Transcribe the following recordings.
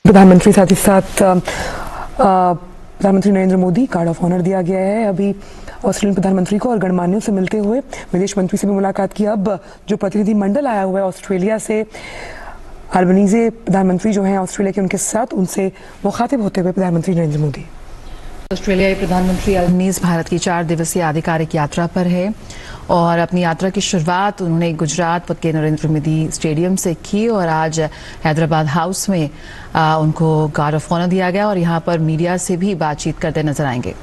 प्रधानमंत्री साथ ही साथ प्रधानमंत्री Narendra Modi card of honour दिया गया है। अभी ऑस्ट्रेलियन प्रधानमंत्री को और गणमान्यों से मिलते हुए विदेश मंत्री से भी मुलाकात की। अब जो प्रतिनिधि मंडल आया हुआ है ऑस्ट्रेलिया से, अल्बनीज़े प्रधानमंत्री जो हैं ऑस्ट्रेलिया के, उनके साथ उनसे मुखातिब होते हुए प्रधानमंत्री नरेंद्र मोदी। ऑस्ट्रेलियाई प्रधानमंत्री अल्बनीज़ भारत की 4 दिवसीय आधिकारिक यात्रा पर है और अपनी यात्रा की शुरुआत उन्होंने गुजरात के नरेंद्र मोदी स्टेडियम से की और आज हैदराबाद हाउस में उनको गार्ड ऑफ ऑनर दिया गया और यहाँ पर मीडिया से भी बातचीत करते नजर आएंगे।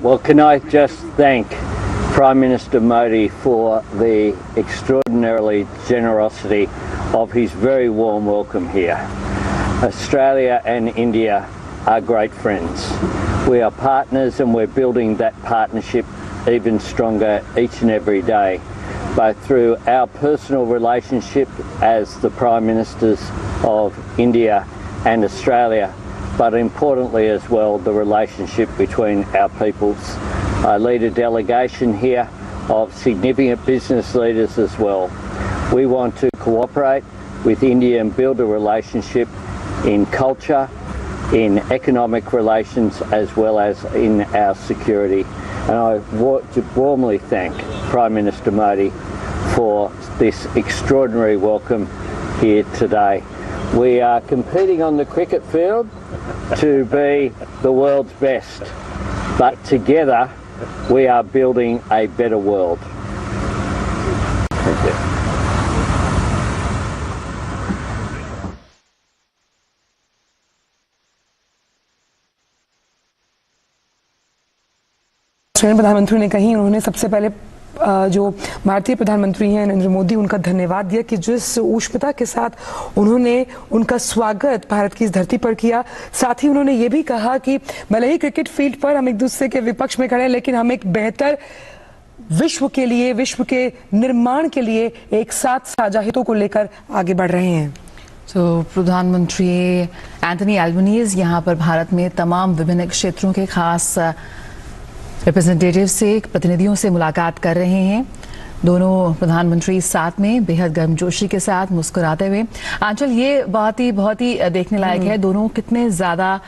Well, can I just thank Prime Minister Modi for the extraordinarily generosity of his very warm welcome here. Australia and India are great friends. We are partners and we're building that partnership even stronger each and every day, both through our personal relationship as the Prime Ministers of India and Australia, but importantly as well the relationship between our peoples. I lead a delegation here of significant business leaders as well. We want to cooperate with India and build a relationship in culture, in economic relations, as well as in our security. And I want to warmly thank Prime Minister Modi for this extraordinary welcome here today. We are competing on the cricket field to be the world's best, but together we are building a better world. Thank you. Australian प्रधानमंत्री ने कही, उन्होंने सबसे पहले जो भारतीय प्रधानमंत्री हैं नरेंद्र मोदी, उनका धन्यवाद दिया कि जिस ऊष्मता के साथ उन्होंने उनका स्वागत भारत की इस धरती पर किया। साथ ही उन्होंने ये भी कहा कि भले ही क्रिकेट फील्ड पर हम एक दूसरे के विपक्ष में खड़े हैं, लेकिन हम एक बेहतर विश्व के लिए, विश्व के निर्माण के लिए एक साथ साझा हितों को लेकर आगे बढ़ रहे हैं। तो प्रधानमंत्री एंथनी एल्बनीज़ यहाँ पर भारत में तमाम विभिन्न क्षेत्रों के खास रिप्रेजेंटेटिव से, प्रतिनिधियों से मुलाकात कर रहे हैं। दोनों प्रधानमंत्री साथ में बेहद गर्मजोशी के साथ मुस्कुराते हुए। आंचल, ये बहुत ही देखने लायक है। दोनों कितने ज्यादा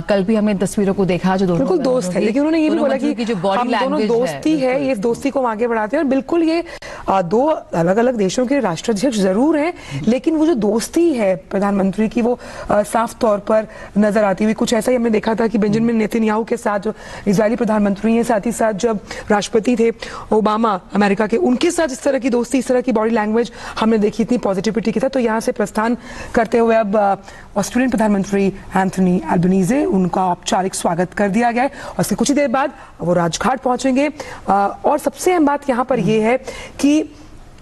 कल भी हमने तस्वीरों को देखा जो दोनों बिल्कुल दोस्त है, लेकिन उन्होंने ये भी बोला कि जो बॉडी लैंग्वेज दोस्ती है, ये दोस्ती को आगे बढ़ाते हैं। और बिल्कुल ये दो अलग अलग देशों के राष्ट्राध्यक्ष जरूर हैं, लेकिन वो जो दोस्ती है प्रधानमंत्री की वो साफ तौर पर नजर आती हुई। कुछ ऐसा ही हमने देखा था कि बेंजामिन नेतन्याहू के साथ जो इजरायली प्रधानमंत्री हैं, साथ ही साथ जब राष्ट्रपति थे ओबामा अमेरिका के, उनके साथ इस तरह की दोस्ती, इस तरह की बॉडी लैंग्वेज हमने देखी, इतनी पॉजिटिविटी के साथ। तो यहाँ से प्रस्थान करते हुए अब ऑस्ट्रेलियन प्रधानमंत्री एंथनी एल्बनीज़े, उनका औपचारिक स्वागत कर दिया गया है और इसके कुछ ही देर बाद वो राजघाट पहुंचेंगे। और सबसे अहम बात यहाँ पर यह है कि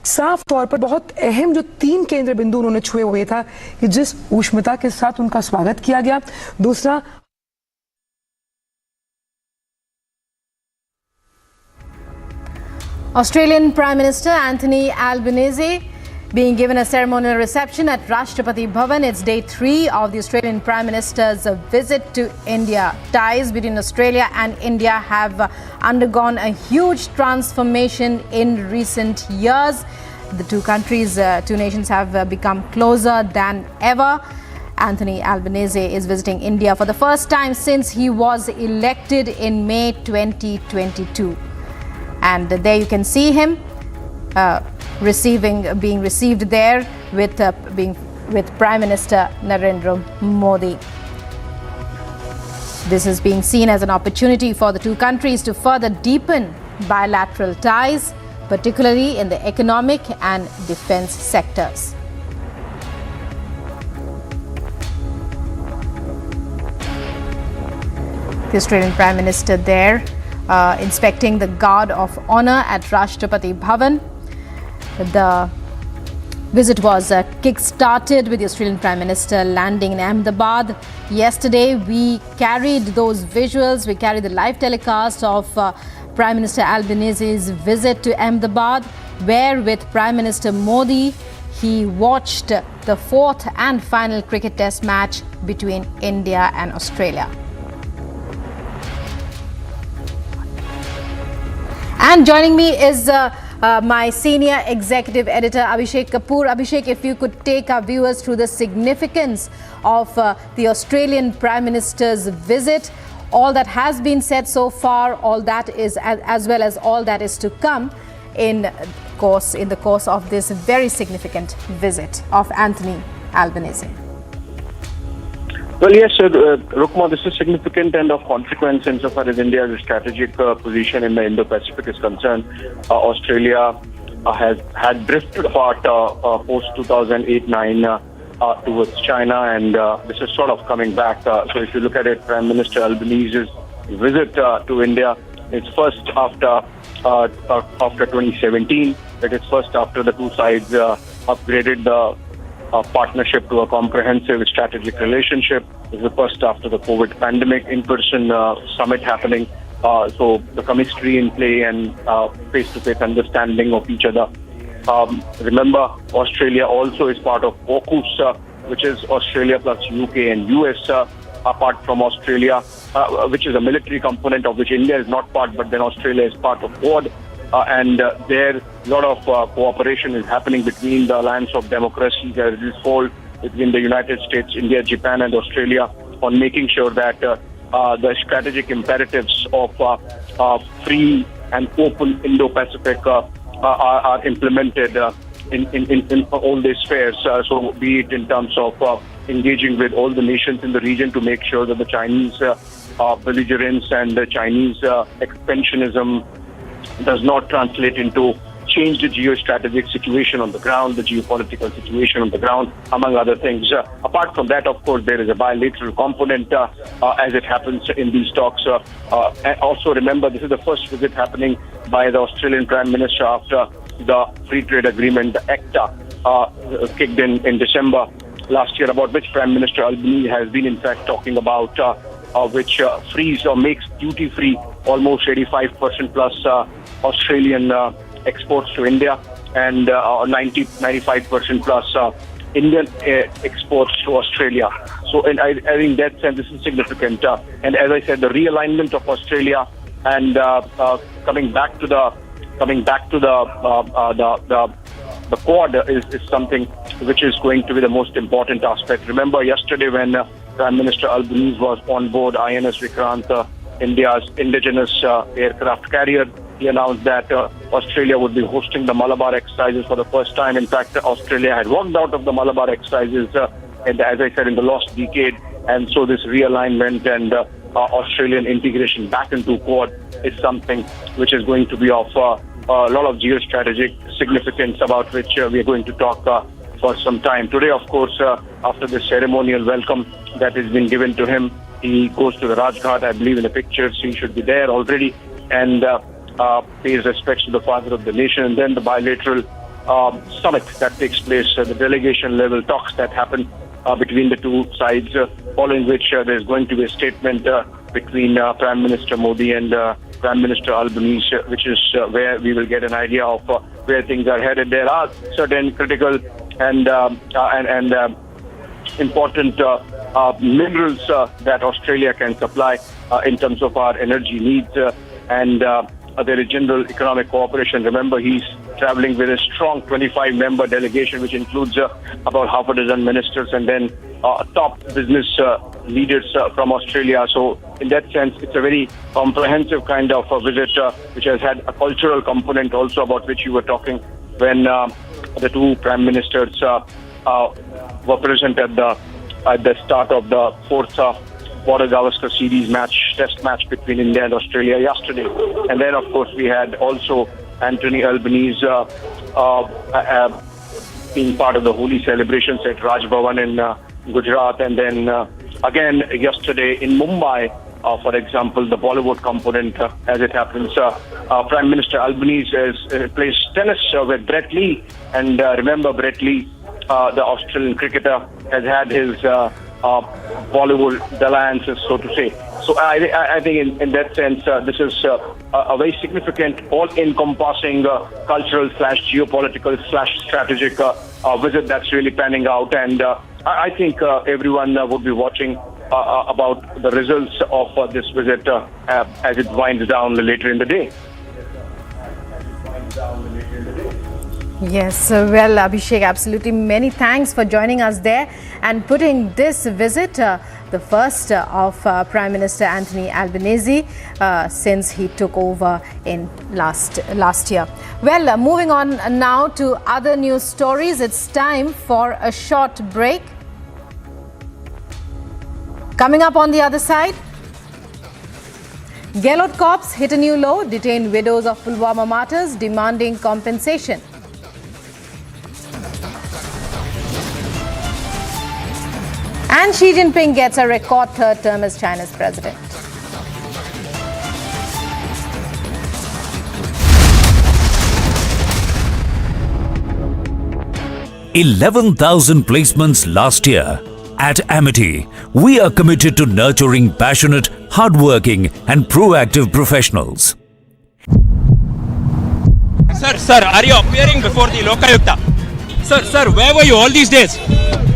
साफ तौर पर बहुत अहम जो 3 केंद्र बिंदु उन्होंने छुए हुए था कि जिस ऊष्मता के साथ उनका स्वागत किया गया। दूसरा, Australian Prime Minister Anthony Albanese being given a ceremonial reception at Rashtrapati Bhawan. It's day 3 of the Australian Prime Minister's visit to India. Ties between Australia and India have undergone a huge transformation in recent years. The two countries, two nations have become closer than ever. Anthony Albanese is visiting India for the first time since he was elected in May 2022. And there you can see him being received there with Prime Minister Narendra Modi. This is being seen as an opportunity for the two countries to further deepen bilateral ties, particularly in the economic and defense sectors. The Australian Prime Minister there inspecting the Guard of Honour at Rashtrapati Bhawan. The Visit was kick-started with the Australian Prime Minister landing in Ahmedabad. Yesterday, we carried those visuals, we carried the live telecast of Prime Minister Albanese's visit to Ahmedabad, where with Prime Minister Modi, he watched the fourth and final cricket test match between India and Australia. And joining me is my senior executive editor, Abhishek Kapoor. Abhishek, if you could take our viewers through the significance of the Australian Prime Minister's visit, all that has been said so far, all that is, as well as all that is to come in the course of this very significant visit of Anthony Albanese. Well, yes, Rukma, this is significant and of consequence insofar as India's strategic position in the Indo-Pacific is concerned. Australia has had drifted apart post-2008-9 towards China, and this is sort of coming back. So if you look at it, Prime Minister Albanese's visit to India, it's first after 2017. It is first after the two sides upgraded the partnership to a comprehensive strategic relationship. This is the first after the COVID pandemic in-person summit happening. So the chemistry in play and face-to-face understanding of each other. Remember, Australia also is part of AUKUS, which is Australia plus UK and US, apart from Australia, which is a military component of which India is not part, but then Australia is part of Quad. And there, a lot of cooperation is happening between the Alliance of Democracy, there is this whole between the United States, India, Japan and Australia on making sure that the strategic imperatives of free and open Indo-Pacific are implemented in all these spheres. So be it in terms of engaging with all the nations in the region to make sure that the Chinese belligerence and the Chinese expansionism does not translate into change the geostrategic situation on the ground, the geopolitical situation on the ground, among other things. Apart from that, of course, there is a bilateral component as it happens in these talks. And also remember, this is the first visit happening by the Australian Prime Minister after the Free Trade Agreement, the ACTA, kicked in December last year, about which Prime Minister Albanese has been in fact talking about, which frees or makes duty-free almost 85% plus Australian exports to India and 95% plus Indian exports to Australia. So and I think in that sense this is significant. And as I said, the realignment of Australia and coming back to the Quad is something which is going to be the most important aspect. Remember yesterday when Prime Minister Albanese was on board INS Vikrant, India's indigenous aircraft carrier, he announced that Australia would be hosting the Malabar exercises for the first time. In fact, Australia had walked out of the Malabar exercises, and as I said, in the last decade. And so this realignment and Australian integration back into Quad is something which is going to be of a lot of geostrategic significance, about which we are going to talk for some time. Today, of course, after the ceremonial welcome that has been given to him, he goes to the Rajghat. I believe in the pictures he should be there already, and pays respects to the father of the nation. And then the bilateral summit that takes place, the delegation level talks that happen between the two sides, following which there's going to be a statement between Prime Minister Modi and Prime Minister Albanese, which is where we will get an idea of where things are headed. There are certain critical and important minerals that Australia can supply in terms of our energy needs, and there is general economic cooperation. Remember, he's traveling with a strong 25-member delegation, which includes about half a dozen ministers and then top business leaders from Australia. So in that sense, it's a very comprehensive kind of visit, which has had a cultural component also, about which you were talking when the two prime ministers were present at the start of the fourth Border Gavaskar series test match between India and Australia yesterday. And then, of course, we had also Anthony Albanese being part of the holy celebrations at Raj Bhawan in Gujarat. And then again yesterday in Mumbai, For example, the Bollywood component, as it happens. Prime Minister Albanese plays tennis with Brett Lee, and remember Brett Lee, the Australian cricketer, has had his Bollywood dalliances, so to say. So I think in that sense, this is a very significant, all-encompassing cultural / geopolitical / strategic visit that's really panning out, and I think everyone would be watching about the results of this visit as it winds down later in the day. Yes, well, Abhishek, absolutely. Many thanks for joining us there and putting this visit, the first of Prime Minister Anthony Albanese since he took over in last year. Well, moving on now to other news stories. It's time for a short break. Coming up on the other side, Gelot cops hit a new low, detained widows of Pulwama martyrs demanding compensation. And Xi Jinping gets a record third term as China's president. $11,000 placements last year. At Amity, we are committed to nurturing passionate, hardworking and proactive professionals. Sir, are you appearing before the Lokayukta? Sir, where were you all these days?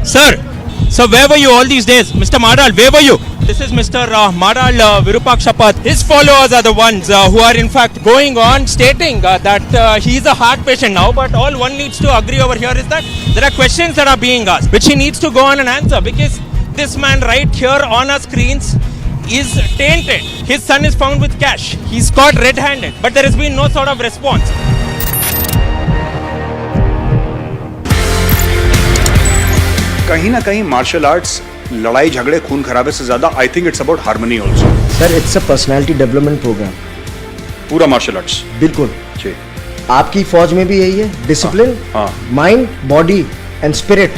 Sir, where were you all these days? Mr. Madal, where were you? This is Mr. Madal Virupakshapat. His followers are the ones who are in fact going on stating that he is a heart patient now, but all one needs to agree over here is that there are questions that are being asked, which he needs to go on and answer, because this man right here on our screens is tainted. His son is found with cash. He's caught red-handed, but there has been no sort of response. कहीं ना कहीं martial arts लड़ाई झगड़े खून खराबे से ज्यादा I think it's about harmony also. Sir it's a personality development programme. पूरा मार्शल आर्ट्स बिल्कुल जी. आपकी फौज में भी यही है. Discipline, mind, body and spirit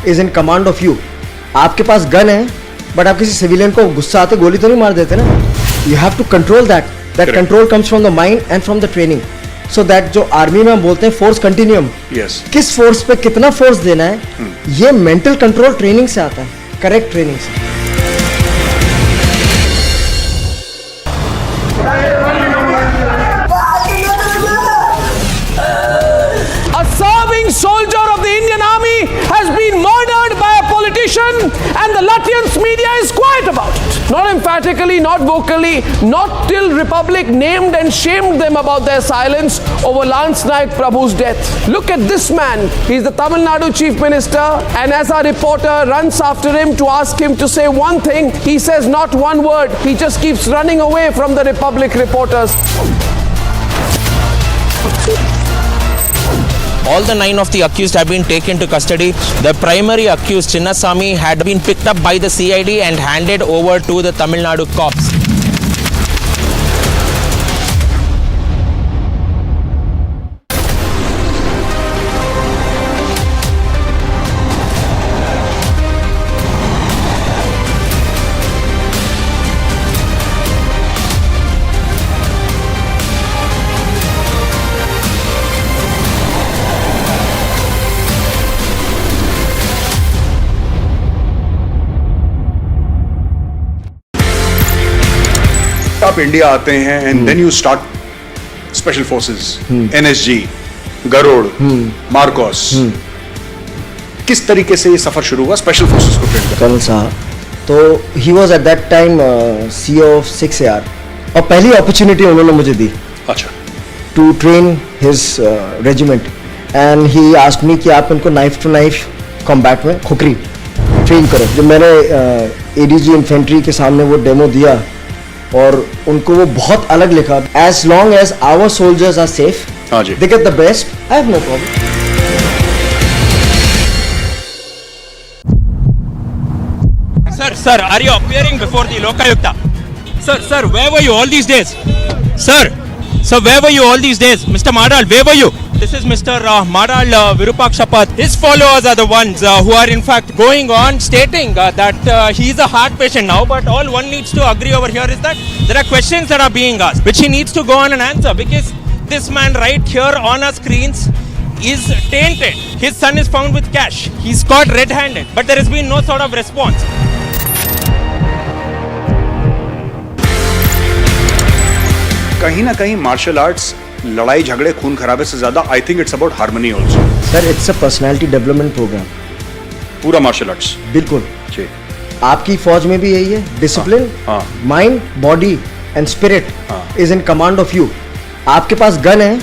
is in command of you. आपके पास गन है, बट आप किसी सिविलियन को गुस्सा आते गोली तो नहीं मार देते ना. You have to control that control comes from the mind and from the training. So that जो आर्मी में हम बोलते हैं फोर्स कंटिन्यूम, किस फोर्स पे कितना फोर्स देना है, ये मेंटल कंट्रोल ट्रेनिंग से आता है, करेक्ट ट्रेनिंग से. A serving soldier of the Indian Army has been murdered by a politician, and the Latvians media is quiet about it. Not emphatically, not vocally, not till Republic named and shamed them about their silence over Lance Naik Prabhu's death. Look at this man. He's the Tamil Nadu Chief Minister, and as our reporter runs after him to ask him to say one thing, he says not one word. He just keeps running away from the Republic reporters. All the 9 of the accused have been taken to custody. The primary accused, Chinnasamy, had been picked up by the CID and handed over to the Tamil Nadu cops. आप India आते हैं and then you start special forces, NSG, Garud, MARCOS. किस तरीके से ये सफर शुरू हुआ स्पेशल फोर्सेस को ट्रेन करने? कर्नल साहब, तो he was at that time CO of 6AR, और पहली अपॉर्चुनिटी उन्होंने मुझे दी. अच्छा. To train his regiment, and he asked me कि आप इनको नाइफ टू नाइफ कॉम्बैट में खुकरी ट्रेन करो. जब मैंने एडीजी इन्फेंट्री के सामने वो डेमो दिया, और उनको वो बहुत अलग लिखा. As long as our soldiers are safe, they get the best, I have no problem. Sir, are you appearing before the Lokayukta? Sir, where were you all these days? Sir, where were you all these days? Mr. Madal, where were you? This is Mr. Madal Virupakshapat. His followers are the ones who are in fact going on stating that he is a heart patient now, but all one needs to agree over here is that there are questions that are being asked, which he needs to go on and answer, because this man right here on our screens is tainted. His son is found with cash. He's caught red-handed, but there has been no sort of response. कहीं ना कहीं martial arts लड़ाई झगड़े खून खराबे से ज्यादा I think it's about harmony also. Sir it's a personality development programme. पूरा मार्शल आर्ट्स बिल्कुल जी। आपकी फौज में भी यही है, discipline, mind, body and spirit is in command of you. आपके पास गन है,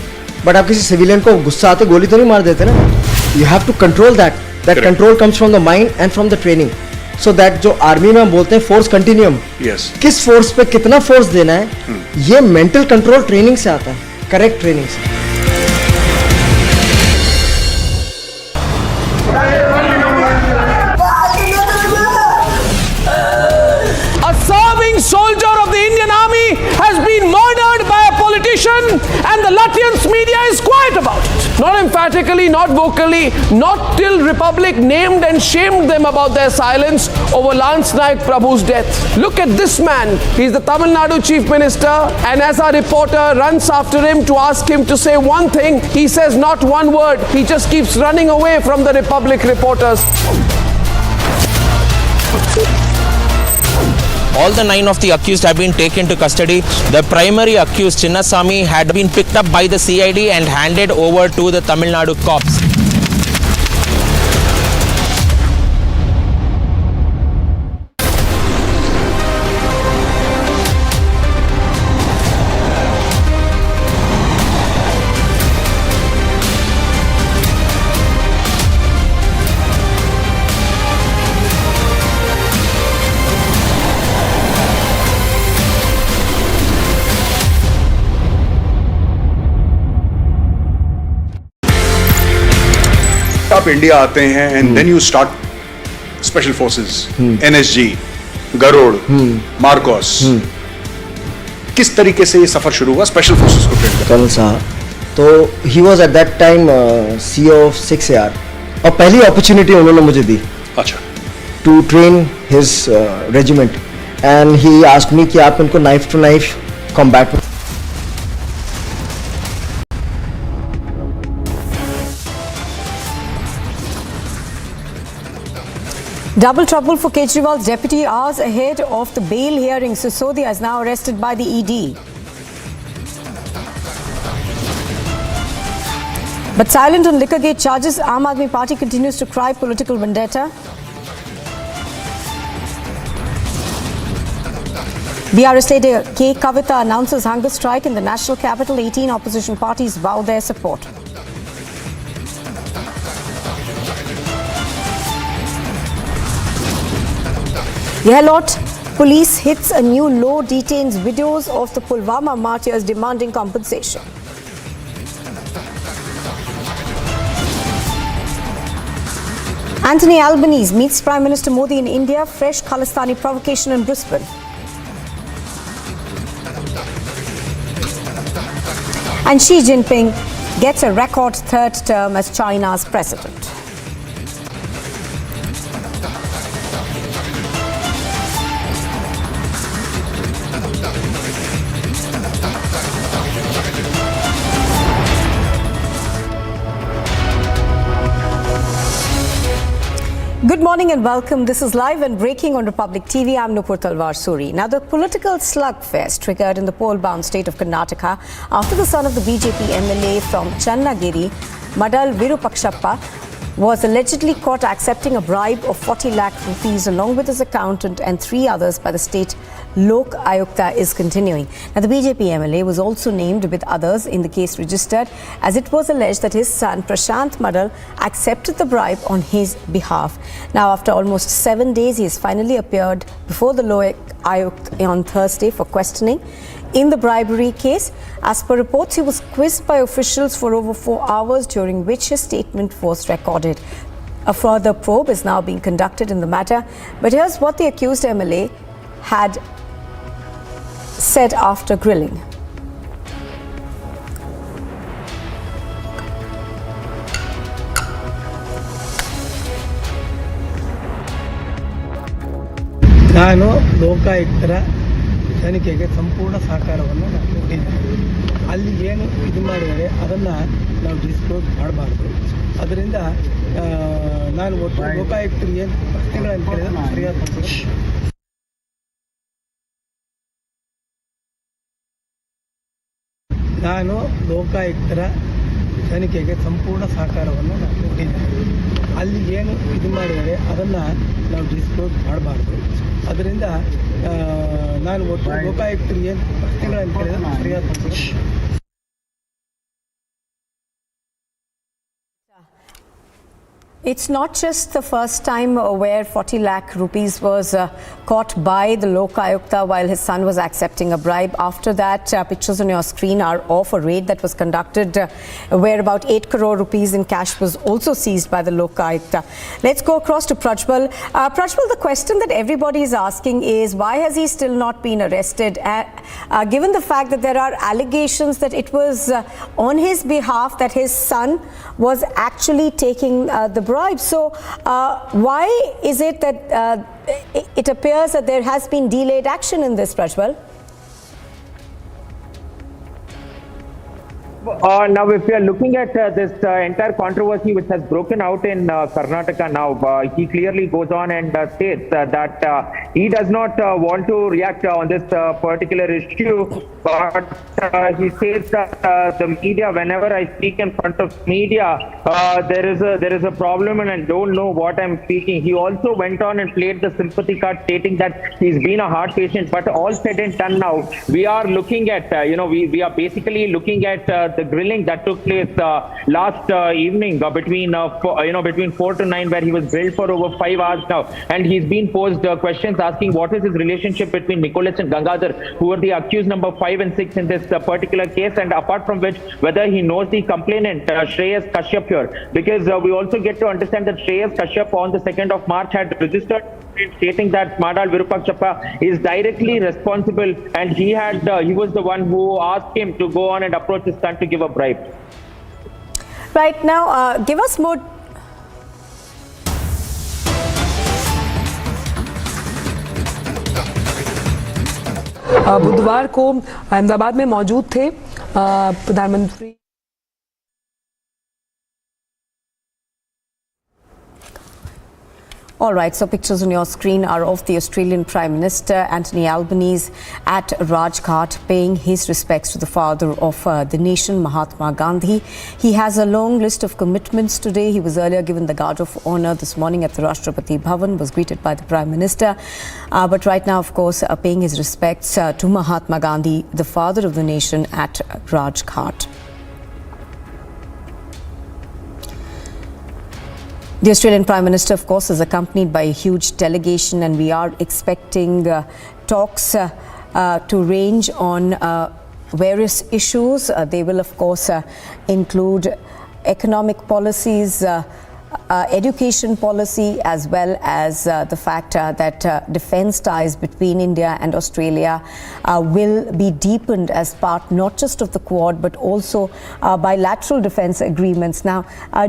बट आप किसी सिविलियन को गुस्सा आते गोली तो नहीं मार देते ना। You have to control that control comes from the mind and from the training. So that जो आर्मी में हम बोलते हैं फोर्स कंटिन्यूम, किस फोर्स पे कितना फोर्स देना है, ये मेंटल कंट्रोल ट्रेनिंग से आता है, करेक्ट ट्रेनिंग से। A serving soldier of the Indian Army has been murdered by a politician, and the Latvian media is quiet about it. Not emphatically, not vocally, not till Republic named and shamed them about their silence over Lance Naik Prabhu's death. Look at this man. He's the Tamil Nadu Chief Minister, and as our reporter runs after him to ask him to say one thing, he says not one word. He just keeps running away from the Republic reporters. All the 9 of the accused have been taken to custody. The primary accused, Chinnasamy, had been picked up by the CID and handed over to the Tamil Nadu cops. आप India आते हैं and then you start special forces, NSG, Garud, MARCOS. किस तरीके से ये सफर शुरू हुआ स्पेशल फोर्सेस को ट्रेन करने? कर्नल साहब, तो he was at that time CO of 6AR, और पहली अपॉर्चुनिटी उन्होंने मुझे दी। अच्छा। To train his regiment, and he asked me कि आप इनको knife to knife combat. Double trouble for Kejriwal's deputy hours ahead of the bail hearing. Sisodia is now arrested by the ED. But silent on Liquorgate charges, Aam Aadmi Party continues to cry political vendetta. BRS leader K. Kavita announces hunger strike in the national capital. 18 opposition parties vow their support. Yehalot police hits a new law, detains widows of the Pulwama martyrs demanding compensation. Anthony Albanese meets Prime Minister Modi in India. Fresh Khalistani provocation in Brisbane. And Xi Jinping gets a record third term as China's president. Good morning and welcome. This is live and breaking on Republic TV. I'm Nupur Talwar Suri. Now, the political slugfest triggered in the poll-bound state of Karnataka after the son of the BJP MLA from Channagiri, Madal Virupakshapat, was allegedly caught accepting a bribe of 40 lakh rupees along with his accountant and 3 others by the state Lok Ayukta is continuing. Now, the BJP MLA was also named with others in the case registered, as it was alleged that his son Prashant Madal accepted the bribe on his behalf. Now, after almost 7 days, he has finally appeared before the Lok Ayukta on Thursday for questioning in the bribery case. As per reports, he was quizzed by officials for over 4 hours, during which his statement was recorded. A further probe is now being conducted in the matter. But here's what the accused MLA had said after grilling. ನಾನು ಲೋಕಾಯುಕ್ತರ ತನಿಖೆಗೆ ಸಂಪೂರ್ಣ ಸಹಕಾರವನ್ನು ನಾನು ಕೊಟ್ಟಿದ್ದೇನೆ. ಅಲ್ಲಿ ಏನು ಇದು ಮಾಡಿದರೆ ಅದನ್ನು ನಾವು ಡಿಸ್ಕ್ಲೋಸ್ ಮಾಡಬಾರ್ದು. ಅದರಿಂದ ನಾನು ಒಟ್ಟು ಲೋಕಾಯುಕ್ತರು ಏನು ಪ್ರಶ್ನೆಗಳನ್ನು ಕೇಳಿದ್ರೆ ಸರಿಯಾದ ನಾನು ಲೋಕಾಯುಕ್ತರ ತನಿಖೆಗೆ ಸಂಪೂರ್ಣ ಸಹಕಾರವನ್ನು ನಾನು ಕೊಟ್ಟಿದ್ದೇನೆ. ಅಲ್ಲಿ ಏನು ಇದು ಮಾಡಿದರೆ ಅದನ್ನು ನಾವು ಡಿಸ್ಕ್ಲೋಸ್ ಮಾಡಬಾರ್ದು. ಅದರಿಂದ ನಾನು ಒಟ್ಟು ಲೋಕಾಯುಕ್ತರು ಏನು ಪ್ರಶ್ನೆಗಳನ್ನು ಕೇಳಿದ್ರೆ ಸರಿಯಾದ It's not just the first time where 40 lakh rupees was caught by the Lokayukta while his son was accepting a bribe. After that, pictures on your screen are of a raid that was conducted where about 8 crore rupees in cash was also seized by the Lokayukta. Let's go across to Prajwal. Prajwal, the question that everybody is asking is why has he still not been arrested? Given the fact that there are allegations that it was on his behalf that his son was actually taking the bribe. So why is it that it appears that there has been delayed action in this, Prajwal? Now, if we are looking at this entire controversy which has broken out in Karnataka now, he clearly goes on and states that he does not want to react on this particular issue, but he says that the media, whenever I speak in front of media, there is a problem and I don't know what I'm speaking. He also went on and played the sympathy card, stating that he's been a heart patient. But all said and done now, we are looking at, we are basically looking at the grilling that took place last evening between 4 to 9, where he was grilled for over 5 hours now, and he's been posed questions asking what is his relationship between Nicholas and Gangadhar, who are the accused number 5 and 6 in this particular case, and apart from which whether he knows the complainant Shreyas Kashyap here, because we also get to understand that Shreyas Kashyap on the 2nd of March had registered stating that Madal Virupaksappa is directly responsible, and he was the one who asked him to go on and approach his son to give a bribe. Right now, give us more. बुधवार को अहमदाबाद में मौजूद थे प्रधानमंत्री। All right, so pictures on your screen are of the Australian Prime Minister Anthony Albanese at Rajghat paying his respects to the father of the nation, Mahatma Gandhi. He has a long list of commitments today. He was earlier given the Guard of Honour this morning at the Rashtrapati Bhawan, was greeted by the Prime Minister. But right now, of course, paying his respects to Mahatma Gandhi, the father of the nation, at Rajghat. The Australian Prime Minister, of course, is accompanied by a huge delegation, and we are expecting talks to range on various issues. They will, of course, include economic policies, education policy, as well as the fact that defence ties between India and Australia will be deepened as part not just of the Quad but also bilateral defence agreements. Now,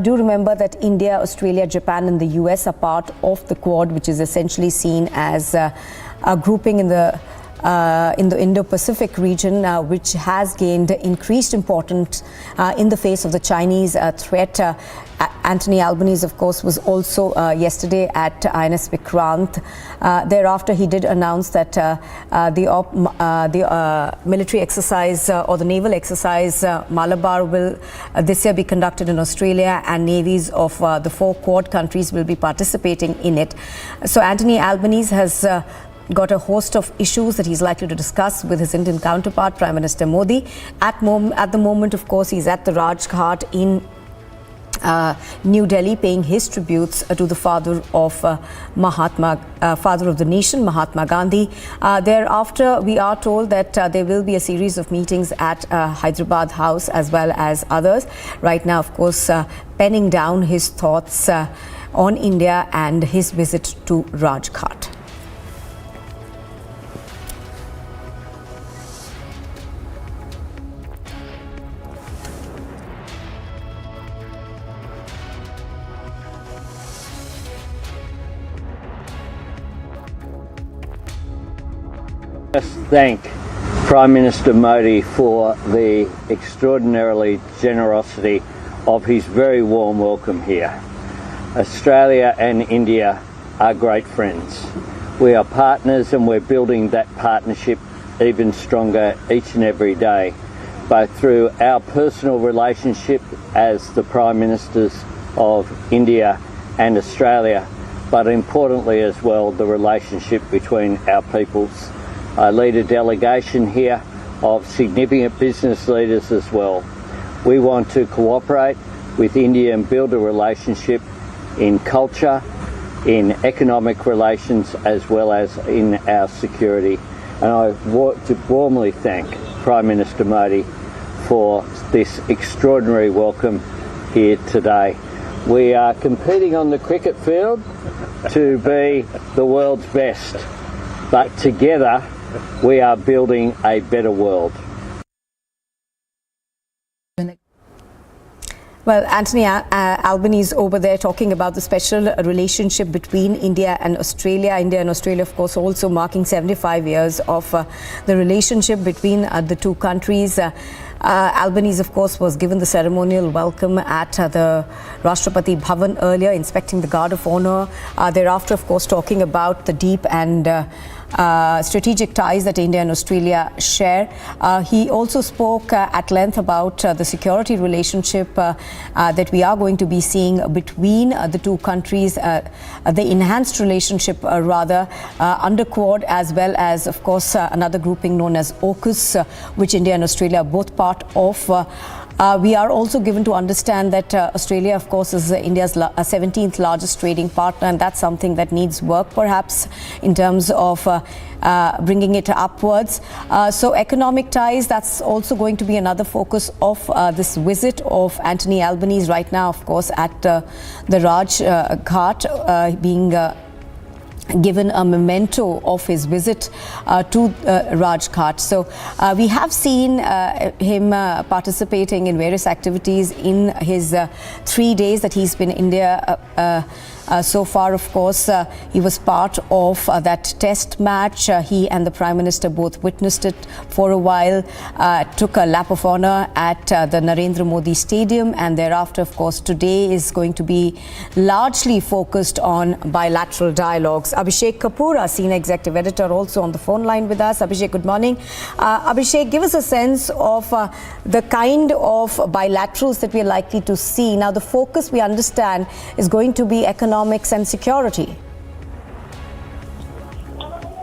do remember that India, Australia, Japan and the US are part of the Quad, which is essentially seen as a grouping in the Indo-Pacific region, which has gained increased importance in the face of the Chinese threat. Anthony Albanese, of course, was also yesterday at INS Vikrant. Thereafter, he did announce that the military exercise or the naval exercise Malabar will this year be conducted in Australia, and navies of the 4 Quad countries will be participating in it. So Anthony Albanese has got a host of issues that he's likely to discuss with his Indian counterpart, Prime Minister Modi. At the moment, of course, he's at the Rajghat in New Delhi, paying his tributes to the father of father of the nation, Mahatma Gandhi. Thereafter, we are told that there will be a series of meetings at Hyderabad House as well as others. Right now, of course, penning down his thoughts on India and his visit to Rajghat. Just thank Prime Minister Modi for the extraordinarily generosity of his very warm welcome here. Australia and India are great friends. We are partners and we're building that partnership even stronger each and every day, both through our personal relationship as the Prime Ministers of India and Australia, but importantly as well the relationship between our peoples. I lead a delegation here of significant business leaders as well. We want to cooperate with India and build a relationship in culture, in economic relations, as well as in our security. And I want to warmly thank Prime Minister Modi for this extraordinary welcome here today. We are competing on the cricket field to be the world's best, but together we are building a better world. Well, Anthony Albanese over there talking about the special relationship between India and Australia. India and Australia, of course, also marking 75 years of the relationship between the two countries. Albanese, of course, was given the ceremonial welcome at the Rashtrapati Bhawan earlier, inspecting the Guard of Honour. Thereafter, of course, talking about the deep and strategic ties that India and Australia share. He also spoke at length about the security relationship that we are going to be seeing between the two countries, the enhanced relationship under Quad, as well as, of course, another grouping known as AUKUS, which India and Australia are both part of. We are also given to understand that Australia, of course, is India's 17th largest trading partner, and that's something that needs work, perhaps, in terms of bringing it upwards. So economic ties, that's also going to be another focus of this visit of Anthony Albanese right now, of course, at the Rajghat, being given a memento of his visit to Rajghat. So we have seen him participating in various activities in his 3 days that he's been in India. So far, of course, he was part of that test match. He and the Prime Minister both witnessed it for a while, took a lap of honour at the Narendra Modi Stadium, and thereafter, of course, today is going to be largely focused on bilateral dialogues. Abhishek Kapoor, our senior executive editor, also on the phone line with us. Abhishek, good morning. Abhishek, give us a sense of the kind of bilaterals that we are likely to see. Now, the focus, we understand, is going to be economics and security.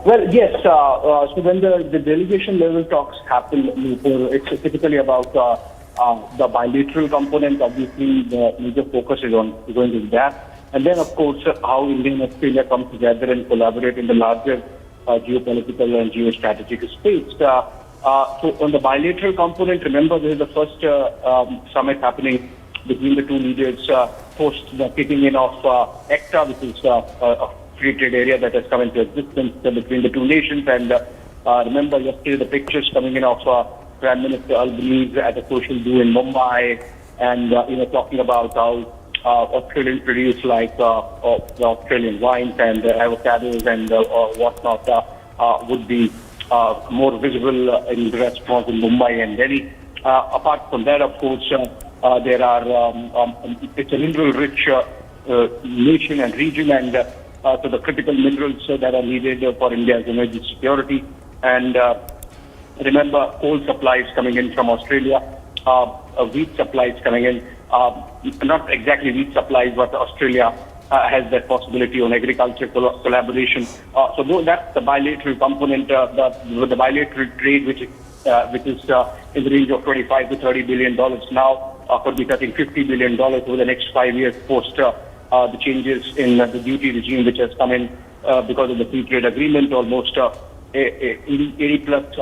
Well, yes. So when the delegation level talks happen, it's typically about the bilateral component. Obviously, the major focus is going to be that. And then, of course, how India and Australia come together and collaborate in the larger geopolitical and geostrategic space. So on the bilateral component, remember, this is the first summit happening between the two leaders post the kicking in of ECTA, which is a free trade area that has come into existence between the two nations. And remember yesterday the pictures coming in of Prime Minister Albanese at a social do in Mumbai, and talking about how Australians produce like the Australian wines and avocados and whatnot would be more visible in restaurants in Mumbai and Delhi. Apart from that, of course, there are it's a mineral-rich nation and region, and so the critical minerals that are needed for India's energy security. And remember, coal supplies coming in from Australia, wheat supplies coming in. Not exactly wheat supplies, but Australia has that possibility on agriculture collaboration. So that's the bilateral component, the bilateral trade, which is in the range of $25 to $30 billion now, could be touching $50 billion over the next 5 years post the changes in the duty regime, which has come in because of the free trade agreement. Almost 80 plus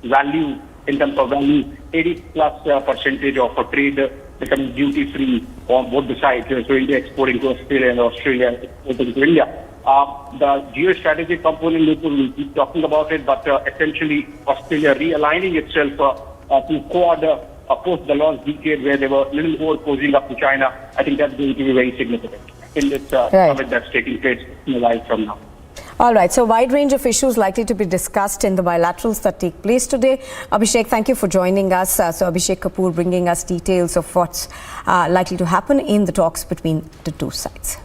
value, in terms of value, 80 plus percentage of trade becoming duty free on both the sides. So India exporting to Australia and Australia exporting to India. The geostrategic component, we'll keep talking about it, but essentially Australia realigning itself to Quad post the last decade, where they were a little more posing up to China. I think that's going to be very significant in this summit that's taking place in a while from now. All right, so a wide range of issues likely to be discussed in the bilaterals that take place today. Abhishek, thank you for joining us. So Abhishek Kapoor bringing us details of what's likely to happen in the talks between the two sides.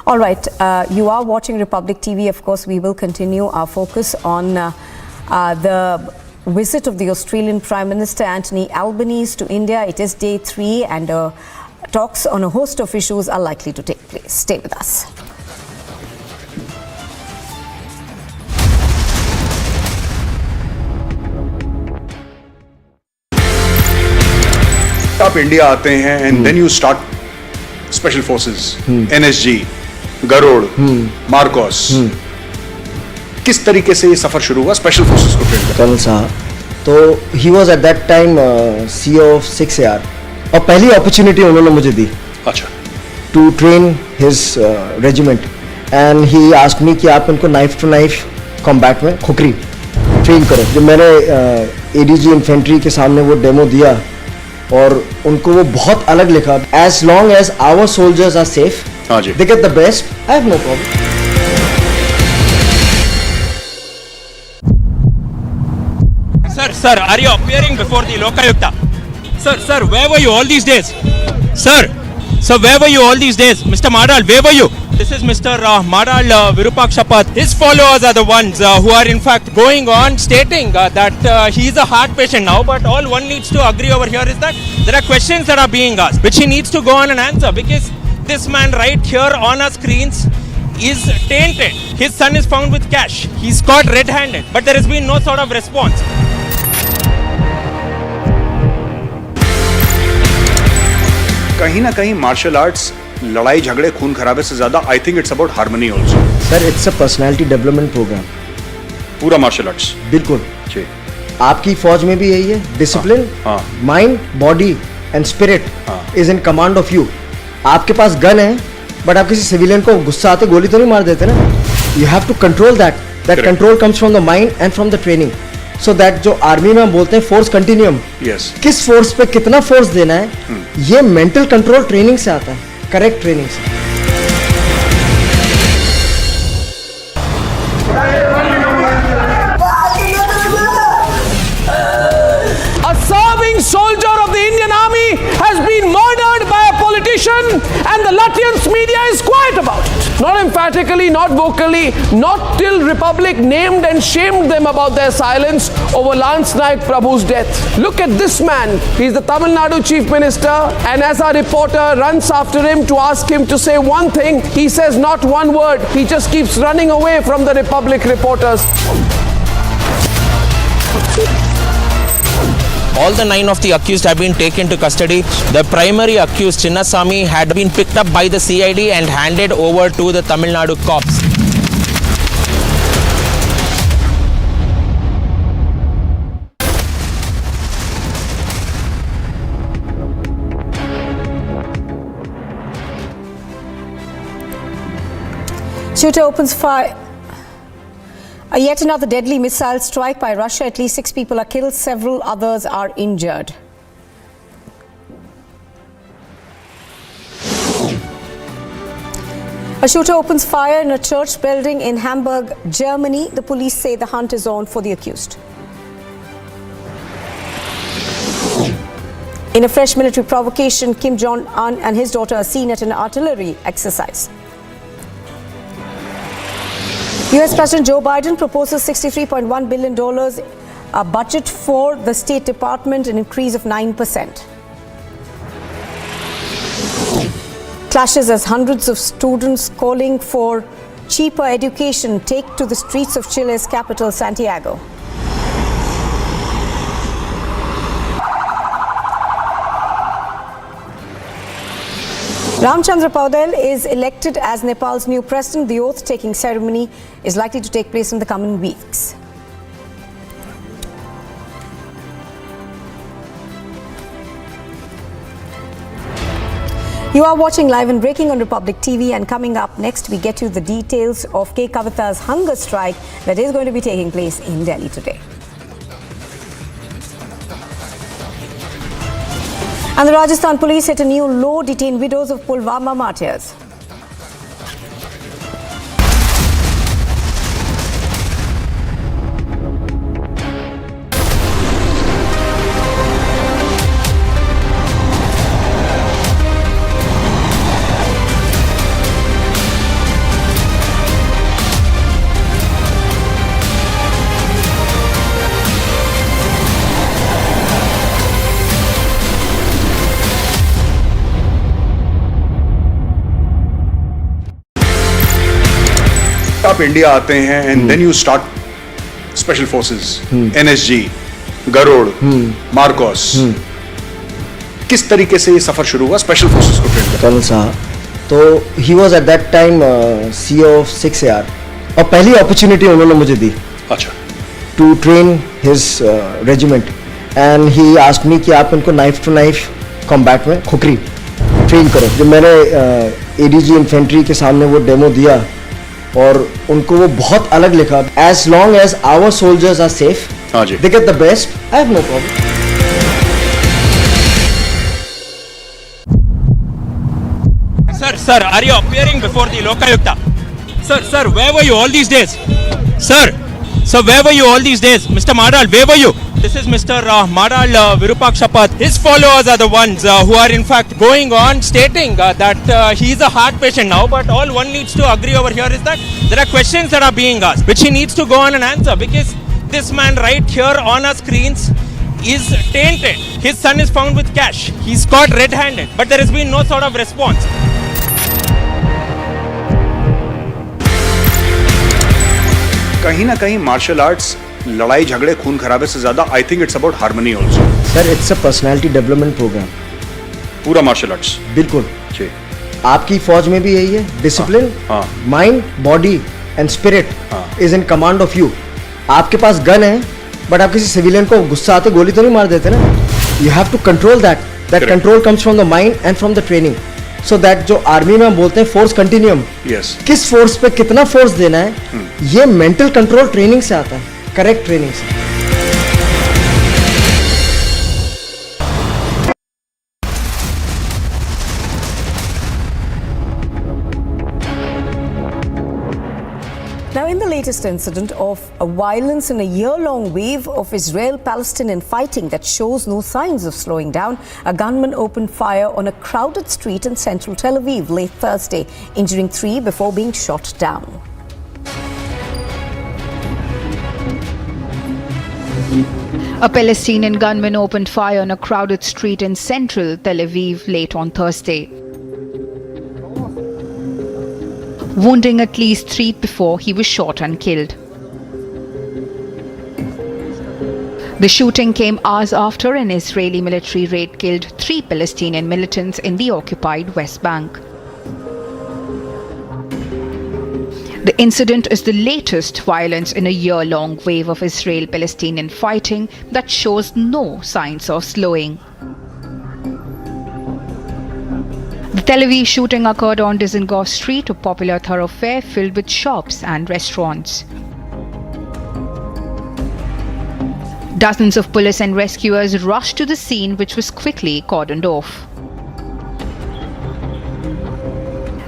All right, you are watching Republic TV. Of course, we will continue our focus on the visit of the Australian Prime Minister Anthony Albanese to India. It is day 3 and talks on a host of issues are likely to take place. Stay with us. आप India आते हैं and then you start special forces, NSG, Garud, MARCOS. किस तरीके से ये सफर शुरू हुआ स्पेशल फोर्सेस को ट्रेन कर्नल साहब, तो he was at that time CEO of 6AR और पहली अपॉर्चुनिटी उन्होंने मुझे दी। अच्छा। To train his regiment and he asked me कि आप उनको नाइफ टू नाइफ कॉम्बैट में खुकरी ट्रेन करो। जब मैंने ADG इन्फेंट्री के सामने वो डेमो दिया और उनको वो बहुत अलग लिखा, as long as our soldiers are safe, they get the best, I have no problem. Sir, are you appearing before the Lokayukta? Sir, where were you all these days? Sir, where were you all these days? Mr. Madal, where were you? This is Mr. Madal Virupakshapat. His followers are the ones who are in fact going on stating that he is a heart patient now, but all one needs to agree over here is that there are questions that are being asked, which he needs to go on and answer, because this man right here on our screens is tainted. His son is found with cash. He's caught red-handed, but there has been no sort of response. कहीं ना कहीं martial arts लड़ाई झगड़े खून खराबे से ज्यादा I think it's about harmony also. Sir, it's a personality development programme. पूरा मार्शल आर्ट्स बिल्कुल जी। आपकी फौज में भी यही है, discipline, mind, body and spirit is in command of you. आपके पास गन है बट आप किसी सिविलियन को गुस्सा आते गोली तो नहीं मार देते ना। You have to control that control comes from the mind and from the training. So that जो आर्मी में हम बोलते हैं फोर्स कंटिन्यूम, किस फोर्स पे कितना फोर्स देना है, ये मेंटल कंट्रोल ट्रेनिंग से आता है, करेक्ट ट्रेनिंग से। A serving soldier of the Indian Army has been murdered by a politician and the Latvian media is quiet about it. Not emphatically, not vocally, not till Republic named and shamed them about their silence over Lance Naik Prabhu's death. Look at this man. He's the Tamil Nadu Chief Minister, and as our reporter runs after him to ask him to say one thing, he says not one word. He just keeps running away from the Republic reporters. All the 9 of the accused have been taken to custody. The primary accused, Chinnasamy, had been picked up by the CID and handed over to the Tamil Nadu cops. Shooter opens fire. Yet another deadly missile strike by Russia. At least 6 people are killed, several others are injured. A shooter opens fire in a church building in Hamburg, Germany. The police say the hunt is on for the accused. In a fresh military provocation, Kim Jong-un and his daughter are seen at an artillery exercise. US President Joe Biden proposes $63.1 billion budget for the State Department, an increase of 9%. Clashes as hundreds of students calling for cheaper education take to the streets of Chile's capital, Santiago. Ramchandra Paudel is elected as Nepal's new president. The oath-taking ceremony is likely to take place in the coming weeks. You are watching Live and Breaking on Republic TV, and coming up next we get you the details of K. Kavita's hunger strike that is going to be taking place in Delhi today. And the Rajasthan police hit a new low, detained widows of Pulwama martyrs. आप India आते हैं and then you start special forces, NSG, Garud, MARCOS, किस तरीके से ये सफर शुरू हुआ स्पेशल फोर्सेस को ट्रेन कर्नल साहब? तो he was at that time CO of 6AR और पहली अपॉर्चुनिटी उन्होंने मुझे दी अच्छा to train his regiment and he asked me कि आप इनको नाइफ टू नाइफ कॉम्बैट में खुकरी ट्रेन करो। जब मैंने एडीजी इन्फेंट्री के सामने वो डेमो दिया और उनको वो बहुत अलग लिखा, as long as our soldiers are safe they get the best, I have no problem. Sir, are you appearing before the Lokayukta? Sir, where were you all these days? Sir, where were you all these days? Mr. Madal, where were you? This is Mr. Madal Virupakshapat. His followers are the ones who are in fact going on stating that he is a heart patient now, but all one needs to agree over here is that there are questions that are being asked, which he needs to go on and answer, because this man right here on our screens is tainted. His son is found with cash. He's caught red-handed, but there has been no sort of response. कहीं ना कहीं martial arts लड़ाई झगड़े खून खराबे से ज्यादा I think it's about harmony also. Sir it's a personality development programme, पूरा मार्शल आर्ट्स। बिल्कुल जी, आपकी फौज में भी यही है, discipline, mind, body and spirit is in command of you. आपके पास गन है बट आप किसी सिविलियन को गुस्सा आते गोली तो नहीं मार देते ना। You have to control that control comes from the mind and from the training, so that जो आर्मी में हम बोलते हैं फोर्स कंटिन्यूम, किस फोर्स पे कितना फोर्स देना है, ये मेंटल कंट्रोल ट्रेनिंग से आता है, करेक्ट ट्रेनिंग से। Now, in the latest incident of violence in a year-long wave of Israel-Palestinian fighting that shows no signs of slowing down, a gunman opened fire on a crowded street in central Tel Aviv late Thursday, injuring 3 before being shot down. A Palestinian gunman opened fire on a crowded street in central Tel Aviv late on Thursday, wounding at least 3 before he was shot and killed. The shooting came hours after an Israeli military raid killed 3 Palestinian militants in the occupied West Bank. The incident is the latest violence in a year-long wave of Israel-Palestinian fighting that shows no signs of slowing. The Tel Aviv shooting occurred on Dizengoff Street, a popular thoroughfare filled with shops and restaurants. Dozens of police and rescuers rushed to the scene, which was quickly cordoned off.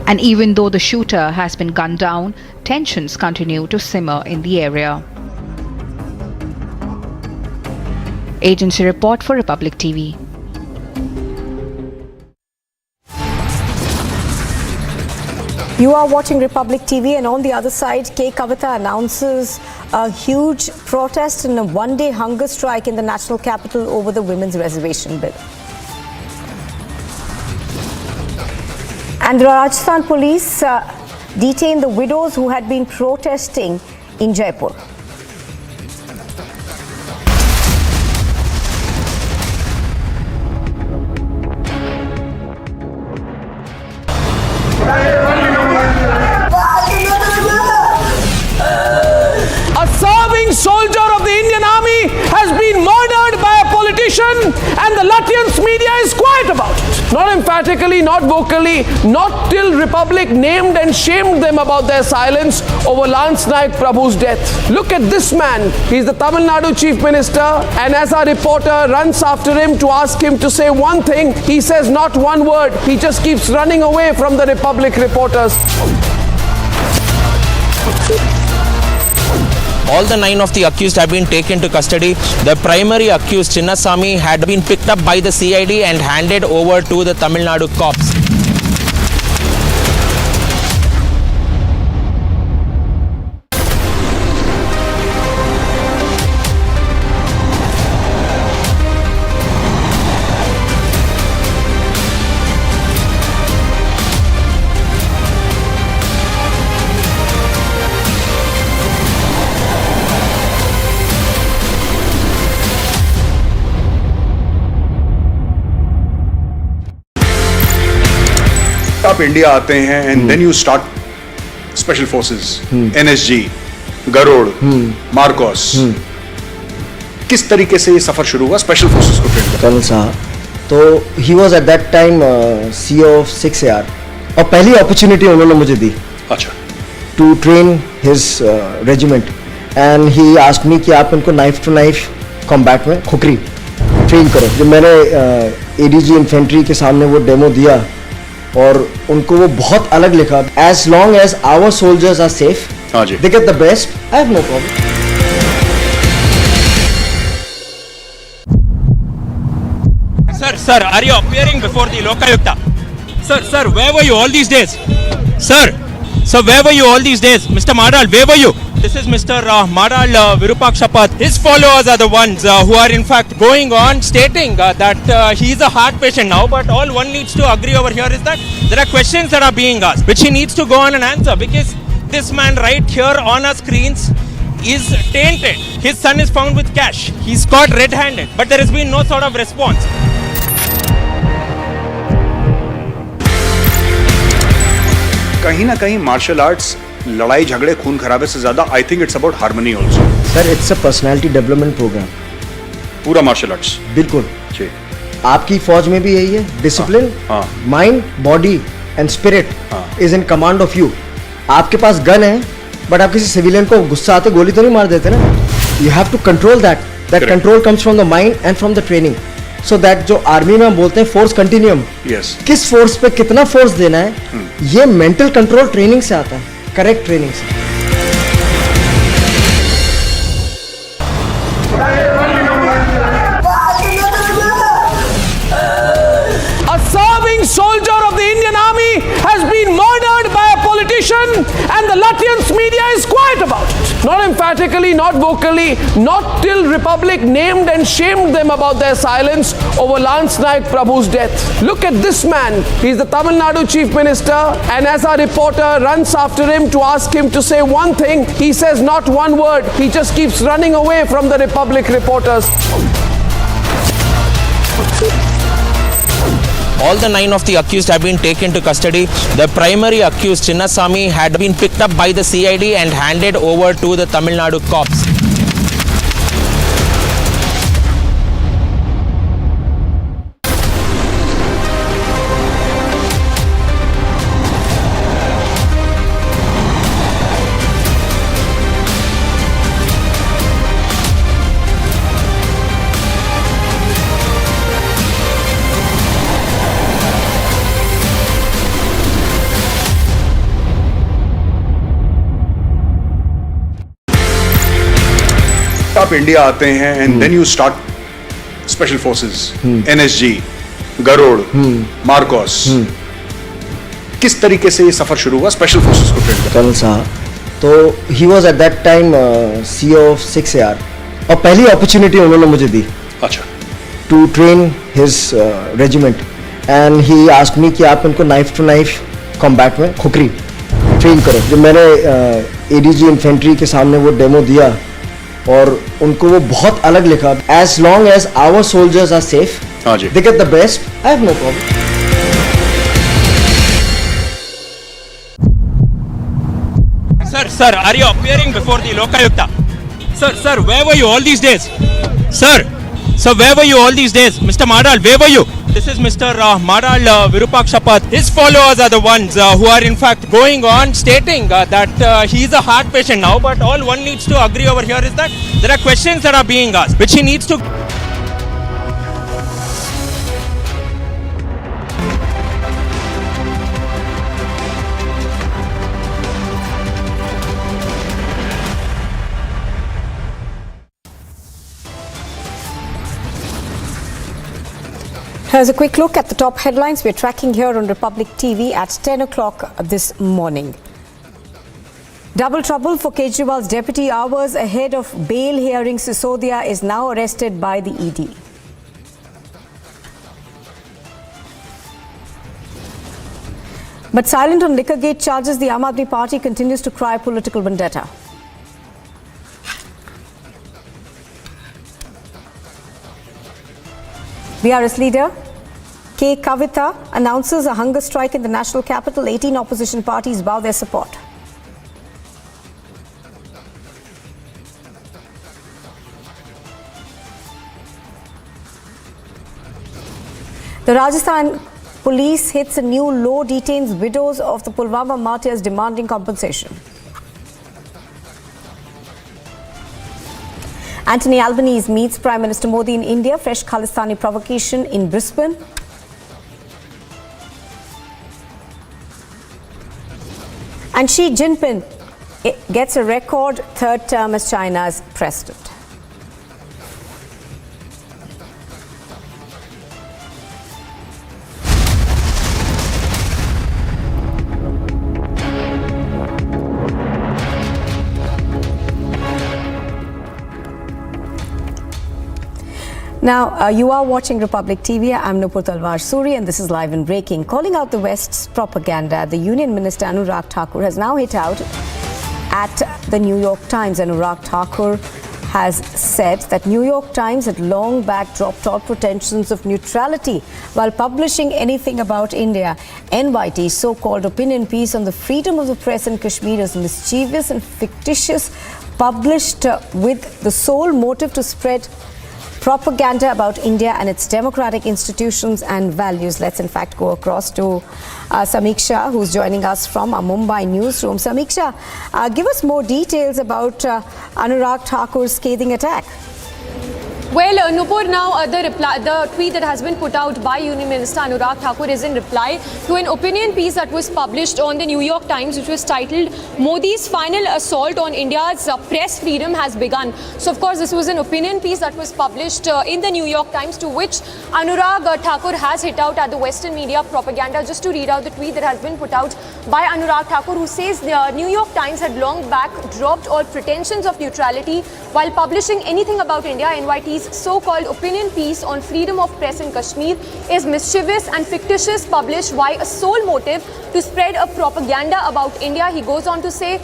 And even though the shooter has been gunned down, tensions continue to simmer in the area. Agency report for Republic TV. You are watching Republic TV, and on the other side, K. Kavita announces a huge protest and a one-day hunger strike in the national capital over the women's reservation bill. And the Rajasthan police detained the widows who had been protesting in Jaipur. Soldier of the Indian Army has been murdered by a politician, and the Latvian media is quiet about it. Not emphatically, not vocally, not till Republic named and shamed them about their silence over Lance Naik Prabhu's death. Look at this man. He's the Tamil Nadu Chief Minister, and as our reporter runs after him to ask him to say one thing, he says not one word. He just keeps running away from the Republic reporters. All the 9 of the accused have been taken to custody. The primary accused, Chinnasamy, had been picked up by the CID and handed over to the Tamil Nadu cops. आप India आते हैं and then you start special forces, NSG, Garud, MARCOS. किस तरीके से ये सफर शुरू हुआ स्पेशल फोर्सेस को ट्रेन करने? कर्नल साहब, तो he was at that time CO of 6AR, और पहली अपॉर्चुनिटी उन्होंने मुझे दी। अच्छा। To train his regiment, and he asked me कि आप इनको नाइफ टू नाइफ कॉम्बैट में खुखरी ट्रेन करो। जब मैंने एडीजी इन्फेंट्री के सामने वो डेमो दिया और उनको वो बहुत अलग लिखा, as long as our soldiers are safe, they get the best, I have no problem. Sir, are you appearing before the Lokayukta? Sir, where were you all these days? Sir, where were you all these days? Mr. Madal, where were you? This is Mr. Madal Virupakshapat. His followers are the ones who are in fact going on stating that he is a heart patient now, but all one needs to agree over here is that there are questions that are being asked, which he needs to go on and answer, because this man right here on our screens is tainted. His son is found with cash. He's caught red-handed, but there has been no sort of response. कहीं ना कहीं martial arts लड़ाई झगड़े खून खराबे से ज्यादा I think it's about harmony also. Sir, it's a personality development programme. पूरा मार्शल आर्ट्स बिल्कुल जी। आपकी फौज में भी यही है, discipline, mind, body and spirit is in command of you. आपके पास गन है, बट आप किसी सिविलियन को गुस्सा आते गोली तो नहीं मार देते ना। You have to control that control comes from the mind and from the training. So that जो आर्मी में हम बोलते हैं फोर्स कंटिन्यूम, किस फोर्स पे कितना फोर्स देना है, ये मेंटल कंट्रोल ट्रेनिंग से आता है, करेक्ट ट्रेनिंग से। A serving soldier of the Indian Army has been murdered by a politician, and the Latvian media is quiet about it. Not emphatically, not vocally, not till Republic named and shamed them about their silence over Lance Naik Prabhu's death. Look at this man. He's the Tamil Nadu Chief Minister, and as our reporter runs after him to ask him to say one thing, he says not one word. He just keeps running away from the Republic reporters. All the 9 of the accused have been taken to custody. The primary accused, Chinnasamy, had been picked up by the CID and handed over to the Tamil Nadu cops. आप India आते हैं and then you start special forces, NSG, Garud, MARCOS. किस तरीके से ये सफर शुरू हुआ स्पेशल फोर्सेस को ट्रेन करने? कर्नल साहब, तो he was at that time CO of 6AR, और पहली अपॉर्चुनिटी उन्होंने मुझे दी। अच्छा। To train his regiment, and he asked me कि आप इनको नाइफ टू नाइफ कॉम्बैट में खुखरी ट्रेन करो। जब मैंने एडीजी इन्फेंट्री के सामने वो डेमो दिया और उनको वो बहुत अलग लिखा, as long as our soldiers are safe, they get the best, I have no problem. Sir, are you appearing before the Lokayukta? Sir, where were you all these days? Sir, So where were you all these days? Mr. Madal, where were you? This is Mr. Madal Virupakshapat. His followers are the ones who are in fact going on stating that he is a heart patient now, but all one needs to agree over here is that there are questions that are being asked, which he needs to... Here's a quick look at the top headlines we're tracking here on Republic TV at 10 o'clock this morning. Double trouble for Kejriwal's deputy. Hours ahead of bail hearing, Sisodia is now arrested by the ED. But silent on Liquorgate charges, the Aam Aadmi Party continues to cry political vendetta. BRS leader K. Kavitha announces a hunger strike in the national capital. 18 opposition parties bow their support. The Rajasthan police hits a new low, detains widows of the Pulwama martyrs demanding compensation. Anthony Albanese meets Prime Minister Modi in India. Fresh Khalistani provocation in Brisbane. And Xi Jinping gets a record third term as China's president. Now, you are watching Republic TV. I'm Nupur Talwar Suri, and this is Live and Breaking. Calling out the West's propaganda, the Union Minister Anurag Thakur has now hit out at the New York Times. Anurag Thakur has said that New York Times had long back dropped all pretensions of neutrality while publishing anything about India. NYT's so-called opinion piece on the freedom of the press in Kashmir is mischievous and fictitious, published with the sole motive to spread propaganda about India and its democratic institutions and values. Let's in fact go across to Samiksha, who's joining us from our Mumbai newsroom. Samiksha, give us more details about Anurag Thakur's scathing attack. Well, Nupur, now the tweet that has been put out by Union Minister Anurag Thakur is in reply to an opinion piece that was published on the New York Times, which was titled "Modi's Final Assault on India's Press Freedom Has Begun." So, of course, this was an opinion piece that was published in the New York Times, to which Anurag Thakur has hit out at the Western media propaganda. Just to read out the tweet that has been put out by Anurag Thakur, who says the New York Times had long back dropped all pretensions of neutrality while publishing anything about India. NYT's so-called opinion piece on freedom of press in Kashmir is mischievous and fictitious, published by a sole motive to spread a propaganda about India. He goes on to say,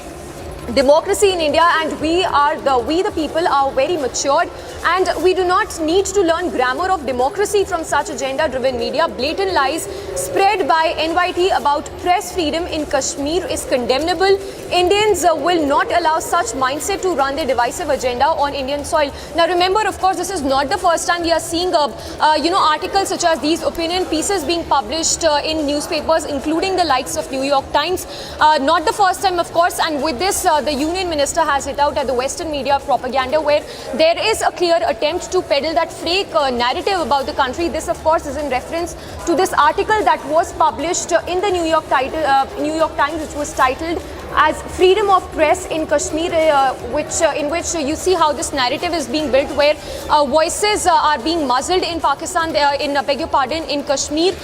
democracy in India and we the people are very matured, and we do not need to learn grammar of democracy from such agenda-driven media. Blatant lies spread by NYT about press freedom in Kashmir is condemnable. Indians will not allow such mindset to run their divisive agenda on Indian soil. Now remember, of course, this is not the first time we are seeing articles such as these opinion pieces being published in newspapers, including the likes of New York Times. Not the first time, of course, and with this the Union Minister has hit out at the Western media propaganda, where there is a clear attempt to peddle that fake narrative about the country. This, of course, is in reference to this article that was published in the New York Times, which was titled as "Freedom of Press in Kashmir," in which you see how this narrative is being built, where voices are being muzzled in Pakistan, in Kashmir.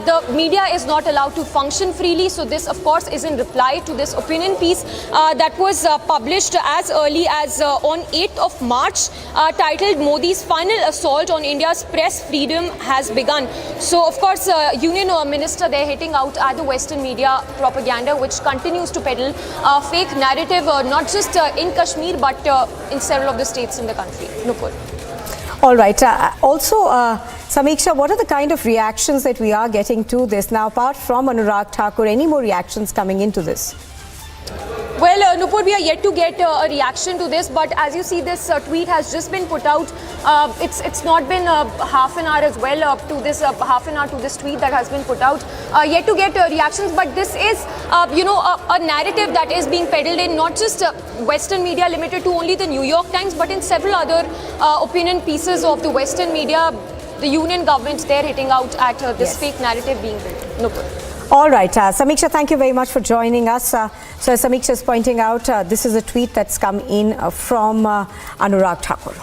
The media is not allowed to function freely. So this, of course, is in reply to this opinion piece that was published as early as on 8th of March, titled "Modi's Final Assault on India's Press Freedom Has Begun." So, of course, Union Minister, they're hitting out at the Western media propaganda, which continues to peddle fake narrative, not just in Kashmir, but in several of the states in the country. Nupur. All right. Also, Samiksha, what are the kind of reactions that we are getting to this? Now, apart from Anurag Thakur, any more reactions coming into this? Well, Nupur, we are yet to get a reaction to this, but as you see, this tweet has just been put out. It's not been half an hour as well to this tweet that has been put out. Yet to get reactions, but this is a narrative that is being peddled in not just Western media limited to only the New York Times, but in several other opinion pieces of the Western media. The union government, they're hitting out at this fake narrative being built. Nupur. All right, Samiksha, thank you very much for joining us. So as Samiksha is pointing out, this is a tweet that's come in from Anurag Thakur.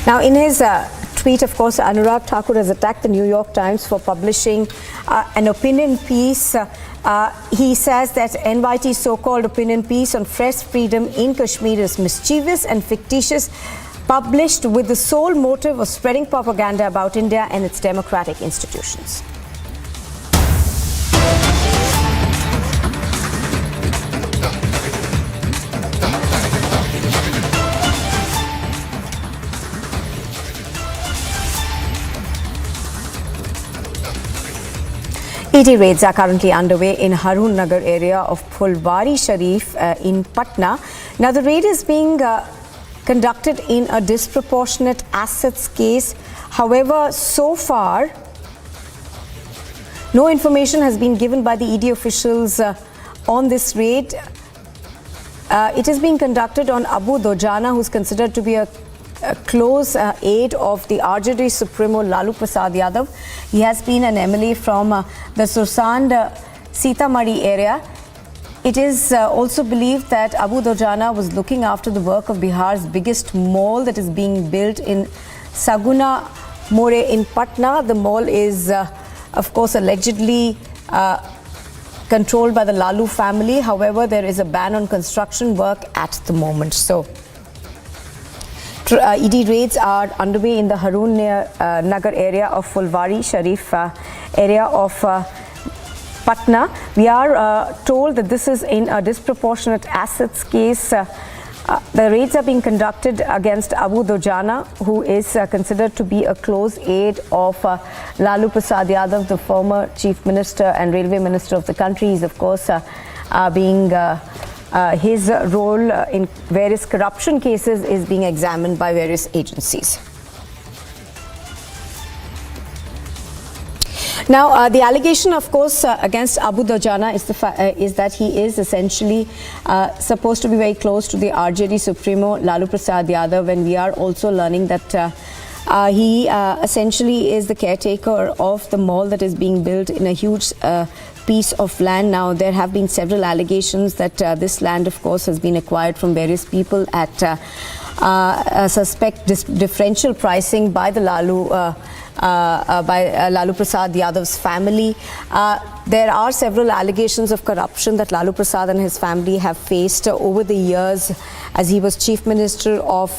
Now, in his tweet, of course, Anurag Thakur has attacked the New York Times for publishing an opinion piece. He says that NYT's so-called opinion piece on press freedom in Kashmir is mischievous and fictitious, published with the sole motive of spreading propaganda about India and its democratic institutions. ED raids are currently underway in Harun Nagar area of Phulwari Sharif in Patna. Now, the raid is being conducted in a disproportionate assets case. However, so far, no information has been given by the ED officials on this raid. It is being conducted on Abu Dojana, who is considered to be a close aide of the RJD Supremo Lalu Prasad Yadav. He has been an MLA from the Sursand Sitamarhi area. It is also believed that Abu Dojana was looking after the work of Bihar's biggest mall that is being built in Saguna More in Patna. The mall is, of course, allegedly controlled by the Lalu family. However, there is a ban on construction work at the moment. So, ED raids are underway in the Harun Nagar area of Phulwari Sharif area of Patna. We are told that this is in a disproportionate assets case. The raids are being conducted against Abu Dojana, who is considered to be a close aide of Lalu Prasad Yadav, the former chief minister and railway minister of the country. He is, of course, being his role in various corruption cases is being examined by various agencies. Now, the allegation, of course, against Abu Dojana is that he is essentially supposed to be very close to the RJD Supremo Lalu Prasad Yadav, and we are also learning that he essentially is the caretaker of the mall that is being built in a huge piece of land. Now, there have been several allegations that this land, of course, has been acquired from various people at suspect differential pricing by the Lalu Prasad Yadav's family. There are several allegations of corruption that Lalu Prasad and his family have faced over the years as he was chief minister of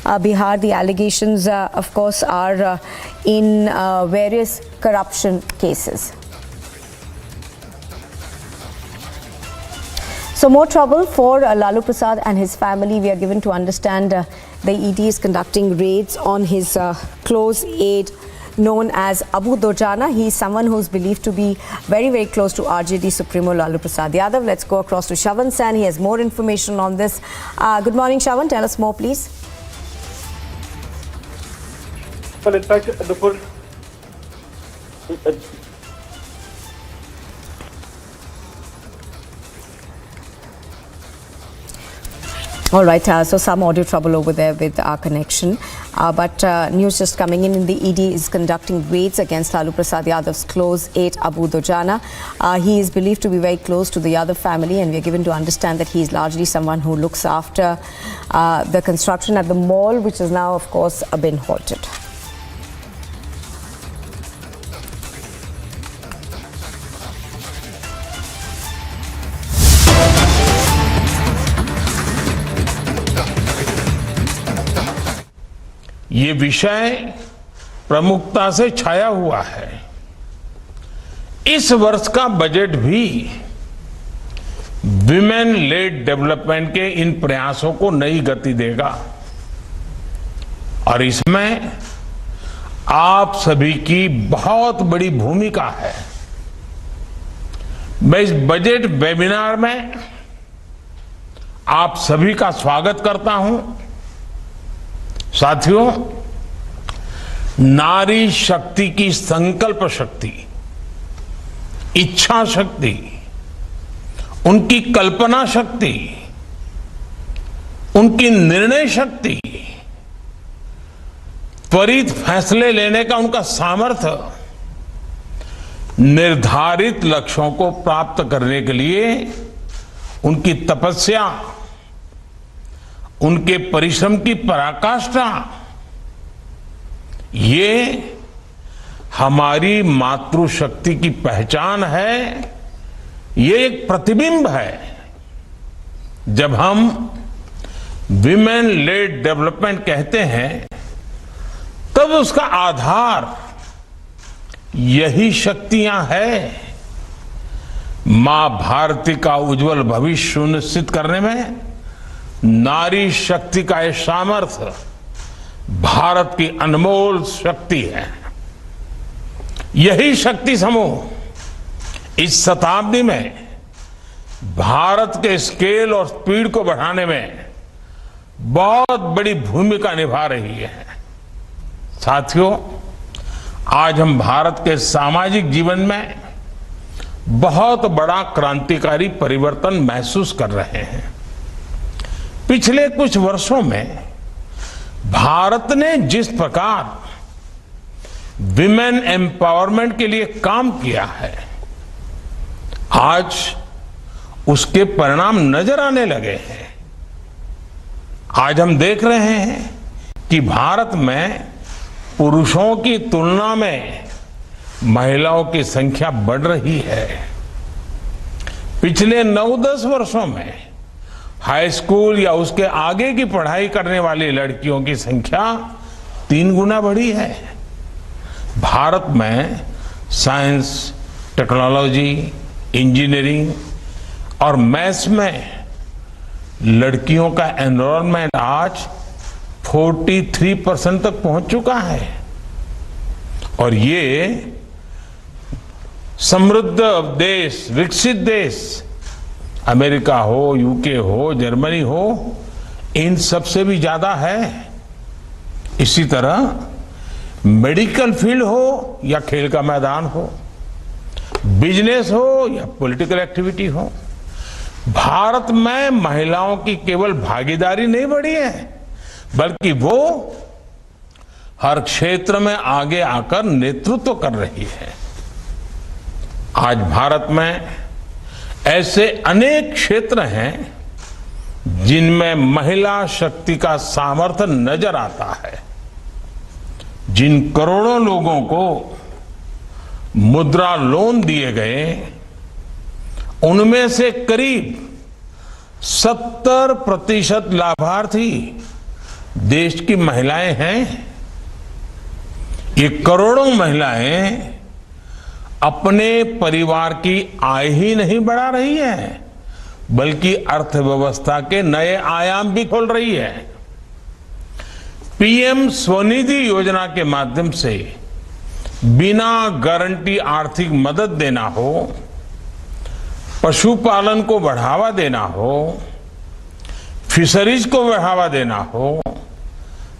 Bihar. The allegations, of course, are in various corruption cases. So more trouble for Lalu Prasad and his family. We are given to understand the ED is conducting raids on his close aide known as Abu Dojana. He is someone who is believed to be very, very close to RJD Supremo Lalu Prasad Yadav. Let's go across to Shavan San. He has more information on this. Good morning, Shavan. Tell us more, please. Well, in fact, All right, so some audio trouble over there with our connection, but news just coming in. The ED is conducting raids against Lalu Prasad Yadav's close aide Abu Dojana. He is believed to be very close to the Yadav family, and we are given to understand that he is largely someone who looks after the construction at the mall, which has now, of course, been halted. ये विषय प्रमुखता से छाया हुआ है। इस वर्ष का budget भी विमेन लेड डेवलपमेंट के इन प्रयासों को नई गति देगा और इसमें आप सभी की बहुत बड़ी भूमिका है। मैं इस बजट वेबिनार में आप सभी का स्वागत करता हूं। साथियों, नारी शक्ति की संकल्प शक्ति, इच्छा शक्ति, उनकी कल्पना शक्ति, उनकी निर्णय शक्ति, त्वरित फैसले लेने का उनका सामर्थ्य, निर्धारित लक्ष्यों को प्राप्त करने के लिए उनकी तपस्या, उनके परिश्रम की पराकाष्ठा, ये हमारी मातृशक्ति की पहचान है। ये एक प्रतिबिंब है। जब हम विमेन लेड डेवलपमेंट कहते हैं तब उसका आधार यही शक्तियां हैं। मां भारती का उज्जवल भविष्य सुनिश्चित करने में नारी शक्ति का यह सामर्थ्य भारत की अनमोल शक्ति है। यही शक्ति समूह इस शताब्दी में भारत के स्केल और स्पीड को बढ़ाने में बहुत बड़ी भूमिका निभा रही है। साथियों, आज हम भारत के सामाजिक जीवन में बहुत बड़ा क्रांतिकारी परिवर्तन महसूस कर रहे हैं। पिछले कुछ वर्षों में भारत ने जिस प्रकार विमेन एम्पावरमेंट के लिए काम किया है, आज उसके परिणाम नजर आने लगे हैं। आज हम देख रहे हैं कि भारत में पुरुषों की तुलना में महिलाओं की संख्या बढ़ रही है। पिछले 9-10 वर्षों में हाई स्कूल या उसके आगे की पढ़ाई करने वाली लड़कियों की संख्या 3 गुना बढ़ी है। भारत में साइंस, टेक्नोलॉजी, इंजीनियरिंग और मैथ्स में लड़कियों का एनरोलमेंट आज 43% तक पहुंच चुका है। और ये समृद्ध देश, विकसित देश, अमेरिका हो, यूके हो, जर्मनी हो, इन सब से भी ज्यादा है। इसी तरह मेडिकल फील्ड हो या खेल का मैदान हो, बिजनेस हो या पॉलिटिकल एक्टिविटी हो, भारत में महिलाओं की केवल भागीदारी नहीं बढ़ी है, बल्कि वो हर क्षेत्र में आगे आकर नेतृत्व कर रही है। आज भारत में ऐसे अनेक क्षेत्र हैं जिनमें महिला शक्ति का सामर्थ्य नजर आता है। जिन करोड़ों लोगों को मुद्रा लोन दिए गए, उनमें से करीब 70% लाभार्थी देश की महिलाएं हैं। ये करोड़ों महिलाएं अपने परिवार की आय ही नहीं बढ़ा रही है, बल्कि अर्थव्यवस्था के नए आयाम भी खोल रही है। पीएम स्वनिधि योजना के माध्यम से बिना गारंटी आर्थिक मदद देना हो, पशुपालन को बढ़ावा देना हो, फिशरीज को बढ़ावा देना हो,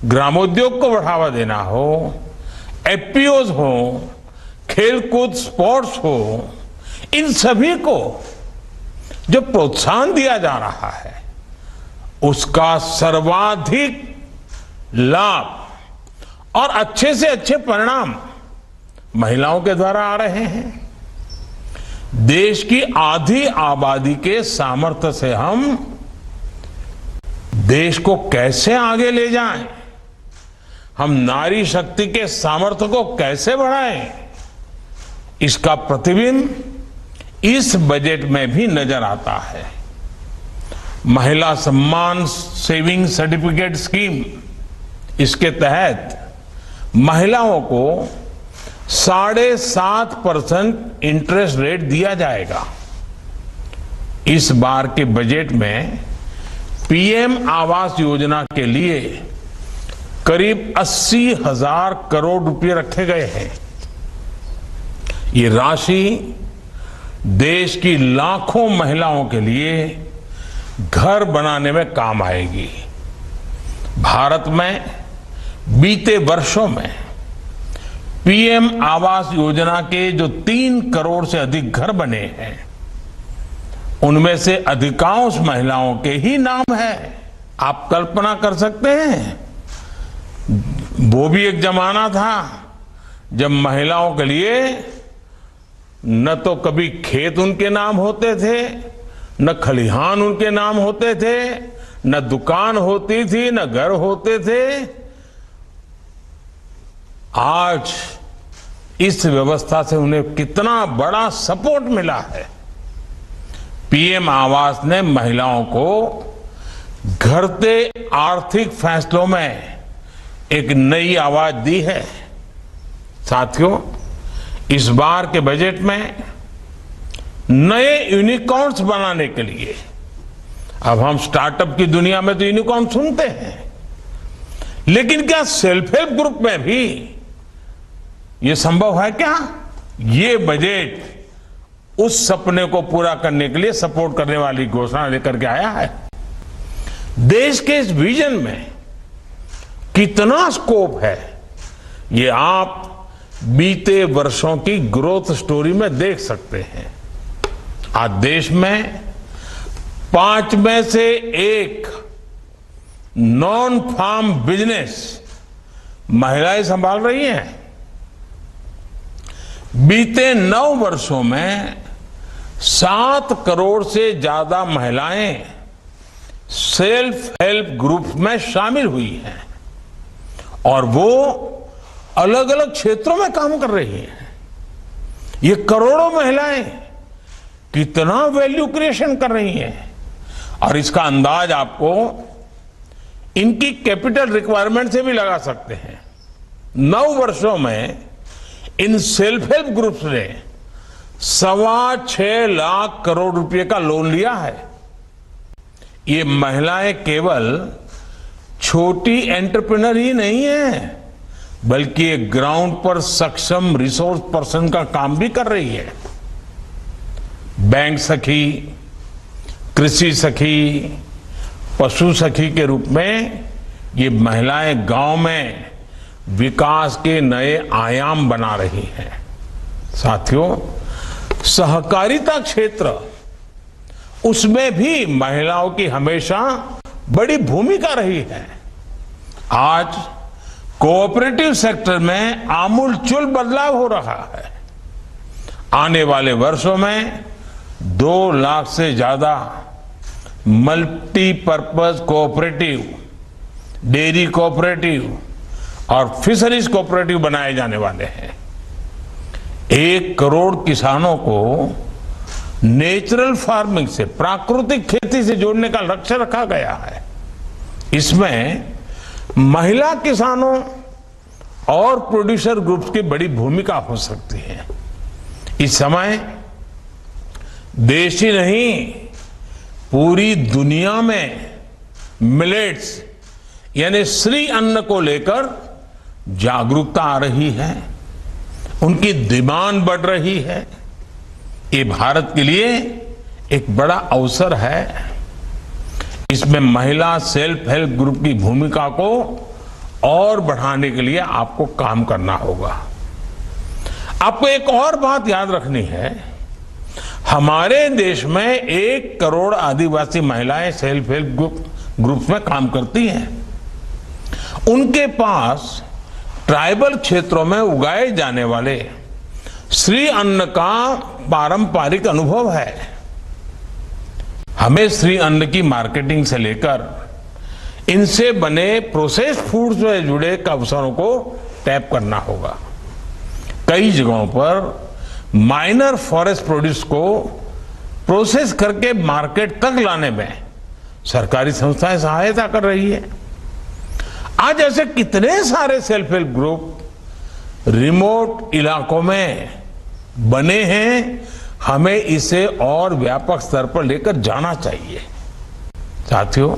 ग्रामोद्योग को बढ़ावा देना हो, एफपीओज हो, खेलकूद स्पोर्ट्स हो, इन सभी को जो प्रोत्साहन दिया जा रहा है, उसका सर्वाधिक लाभ और अच्छे से अच्छे परिणाम महिलाओं के द्वारा आ रहे हैं। देश की आधी आबादी के सामर्थ्य से हम देश को कैसे आगे ले जाएं, हम नारी शक्ति के सामर्थ्य को कैसे बढ़ाएं, इसका प्रतिबिंब इस बजट में भी नजर आता है। महिला सम्मान सेविंग सर्टिफिकेट स्कीम, इसके तहत महिलाओं को 7.5% इंटरेस्ट रेट दिया जाएगा। इस बार के बजट में पीएम आवास योजना के लिए करीब 80,000 करोड़ रुपए रखे गए हैं। ये राशि देश की लाखों महिलाओं के लिए घर बनाने में काम आएगी। भारत में बीते वर्षों में पीएम आवास योजना के जो 3 करोड़ से अधिक घर बने हैं, उनमें से अधिकांश महिलाओं के ही नाम है। आप कल्पना कर सकते हैं, वो भी एक जमाना था जब महिलाओं के लिए न तो कभी खेत उनके नाम होते थे, न खलिहान उनके नाम होते थे, न दुकान होती थी, न घर होते थे। आज इस व्यवस्था से उन्हें कितना बड़ा सपोर्ट मिला है। पीएम आवास ने महिलाओं को घटते आर्थिक फैसलों में एक नई आवाज दी है। साथियों, इस बार के बजट में नए यूनिकॉर्न्स बनाने के लिए, अब हम स्टार्टअप की दुनिया में तो यूनिकॉर्न सुनते हैं, लेकिन क्या सेल्फ हेल्प ग्रुप में भी ये संभव है क्या? ये बजट उस सपने को पूरा करने के लिए सपोर्ट करने वाली घोषणा लेकर के आया है। देश के इस विजन में कितना स्कोप है, ये आप बीते वर्षों की ग्रोथ स्टोरी में देख सकते हैं। आज देश में 5 में से 1 नॉन फार्म बिजनेस महिलाएं संभाल रही हैं। बीते 9 वर्षों में 7 करोड़ से ज्यादा महिलाएं सेल्फ हेल्प ग्रुप में शामिल हुई हैं और वो अलग अलग क्षेत्रों में काम कर रही हैं। ये करोड़ों महिलाएं कितना वैल्यू क्रिएशन कर रही हैं, और इसका अंदाज आपको इनकी कैपिटल रिक्वायरमेंट से भी लगा सकते हैं। 9 वर्षों में इन सेल्फ हेल्प ग्रुप्स ने 6.25 लाख करोड़ रुपए का लोन लिया है। ये महिलाएं केवल छोटी एंटरप्रेन्योर ही नहीं है, बल्कि एक ग्राउंड पर सक्षम रिसोर्स पर्सन का काम भी कर रही है। बैंक सखी, कृषि सखी, पशु सखी के रूप में ये महिलाएं गांव में विकास के नए आयाम बना रही हैं। साथियों, सहकारिता क्षेत्र, उसमें भी महिलाओं की हमेशा बड़ी भूमिका रही है। आज कोऑपरेटिव सेक्टर में आमूलचूल बदलाव हो रहा है। आने वाले वर्षों में 2 लाख से ज्यादा मल्टीपर्पज कोऑपरेटिव, डेयरी कोऑपरेटिव और फिशरीज कोऑपरेटिव बनाए जाने वाले हैं। 1 करोड़ किसानों को नेचुरल फार्मिंग से, प्राकृतिक खेती से जोड़ने का लक्ष्य रखा गया है। इसमें महिला किसानों और प्रोड्यूसर ग्रुप्स की बड़ी भूमिका हो सकती है। इस समय देश ही नहीं, पूरी दुनिया में मिलेट्स यानी श्री अन्न को लेकर जागरूकता आ रही है, उनकी डिमांड बढ़ रही है। ये भारत के लिए एक बड़ा अवसर है। इसमें महिला सेल्फ हेल्प ग्रुप की भूमिका को और बढ़ाने के लिए आपको काम करना होगा। आपको एक और बात याद रखनी है, हमारे देश में 1 करोड़ आदिवासी महिलाएं सेल्फ हेल्प ग्रुप्स में काम करती हैं। उनके पास ट्राइबल क्षेत्रों में उगाए जाने वाले श्री अन्न का पारंपरिक अनुभव है। हमें श्री अन्न की मार्केटिंग से लेकर इनसे बने प्रोसेस फूड से जुड़े अवसरों को टैप करना होगा। कई जगहों पर माइनर फॉरेस्ट प्रोड्यूस को प्रोसेस करके मार्केट तक लाने में सरकारी संस्थाएं सहायता कर रही है। आज ऐसे कितने सारे सेल्फ हेल्प ग्रुप रिमोट इलाकों में बने हैं, हमें इसे और व्यापक स्तर पर लेकर जाना चाहिए। साथियों,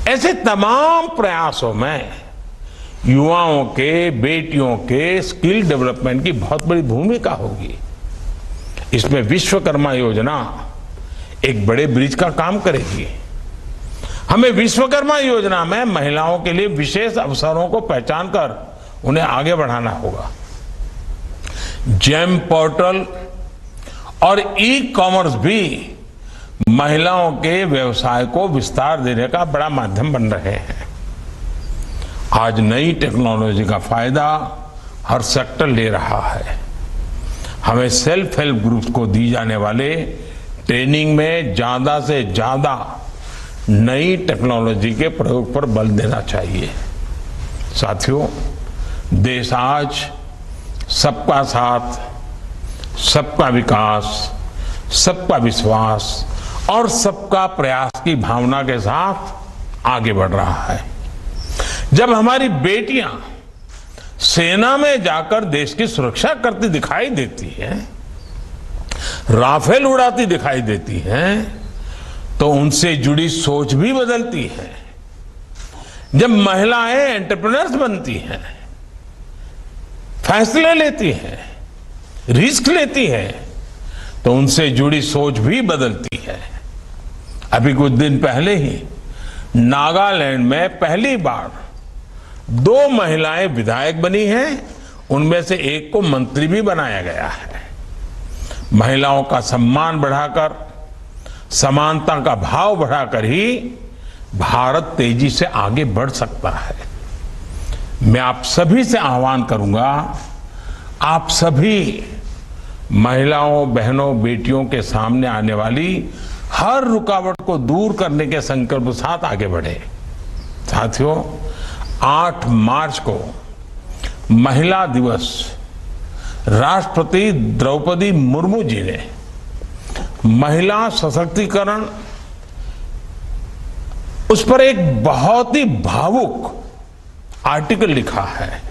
ऐसे तमाम प्रयासों में युवाओं के, बेटियों के स्किल डेवलपमेंट की बहुत बड़ी भूमिका होगी। इसमें विश्वकर्मा योजना एक बड़े ब्रिज का काम करेगी। हमें विश्वकर्मा योजना में महिलाओं के लिए विशेष अवसरों को पहचान कर उन्हें आगे बढ़ाना होगा। जेम पोर्टल और ई कॉमर्स भी महिलाओं के व्यवसाय को विस्तार देने का बड़ा माध्यम बन रहे हैं। आज नई टेक्नोलॉजी का फायदा हर सेक्टर ले रहा है। हमें सेल्फ हेल्प ग्रुप्स को दी जाने वाले ट्रेनिंग में ज्यादा से ज्यादा नई टेक्नोलॉजी के प्रयोग पर बल देना चाहिए। साथियों, देश आज सबका साथ, सबका विकास, सबका विश्वास और सबका प्रयास की भावना के साथ आगे बढ़ रहा है। जब हमारी बेटियां सेना में जाकर देश की सुरक्षा करती दिखाई देती हैं, राफेल उड़ाती दिखाई देती हैं, तो उनसे जुड़ी सोच भी बदलती है। जब महिलाएं एंटरप्रेन्योर्स बनती हैं, फैसले लेती हैं, रिस्क लेती हैं, तो उनसे जुड़ी सोच भी बदलती है। अभी कुछ दिन पहले ही नागालैंड में पहली बार 2 महिलाएं विधायक बनी हैं, उनमें से एक को मंत्री भी बनाया गया है। महिलाओं का सम्मान बढ़ाकर, समानता का भाव बढ़ाकर ही भारत तेजी से आगे बढ़ सकता है। मैं आप सभी से आह्वान करूंगा, आप सभी महिलाओं, बहनों, बेटियों के सामने आने वाली हर रुकावट को दूर करने के संकल्प के साथ आगे बढ़े। साथियों, 8 मार्च को महिला दिवस राष्ट्रपति द्रौपदी मुर्मू जी ने महिला सशक्तिकरण, उस पर एक बहुत ही भावुक आर्टिकल लिखा है।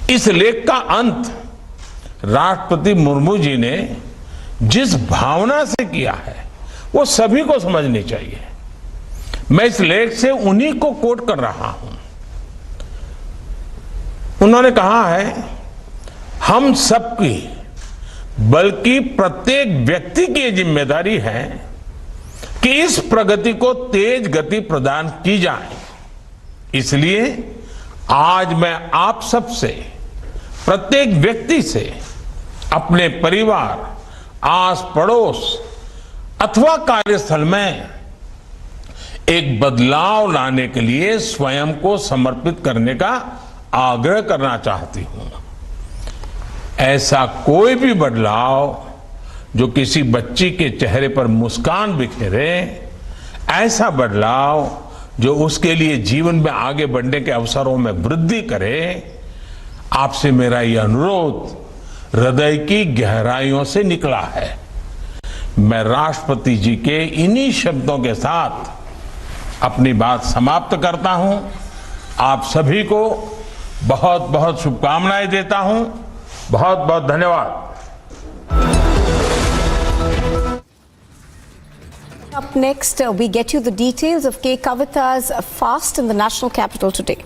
इस लेख का अंत राष्ट्रपति मुर्मू जी ने जिस भावना से किया है वो सभी को समझनी चाहिए। मैं इस लेख से उन्हीं को कोट कर रहा हूं। उन्होंने कहा है, हम सबकी बल्कि प्रत्येक व्यक्ति की ये जिम्मेदारी है कि इस प्रगति को तेज गति प्रदान की जाए। इसलिए आज मैं आप सबसे, प्रत्येक व्यक्ति से, अपने परिवार, आस पड़ोस अथवा कार्यस्थल में एक बदलाव लाने के लिए स्वयं को समर्पित करने का आग्रह करना चाहती हूं। ऐसा कोई भी बदलाव जो किसी बच्ची के चेहरे पर मुस्कान बिखेरे, ऐसा बदलाव जो उसके लिए जीवन में आगे बढ़ने के अवसरों में वृद्धि करे, आपसे मेरा यह अनुरोध हृदय की गहराइयों से निकला है। मैं राष्ट्रपति जी के इन्हीं शब्दों के साथ अपनी बात समाप्त करता हूं। आप सभी को बहुत बहुत शुभकामनाएं देता हूं। बहुत बहुत धन्यवाद। Up next, we get you the details of K. Kavita's fast in the national capital today.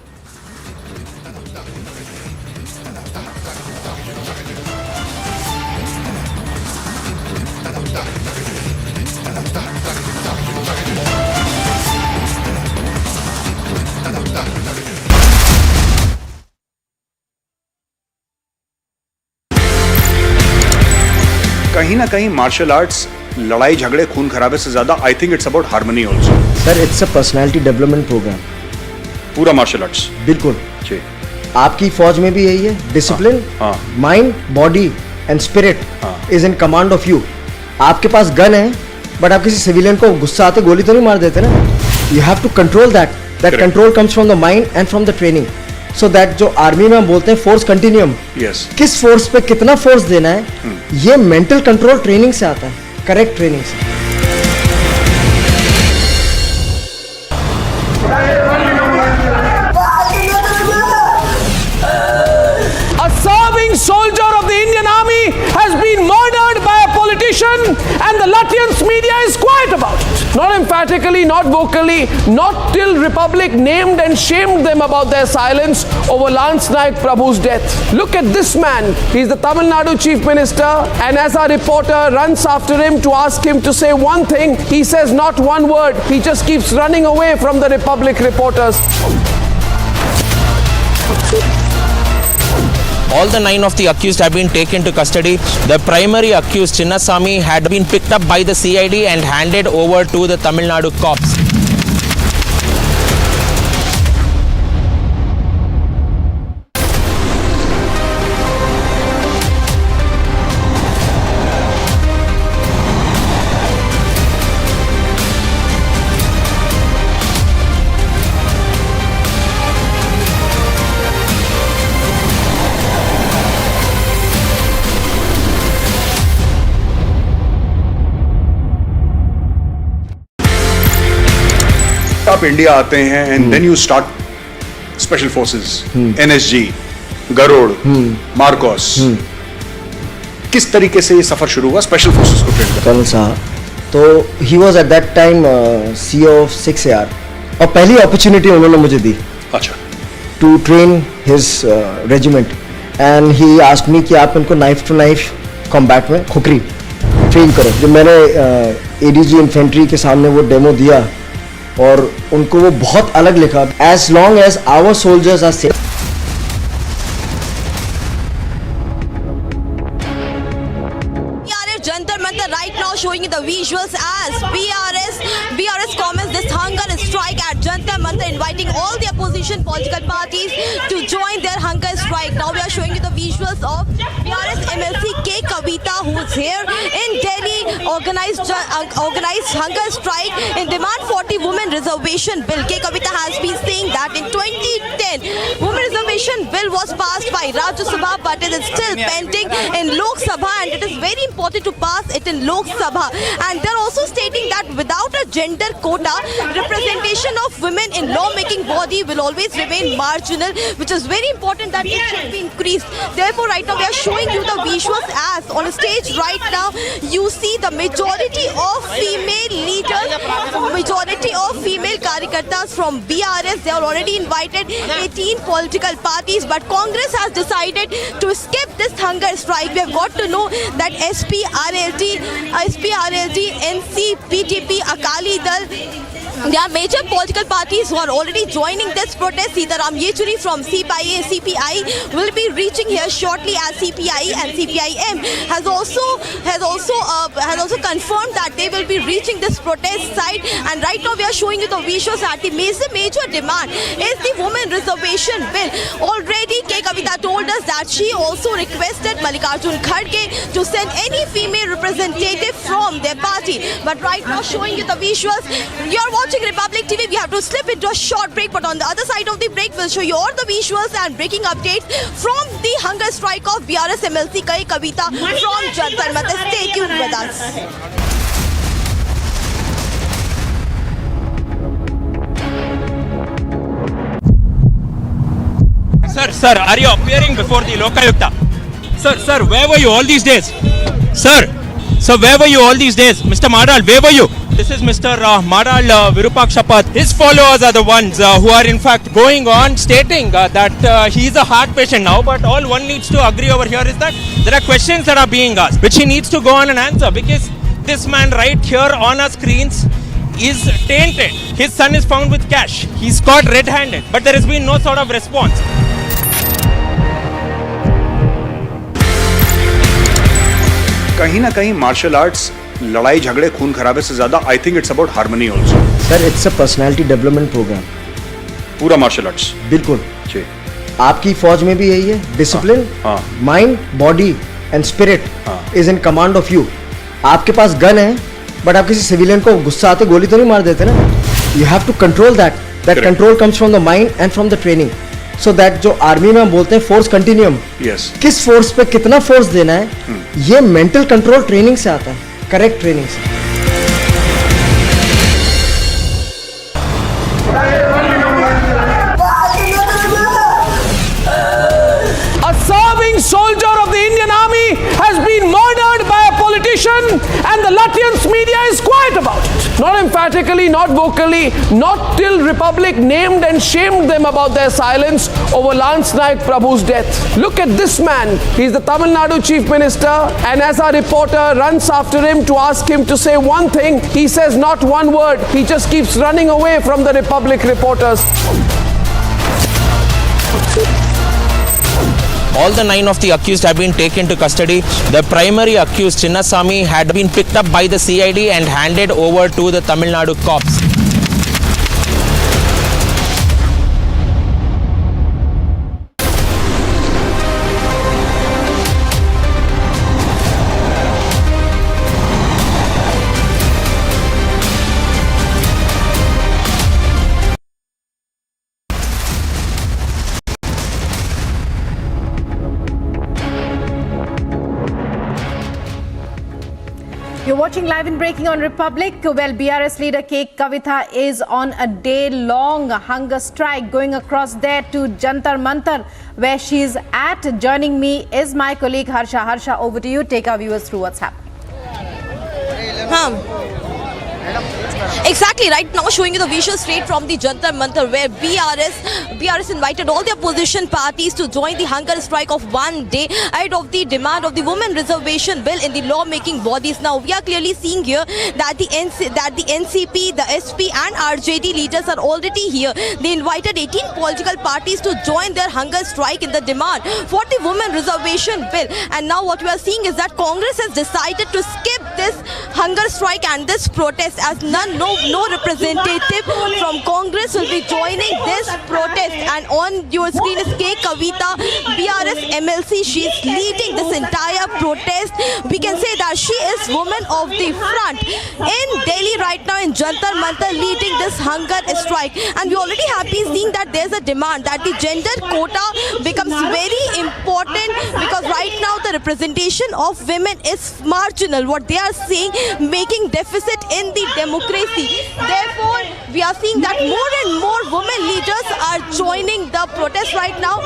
कहीं ना कहीं मार्शल आर्ट्स लड़ाई झगड़े खून खराबे से ज्यादा I think it's about harmony also. Sir, it's a personality development programme. पूरा मार्शल आर्ट्स बिल्कुल जी। आपकी फौज में भी यही है, discipline, mind, body and spirit is in command of you. आपके पास गन है बट आप किसी सिविलियन को गुस्सा आते गोली तो नहीं मार देते ना। You have to control that control comes from the mind and from the training. So that जो आर्मी में हम बोलते हैं फोर्स कंटिन्यूम, किस फोर्स पे कितना फोर्स देना है, ये मेंटल कंट्रोल ट्रेनिंग से आता है, करेक्ट ट्रेनिंग से। A serving soldier of the Indian Army has been murdered by a politician and the Latvian media is quiet about it. Not emphatically, not vocally, not till Republic named and shamed them about their silence over Lance Naik Prabhu's death. Look at this man. He's the Tamil Nadu Chief Minister, and as our reporter runs after him to ask him to say one thing, he says not one word. He just keeps running away from the Republic reporters. All the 9 of the accused have been taken to custody. The primary accused, Chinnasamy, had been picked up by the CID and handed over to the Tamil Nadu cops. आप India आते हैं and then you start special forces, NSG, Garud, MARCOS. किस तरीके से ये सफर शुरू हुआ स्पेशल फोर्सेस को ट्रेन करने? कर्नल साहब, तो he was at that time CEO of 6AR, और पहली अपॉर्चुनिटी उन्होंने मुझे दी। अच्छा। To train his regiment, and he asked me कि आप इनको नाइफ टू नाइफ कॉम्बैट में खुकरी ट्रेन करो। जब मैंने ADG इन्फेंट्री के सामने वो डेमो दिया और उनको वो बहुत अलग लिखा। As long as our soldiers are safe. Jantar Mantar right now showing you the visuals as BRS comments this hunger strike at Jantar Mantar, inviting all the opposition political parties to join their hunger strike. Now we are showing you the visuals of BRS MLC K Kavita, who is here in Delhi, organized hunger strike in demand 40 women reservation bill. K Kavita has been saying that in 2010 women reservation bill was passed by Rajya Sabha, but it is still pending in Lok Sabha, and it is very important to pass it in Lok Sabha. And they're also stating that without a gender quota, representation of women in lawmaking body will always remain marginal, which is very important that it should be increased. Therefore, right now we are showing you the visuals as on a stage right now you see the majority of female leaders, majority of female karyakartas from BRS. They are already invited 18 political parties, but Congress has decided to skip this hunger strike. We have got to know that SP, RLD, NC, PTP, Akali Dal, there are major political parties who are already joining this protest. Sitaram Yechuri from CPI will be reaching here shortly, as CPI and CPIM has also confirmed that they will be reaching this protest site. And right now we are showing you the visuals that the major demand is the women reservation bill. Already K Kavita told us that she also requested Mallikarjun Kharge to send any female representative from their party. But right now showing you the visuals, you are watching Republic TV. We have to slip into a short break, but on the other side of the break we'll show you all the visuals and breaking updates from the hunger strike of BRS MLC K Kavita from Jantar Mantar. Stay tuned with us. Sir, are you appearing before the Lokayukta? Sir, where were you all these days? Sir, where were you all these days? Mr. Madal, where were you? This is Mr. Madal Virupakshapat. His followers are the ones who are in fact going on stating that he is a heart patient now, but all one needs to agree over here is that there are questions that are being asked, which he needs to go on and answer, because this man right here on our screens is tainted. His son is found with cash. He's caught red-handed, but there has been no sort of response. कहीं ना कहीं martial arts लड़ाई झगड़े खून खराबे से ज्यादा I think it's about harmony also. Sir, it's a personality development programme. पूरा मार्शल आर्ट्स बिल्कुल जी। आपकी फौज में भी यही है, discipline, mind, body and spirit is in command of you. आपके पास गन है, बट आप किसी सिविलियन को गुस्सा आते गोली तो नहीं मार देते ना। You have to control that control comes from the mind and from the training, so that जो आर्मी में हम बोलते हैं फोर्स कंटिन्यूम, किस फोर्स पे कितना फोर्स देना है, ये मेंटल कंट्रोल ट्रेनिंग से आता है, करेक्ट ट्रेनिंग से। A serving soldier of the Indian Army has been murdered by a politician, and the Latvian media is quiet about it. Not emphatically, not vocally, not till Republic named and shamed them about their silence over Lance Naik Prabhu's death. Look at this man. He's the Tamil Nadu Chief Minister, and as our reporter runs after him to ask him to say one thing, he says not one word. He just keeps running away from the Republic reporters. All the 9 of the accused have been taken to custody. The primary accused, Chinnasamy, had been picked up by the CID and handed over to the Tamil Nadu cops. You're watching Live and Breaking on Republic. Well, BRS leader K. Kavitha is on a day-long hunger strike going across there to Jantar Mantar, where she's at. Joining me is my colleague Harsha. Harsha, over to you. Take our viewers through what's happening. Exactly, right now showing you the visual straight from the Jantar Mantar, where BRS invited all the opposition parties to join the hunger strike of one day ahead of the demand of the women reservation bill in the law-making bodies. Now we are clearly seeing here that the NCP, the SP and RJD leaders are already here. They invited 18 political parties to join their hunger strike in the demand for the women reservation bill. And now what we are seeing is that Congress has decided to skip this hunger strike and this protest, as no representative from Congress will be joining this protest. And on your screen is K. Kavitha, BRS MLC. She is leading this entire protest. We can say that she is woman of the front in Delhi right now, in Jantar Mantar, leading this hunger strike. And we already happy seeing that there's a demand that the gender quota becomes very important, because right now the representation of women is marginal. What they are saying, making deficit in the democracy. Therefore, we are seeing that more and more women leaders are joining the protest right now.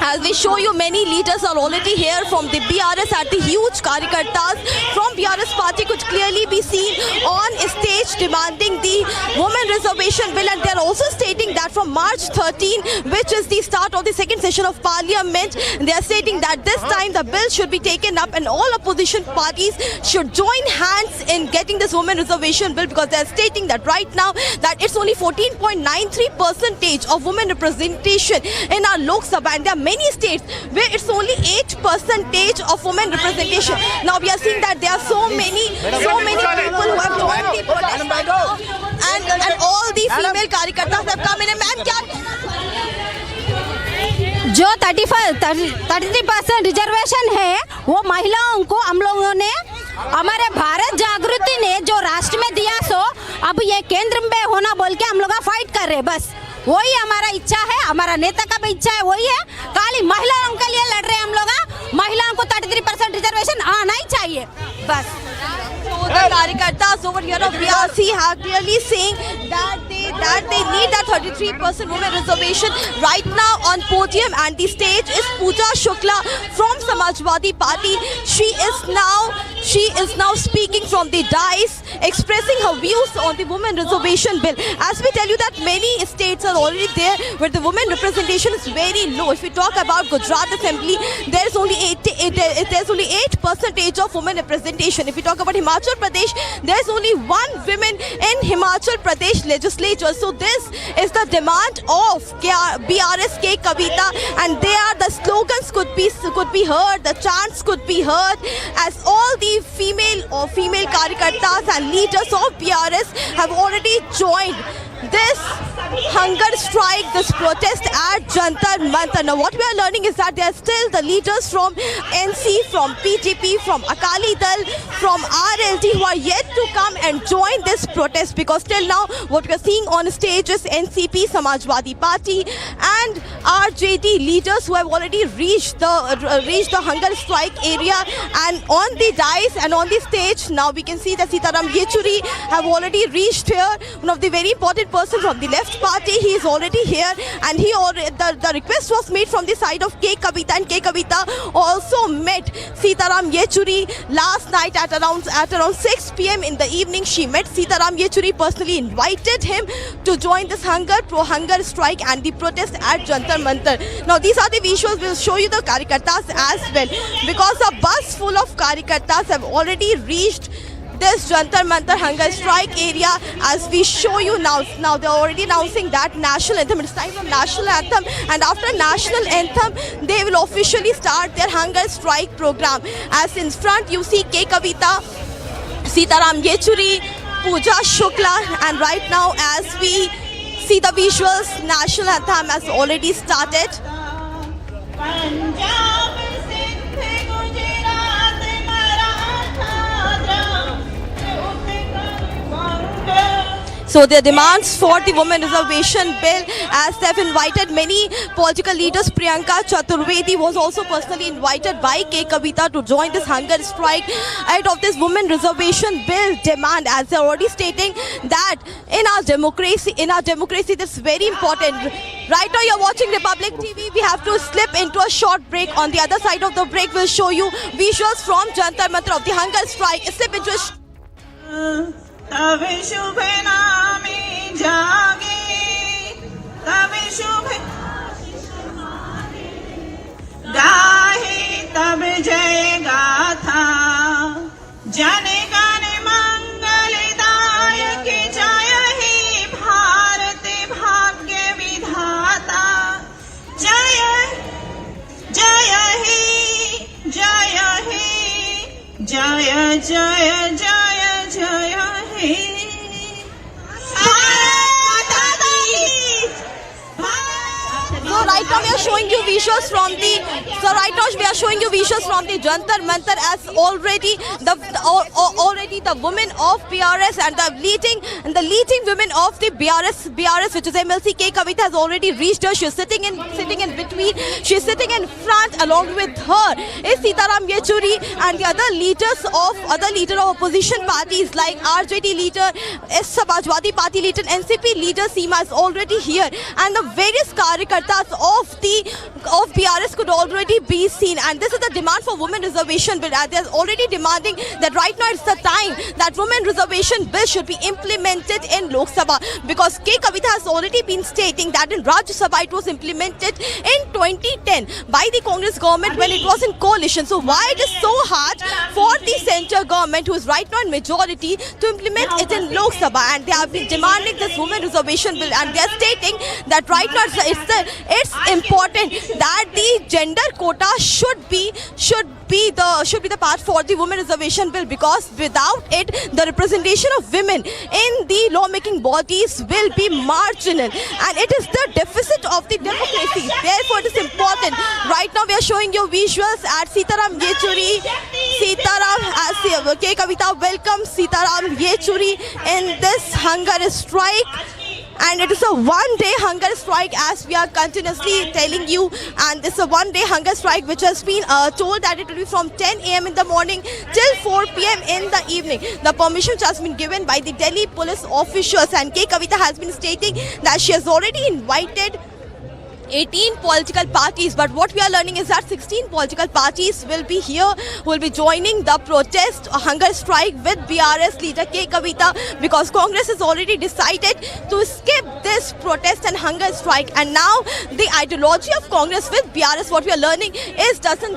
As we show you, many leaders are already here from the BRS, at the huge Karyakartas from BRS party could clearly be seen on stage demanding the women reservation bill. And they are also stating that from March 13, which is the start of the second session of Parliament, they are stating that this time the bill should be taken up and all opposition parties should join hands in getting this women reservation bill, because they are stating that right now that it's only 14.93% of women representation in our Lok Sabha, and there are many states where it's only 8% of women representation. Now we are seeing that there are so many people who have joined the protest right now, and all the female Karyakartas have come in. And जो 33% reservation है वो महिलाओं को हम लोगों ने हमारे भारत जागृति ने जो राष्ट्र में दिया, सो अब ये केंद्र में होना बोल के हम लोग फाइट कर रहे हैं। बस वही हमारा इच्छा है, हमारा नेता का भी इच्छा है, वही है। खाली महिलाओं के लिए लड़ रहे हैं हम लोग। महिलाओं को 33% रिजर्वेशन आना ही चाहिए, बस। The Karyakartas over here of BRC are clearly saying that they need that 33% women reservation right now on podium. And the stage is Pooja Shukla from Samajwadi Party. She is now speaking from the dais, expressing her views on the women reservation bill. As we tell you that many states are already there where the women representation is very low. If we talk about Gujarat Assembly, there is only 8% of women representation. If we talk about Himachal Pradesh, there is only one woman in Himachal Pradesh legislature. So this is the demand of BRS K. Kavitha, and the slogans could be heard, the chants could be heard, as all the female Karyakartas and leaders of BRS have already joined this hunger strike, this protest at Jantar Mantar. Now what we are learning is that there are still the leaders from NC, from BJP, from Akali Dal, from RLD who are yet to come and join this protest, because till now what we are seeing on stage is NCP, Samajwadi Party and RJD leaders who have already reached the hunger strike area. And on the dais and on the stage now we can see that Sitaram Yechuri have already reached here, one of the very important person from the left party. He is already here, and the request was made from the side of K. Kavita, and K. Kavita also met Sitaram Yechury last night at around 6 p.m. in the evening. She met Sitaram Yechury, personally invited him to join this pro-hunger strike and the protest at Jantar Mantar. Now these are the visuals. We'll show you the Karyakartas as well, because a bus full of Karyakartas have already reached this Jantar Mantar hunger strike area. As we show you now they're already announcing that national anthem. It's time for national anthem, and after national anthem they will officially start their hunger strike program. As in front you see K. Kavita, Sitaram Yechury, Pooja Shukla, and right now as we see the visuals, national anthem has already started. So their demands for the women reservation bill, as they have invited many political leaders. Priyanka Chaturvedi was also personally invited by K. Kavita to join this hunger strike ahead of this women reservation bill demand, as they are already stating that in our democracy this is very important. Right now you're watching Republic TV. We have to slip into a short break. On the other side of the break we'll show you visuals from Jantar Mantar of the hunger strike. Slip into a तब शुभ नामी जागे, तब शुभ गाहे, तब जय गाथा, जन गण मंगलदायक जय हे भारत भाग्य विधाता, जय जय हे, जय हे, जय जय जय जय हे। So right now we are showing you visuals from the Jantar Mantar, as already the women of BRS and the leading women of the BRS, which is MLC K. Kavita, has already reached her. She is sitting in between. She is sitting in front. Along with her is Sitaram Yechury and the other leaders of opposition parties like RJD leader, Samajwadi Party leader, NCP leader Seema is already here, and the various Karyakartas of BRS could already be seen. And this is the demand for women reservation bill. They are already demanding that right now it's the time that women reservation bill should be implemented in Lok Sabha, because K. Kavita has already been stating that in Rajya Sabha it was implemented in 2010 by the Congress government when it was in coalition. So why it is so hard for the central government, who is right now in majority, to implement it in Lok Sabha? And they have been demanding this women reservation bill, and they are stating that right now it's important that the gender quota should be the path for the women reservation bill, because without it the representation of women in the lawmaking bodies will be marginal, and it is the deficit of the democracy. Therefore it is important. Right now we are showing you visuals at Sitaram Yechury. K. Kavita welcomes Sitaram Yechury in this hunger strike. And it is a one-day hunger strike, as we are continuously telling you. And this is a one-day hunger strike which has been told that it will be from 10 a.m. in the morning till 4 p.m. in the evening. The permission has been given by the Delhi police officials, and K. Kavita has been stating that she has already invited 18 political parties, but what we are learning is that 16 political parties will be here, will be joining the protest, hunger strike with BRS leader K. Kavita, because Congress has already decided to skip this protest and hunger strike. And now the ideology of Congress with BRS, what we are learning is doesn't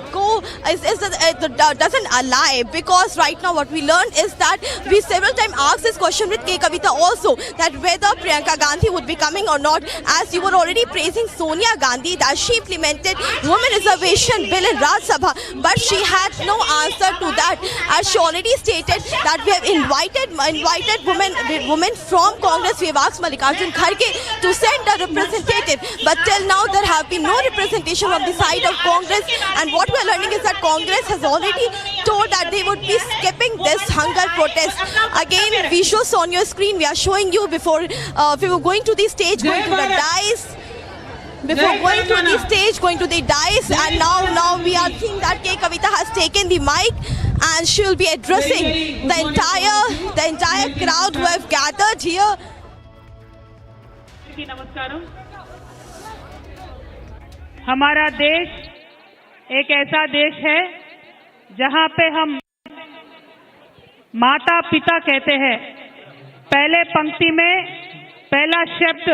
ally, because right now what we learned is that we several times asked this question with K. Kavita also, that whether Priyanka Gandhi would be coming or not, as you were already praising Sonia Gandhi that she implemented women reservation bill in Rajya Sabha, but she had no answer to that, as she already stated that we have invited women from Congress. We have asked Mallikarjun Kharge to send a representative, but till now there have been no representation from the side of Congress. And what we are learning is that Congress has already told that they would be skipping this hunger protest. Again, visuals on your screen we are showing you before we were going to the stage, going to the dais. Before going to the dais, and now we are seeing that K. Kavita has taken the mic, and she will be addressing the entire crowd who have gathered here. అందరికీ నమస్కారం हमारा देश एक ऐसा देश है जहां पे हम माता पिता कहते हैं। पहले पंक्ति में पहला शब्द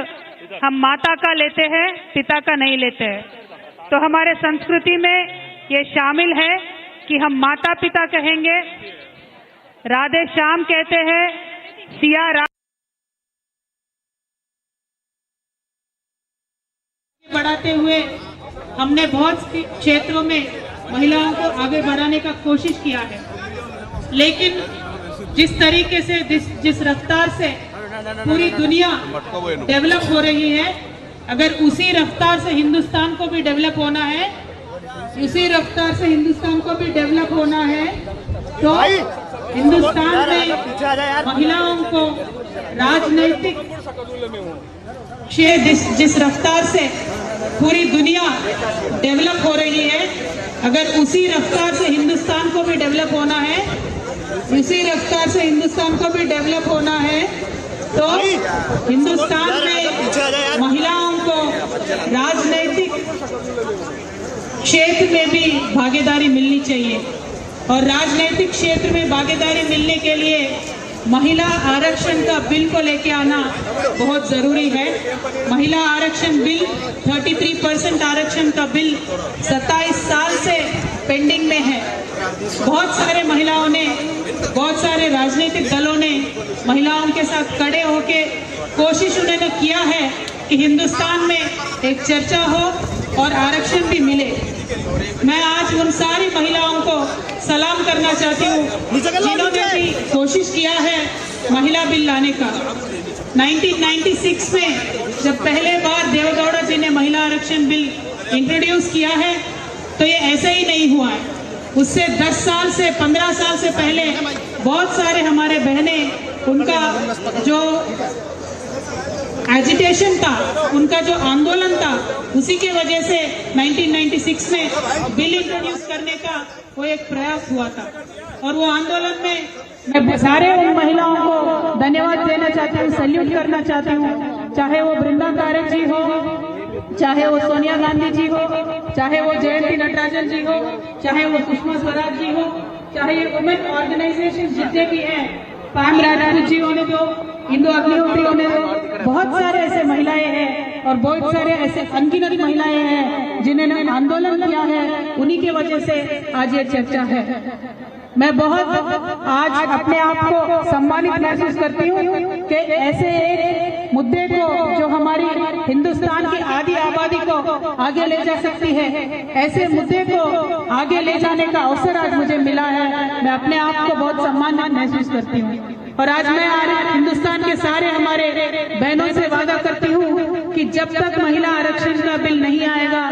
हम माता का लेते हैं, पिता का नहीं लेते हैं। तो हमारे संस्कृति में ये शामिल है कि हम माता पिता कहेंगे, राधे श्याम कहते हैं, सिया राम बढ़ाते हुए हमने बहुत क्षेत्रों में महिलाओं को आगे बढ़ाने का कोशिश किया है, लेकिन जिस तरीके से जिस रफ्तार से पूरी दुनिया डेवलप हो रही है, अगर उसी रफ्तार से हिंदुस्तान को भी डेवलप होना है, उसी रफ्तार से हिंदुस्तान को भी डेवलप होना है, तो हिंदुस्तान में महिलाओं को राजनीतिक जिस रफ्तार से पूरी दुनिया डेवलप हो रही है, अगर उसी रफ्तार से हिंदुस्तान को भी डेवलप होना है, उसी रफ्तार से हिंदुस्तान को भी डेवलप होना है, तो हिंदुस्तान में महिलाओं को राजनीतिक क्षेत्र में भी भागीदारी मिलनी चाहिए। और राजनीतिक क्षेत्र में भागीदारी मिलने के लिए महिला आरक्षण का बिल को लेके आना बहुत जरूरी है। महिला आरक्षण बिल 33% आरक्षण का बिल 27 साल से पेंडिंग में है। बहुत सारे महिलाओं ने, बहुत सारे राजनीतिक दलों ने महिलाओं के साथ खड़े होके कोशिश उन्होंने किया है कि हिंदुस्तान में एक चर्चा हो और आरक्षण भी मिले। मैं आज उन सारी महिलाओं को सलाम करना चाहती हूँ जिन्होंने भी कोशिश किया है महिला बिल लाने का। 1996 में जब पहले बार देवेगौड़ा जी ने महिला आरक्षण बिल इंट्रोड्यूस किया है, तो ये ऐसे ही नहीं हुआ है। उससे 10 साल से 15 साल से पहले बहुत सारे हमारे बहनें, उनका जो एजिटेशन था, उनका जो आंदोलन था, उसी के वजह से 1996 में बिल इंट्रोड्यूस करने का वो एक प्रयास हुआ था। और वो आंदोलन में मैं सारे उन महिलाओं को धन्यवाद देना चाहती हूँ, सैल्यूट करना चाहती हूँ। चाहे वो बृंदा कारक जी हो, चाहे वो सोनिया गांधी जी हो, चाहे वो जयंती नटराजन जी हो, चाहे वो सुषमा स्वराज जी हो, चाहे ये वुमेन ऑर्गेनाइजेशन जितने भी हैं, पाम राजपूत जी होने दो, इंदु अग्निहोत्री होने दो, बहुत सारे ऐसे महिलाएं हैं और बहुत सारे ऐसे अनगिनत महिलाएं हैं जिन्होंने आंदोलन किया है। उन्हीं के वजह से आज ये चर्चा है। मैं बहुत आज अपने आप को सम्मानित महसूस करती हूँ कि ऐसे एक मुद्दे को जो हमारी हिंदुस्तान की आधी आबादी को आगे ले जा सकती है, ऐसे मुद्दे को आगे ले जाने का अवसर आज मुझे मिला है। मैं अपने आप को बहुत सम्मानित महसूस करती हूँ। और आज मैं हिंदुस्तान के सारे हमारे बहनों से वादा करती हूँ कि जब तक महिला आरक्षण का बिल नहीं आएगा,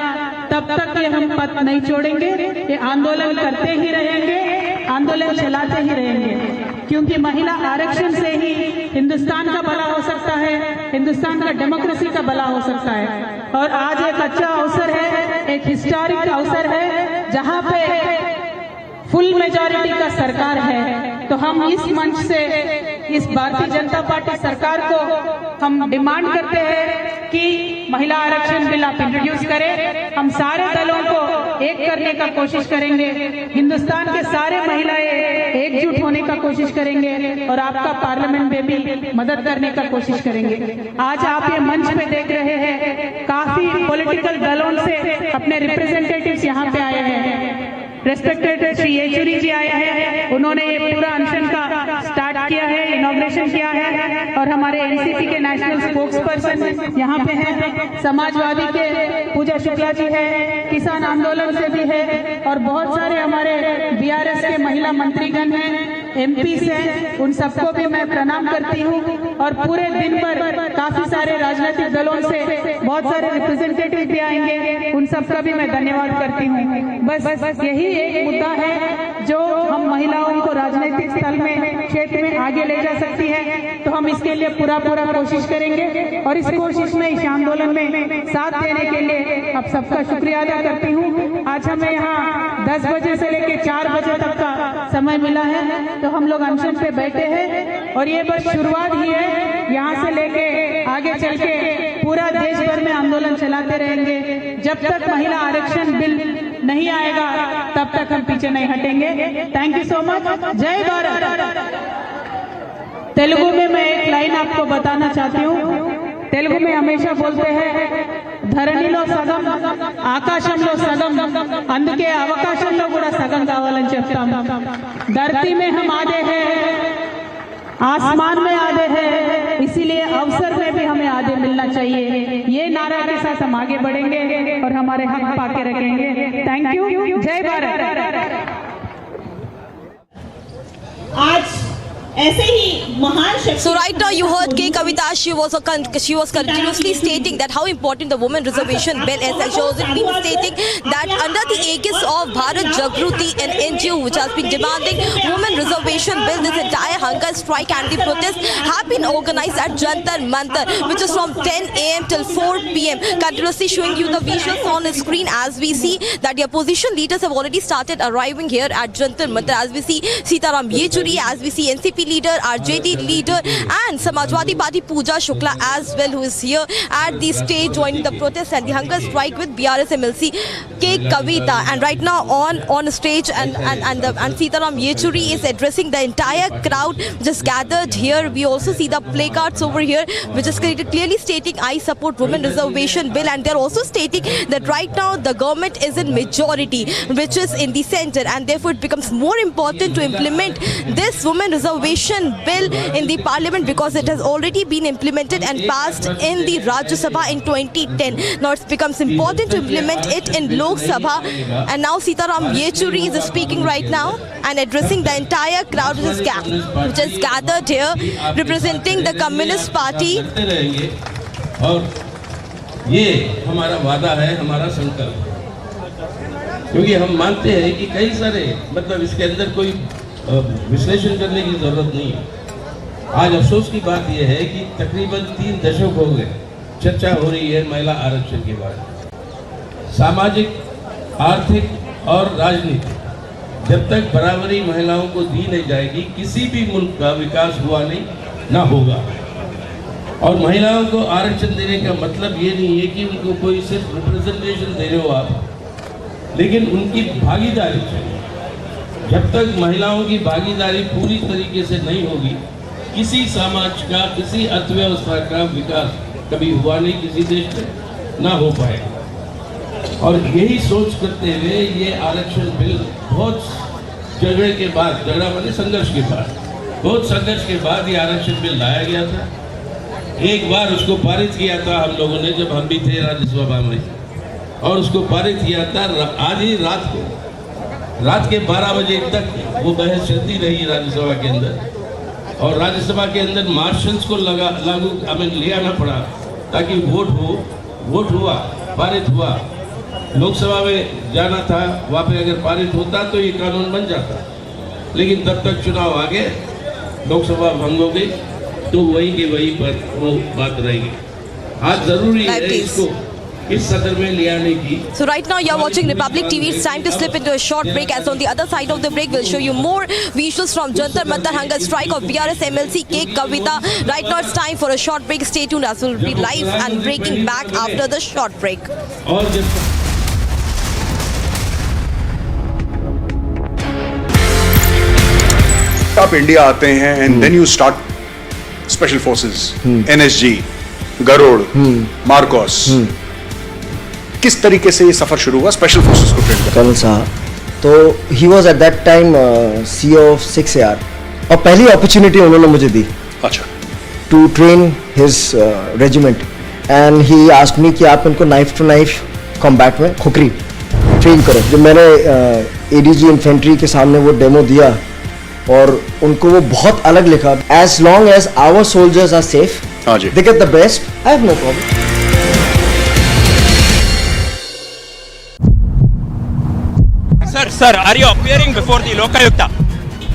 तब तक ये हम पथ नहीं छोड़ेंगे। ये आंदोलन करते ही रहेंगे, आंदोलन चलाते ही रहेंगे, क्योंकि महिला आरक्षण से ही हिंदुस्तान का भला हो सकता है, हिंदुस्तान का डेमोक्रेसी का भला हो सकता है। और आज एक अच्छा अवसर है, एक हिस्टोरिक अवसर है, जहाँ पे फुल मेजॉरिटी का सरकार है। तो हम इस मंच से इस भारतीय जनता पार्टी सरकार को हम डिमांड करते हैं कि महिला आरक्षण बिल आप इंट्रोड्यूस करें। हम सारे दलों को एक करने का कोशिश करेंगे, हिंदुस्तान के सारे महिलाएं एकजुट होने का कोशिश करेंगे और आपका पार्लियामेंट में भी मदद करने का कोशिश करेंगे। आज आप ये मंच पे देख रहे हैं, काफी पॉलिटिकल दलों से अपने रिप्रेजेंटेटिव्स यहाँ पे आए हैं। रेस्पेक्टेड श्री येचुरी जी आए हैं, उन्होंने ये पूरा अनशन का स्टार्ट किया है, इनॉग्रेशन किया है। और हमारे एनसीपी के नेशनल स्पोक्स पर्सन यहाँ पे हैं, समाजवादी के पूजा शुक्ला जी है, किसान आंदोलन से भी है, और बहुत सारे हमारे बीआरएस के महिला मंत्रीगण हैं, एमपीस हैं। उन सबको भी मैं प्रणाम करती हूँ। और पूरे दिन भर काफी सारे राजनीतिक दलों से बहुत सारे रिप्रेजेंटेटिव भी आएंगे, उन सबका भी मैं धन्यवाद करती हूँ। बस यही एक मुद्दा है जो हम महिलाओं को राजनीतिक स्थल में, क्षेत्र में आगे ले जा सकती है। तो हम इसके लिए पूरा कोशिश करेंगे और इस कोशिश में, इस आंदोलन में साथ देने के लिए आप सबका शुक्रिया अदा करती हूँ। आज हमें यहाँ 10 बजे से लेकर 4 बजे तक का समय मिला है, तो हम लोग अनशन पे बैठे हैं और ये बस शुरुआत ही है। यहाँ से लेके आगे चल के पूरा देश भर में आंदोलन चलाते रहेंगे। जब तक महिला आरक्षण बिल नहीं आएगा तब तक हम पीछे नहीं हटेंगे। Thank you so much. जय भारत। तेलुगु में मैं एक लाइन आपको बताना चाहती हूँ। तेलुगु में हमेशा बोलते हैं ధరణిలో సగం ఆకాశంలో సగం అందుకే అవకాశంలో కూడా సగం కావాలని చెప్తాం। धरती में हम आधे हैं, आसमान में आधे हैं, इसीलिए अवसर में भी हमें आधे मिलना चाहिए। ये नारा के साथ हम आगे बढ़ेंगे और हमारे हक पाके रखेंगे। Thank you. जय भारत। आज ऐसे ही महान शक्ति। So right now you heard K. Kavita. She was continuously stating that how important the women reservation bill is, and she was been stating that under the aegis of Bharat Jagruti, an NGO which has been demanding women reservation bill, this entire hunger strike and the protest have been organized at Jantar Mantar, which is from 10 a.m. till 4 p.m. Continuously showing you the visuals on the screen as we see that the opposition leaders have already started arriving here at Jantar Mantar. As we see Sitaram Yechuri, as we see NCP leader, RJD leader and Samajwadi Party Pooja Shukla as well, who is here at the stage joining the protest and the hunger strike with BRS MLC K. Kavita. And right now on the stage and Sitaram Yechuri is addressing the entire crowd just gathered here. We also see the placards over here which is clearly stating I support women reservation bill, and they're also stating that right now the government is in majority which is in the center, and therefore it becomes more important to implement this women reservation bill in the parliament because it has already been implemented and passed in the Rajya Sabha in 2010. Now it becomes important to implement it in Lok Sabha, and now Sitaram Yechuri is speaking right now and addressing the entire crowd which is gathered here representing the Communist Party. और ये हमारा वादा है, हमारा संकल्प, क्योंकि हम मानते हैं कि कई सारे मतलब इसके अंदर कोई विश्लेषण करने की जरूरत नहीं है। आज अफसोस की बात यह है कि तकरीबन 3 दशक हो गए चर्चा हो रही है महिला आरक्षण के बारे में। सामाजिक, आर्थिक और राजनीतिक जब तक बराबरी महिलाओं को दी नहीं जाएगी किसी भी मुल्क का विकास हुआ नहीं ना होगा। और महिलाओं को आरक्षण देने का मतलब ये नहीं है कि उनको कोई सिर्फ रिप्रेजेंटेशन दे रहे हो आप, लेकिन उनकी भागीदारी चाहिए। जब तक महिलाओं की भागीदारी पूरी तरीके से नहीं होगी किसी समाज का, किसी अर्थव्यवस्था का विकास कभी हुआ नहीं, किसी देश में ना हो पाएगा। और यही सोच करते हुए ये आरक्षण बिल बहुत झगड़े के बाद, झगड़ा माने संघर्ष के बाद, बहुत संघर्ष के बाद ये आरक्षण बिल लाया गया था। एक बार उसको पारित किया था हम लोगों ने जब हम भी थे राज्यसभा में, और उसको पारित किया था आज ही रात को, रात के 12 बजे तक वो बहस चलती रही राज्यसभा के अंदर, और राज्यसभा के अंदर मार्शल्स को लागू हमें ले आना पड़ा ताकि वोट हुआ, पारित हुआ। लोकसभा में जाना था, वहाँ पे अगर पारित होता तो ये कानून बन जाता, लेकिन तब तक चुनाव आ गए, लोकसभा भंग हो गई, तो वही के वही पर वो बात रहेगी। आज जरूरी है इसको So right now you're watching Republic TV. It's time to slip into a short break, as on the other side of the break we'll show you more visuals from Jantar Mantar hunger strike of BRS MLC K. Kavita. Right now it's time for a short break. Stay tuned as we'll be live and breaking back after the short break. आप India आते हैं and then you start special forces, NSG, Garud, MARCOS. किस तरीके से ये सफर शुरू हुआ स्पेशल फोर्सेस को ट्रेन करने? कर्नल साहब, तो he was at that time CEO of 6AR, और पहली अपॉर्चुनिटी उन्होंने मुझे दी। अच्छा। To train his regiment, and he asked me कि आप इनको नाइफ टू नाइफ कॉम्बैट में खुकरी ट्रेन करो। जब मैंने ADG इन्फेंट्री के सामने वो डेमो दिया और उनको वो बहुत अलग लिखा, as long as our soldiers are safe, they get the best, I have no problem. Sir, are you appearing before the Lokayukta?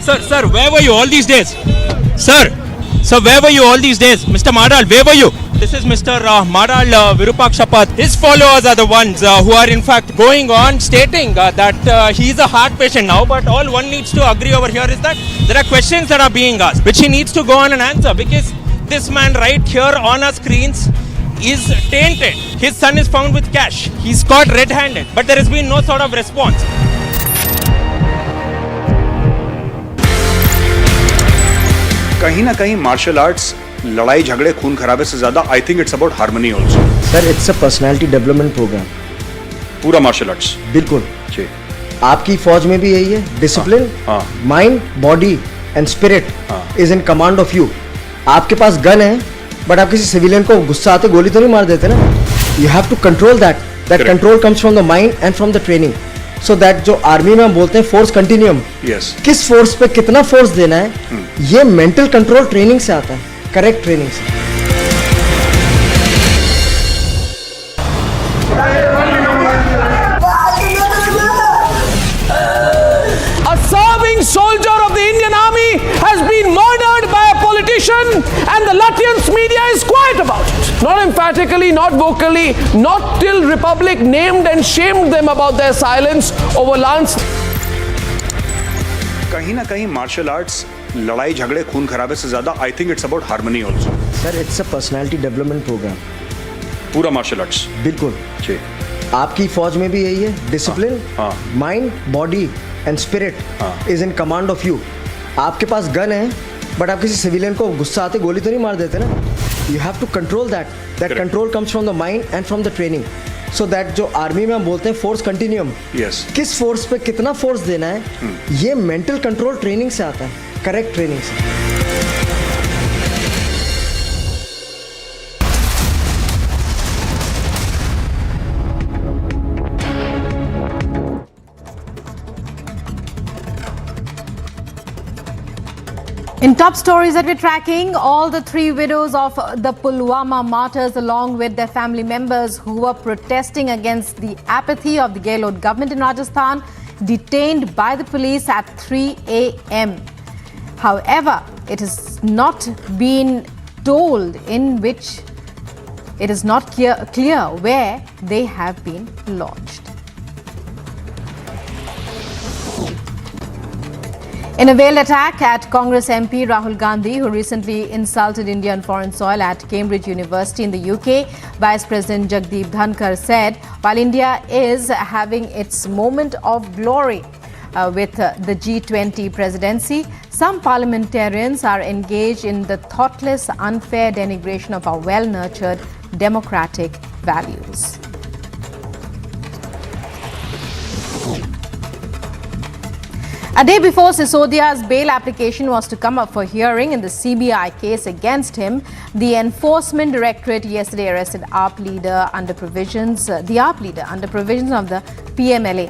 Sir, where were you all these days? Sir, where were you all these days? Mr. Madal, where were you? This is Mr. Madal Virupakshapat. His followers are the ones who are in fact going on stating that he is a heart patient now, but all one needs to agree over here is that there are questions that are being asked, which he needs to go on and answer, because this man right here on our screens is tainted. His son is found with cash. He's caught red-handed, but there has been no sort of response. कहीं ना कहीं martial arts लड़ाई झगड़े खून खराबे से ज्यादा I think it's about harmony also. Sir it's a personality development programme. पूरा मार्शल आर्ट्स. बिल्कुल जी. आपकी फौज में भी यही है. Discipline, mind, body and spirit is in command of you. आपके पास गन है बट आप किसी सिविलियन को गुस्सा आते गोली तो नहीं मार देते ना. You have to control that. That control comes from the mind and from the training. So that जो आर्मी में हम बोलते हैं फोर्स कंटिन्यूम, किस फोर्स पे कितना फोर्स देना है, ये मेंटल कंट्रोल ट्रेनिंग से आता है, करेक्ट ट्रेनिंग से. A serving soldier of the Indian Army has been murdered by a politician and the Latvian media is quiet about it. Not emphatically, not vocally, not till Republic named and shamed them about their silence over Lance. कहीं ना कहीं martial arts लड़ाई झगड़े खून खराबे से ज्यादा I think it's about harmony also. Sir it's a personality development programme. पूरा मार्शल आर्ट्स. बिल्कुल. जी. आपकी फौज में भी यही है. Discipline, mind, body and spirit is in command of you. आपके पास गन है बट आप किसी सिविलियन को गुस्सा आते गोली तो नहीं मार देते ना. You have to control that. That control comes from the mind and from the training. So that जो आर्मी में हम बोलते हैं फोर्स कंटिन्यूम, किस फोर्स पे कितना फोर्स देना है, ये मेंटल कंट्रोल ट्रेनिंग से आता है, करेक्ट ट्रेनिंग से. In top stories that we're tracking, all the three widows of the Pulwama martyrs along with their family members who were protesting against the apathy of the Gehlot government in Rajasthan detained by the police at 3 a.m. However, it has not been told in which it is not clear where they have been lodged. In a veiled attack at Congress MP Rahul Gandhi, who recently insulted India on foreign soil at Cambridge University in the UK, Vice President Jagdeep Dhankar said, while India is having its moment of glory with the G20 presidency, some parliamentarians are engaged in the thoughtless, unfair denigration of our well-nurtured democratic values. A day before Sisodia's bail application was to come up for hearing in the CBI case against him, the Enforcement Directorate yesterday arrested ARP leader under provisions, of the PMLA.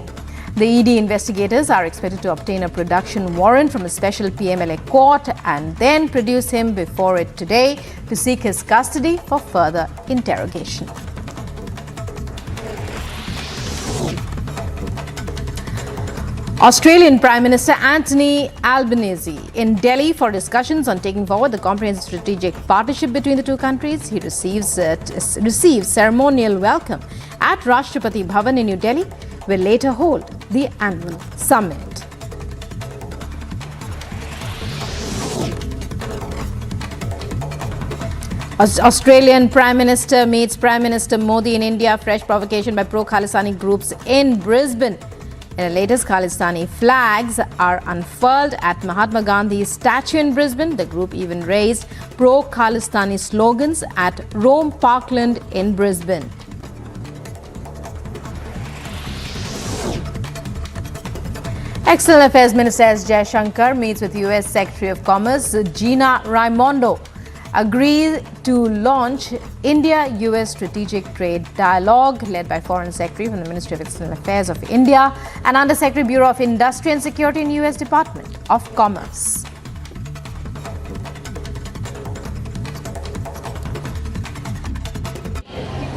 The ED investigators are expected to obtain a production warrant from a special PMLA court and then produce him before it today to seek his custody for further interrogation. Australian Prime Minister Anthony Albanese in Delhi for discussions on taking forward the comprehensive strategic partnership between the two countries. He receives ceremonial welcome at Rashtrapati Bhawan in New Delhi, will later hold the annual summit. Australian Prime Minister meets Prime Minister Modi in India. Fresh provocation by pro-Khalistani groups in Brisbane. In the latest, Khalistani flags are unfurled at Mahatma Gandhi's statue in Brisbane. The group even raised pro-Khalistani slogans at Rome Parkland in Brisbane. External Affairs Minister S. Jaishankar meets with US Secretary of Commerce Gina Raimondo. Agree to launch India-US Strategic Trade Dialogue led by Foreign Secretary from the Ministry of External Affairs of India and Under Secretary Bureau of Industry and Security in US Department of Commerce.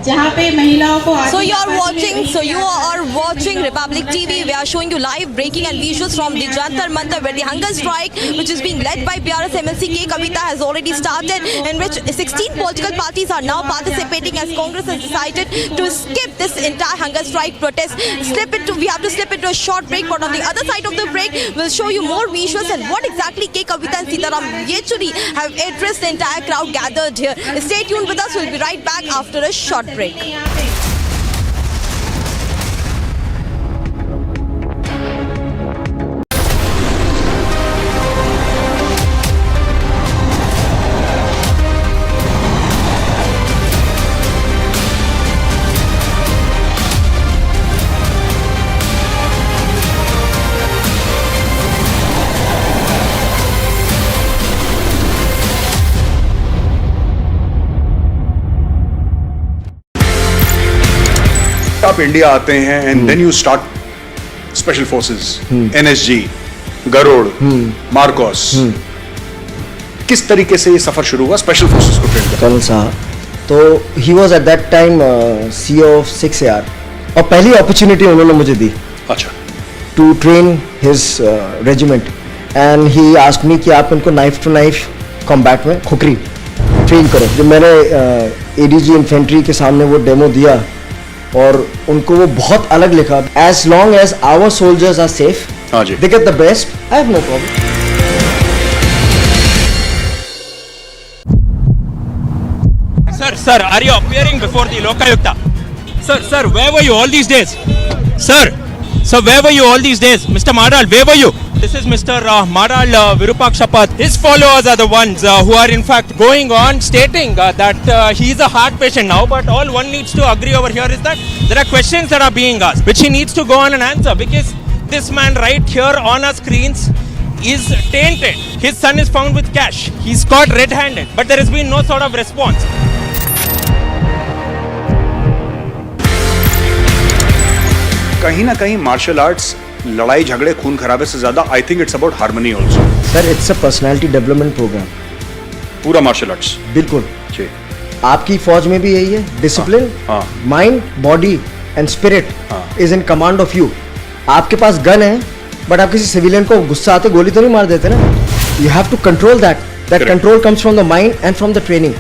जहाँ पे महिलाओं को So you are watching Republic TV. We are showing you live breaking and visuals from the Jantar Mantar, where the hunger strike, which is being led by PRS MLC K Kavita, has already started, in which 16 political parties are now participating, as Congress has decided to skip this entire hunger strike protest. We have to slip into a short break, but on the other side of the break, we'll show you more visuals and what exactly K Kavita and Sitaram Yechuri have addressed the entire crowd gathered here. Stay tuned with us. We'll be right back after a short break. आप India आते हैं and then you start special forces, NSG, Garud, MARCOS. किस तरीके से ये सफर शुरू हुआ स्पेशल फोर्सेस को ट्रेन करने? कर्नल साहब, तो he was at that time CEO of 6AR, और पहली अपॉर्चुनिटी उन्होंने मुझे दी। अच्छा। To train his regiment, and he asked me कि आप इनको नाइफ टू नाइफ कॉम्बैट में खुकरी ट्रेन करो। जब मैंने ADG इन्फेंट्री के सामने वो डेमो दिया और उनको वो बहुत अलग लिखा, as long as our soldiers are safe, they get the best, I have no problem. Sir, are you appearing before the Lokayukta? Sir, where were you all these days? Sir, where were you all these days? Mr. Madal, where were you? This is Mr. Madal Virupakshapat. His followers are the ones who are in fact going on stating that he is a heart patient now, but all one needs to agree over here is that there are questions that are being asked, which he needs to go on and answer, because this man right here on our screens is tainted. His son is found with cash. He's caught red-handed, but there has been no sort of response. कहीं ना कहीं martial arts लड़ाई झगड़े खून खराबे से ज्यादा I think it's about harmony also. Sir, it's a personality development programme. पूरा मार्शल आर्ट्स बिल्कुल जी। आपकी फौज में भी यही है, discipline, mind, body and spirit is in command of you. आपके पास गन है, बट आप किसी सिविलियन को गुस्सा आते गोली तो नहीं मार देते ना। You have to control that control comes from the mind and from the training,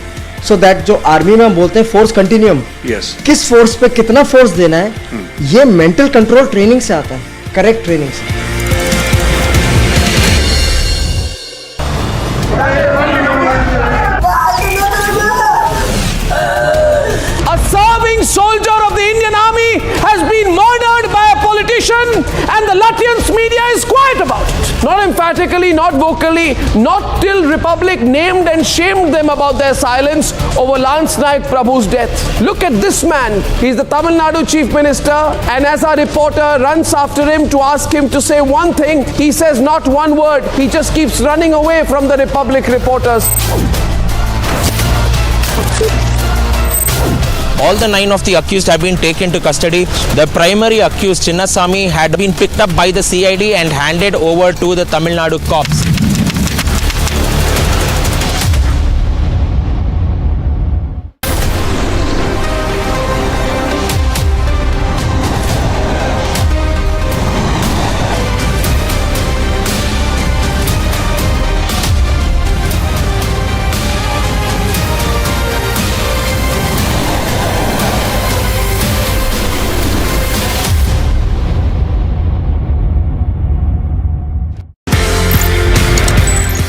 so that जो आर्मी में हम बोलते हैं फोर्स कंटिन्यूम, किस फोर्स पे कितना फोर्स देना है, ये मेंटल कंट्रोल ट्रेनिंग से आता है, करेक्ट ट्रेनिंग से। A serving soldier of the Indian Army has been murdered by a politician, and the Latvian media is quiet about it. Not emphatically, not vocally, not till Republic named and shamed them about their silence over Lance Naik Prabhu's death. Look at this man. He's the Tamil Nadu Chief Minister, and as our reporter runs after him to ask him to say one thing, he says not one word. He just keeps running away from the Republic reporters. All the 9 of the accused have been taken to custody. The primary accused, Chinnasamy, had been picked up by the CID and handed over to the Tamil Nadu cops.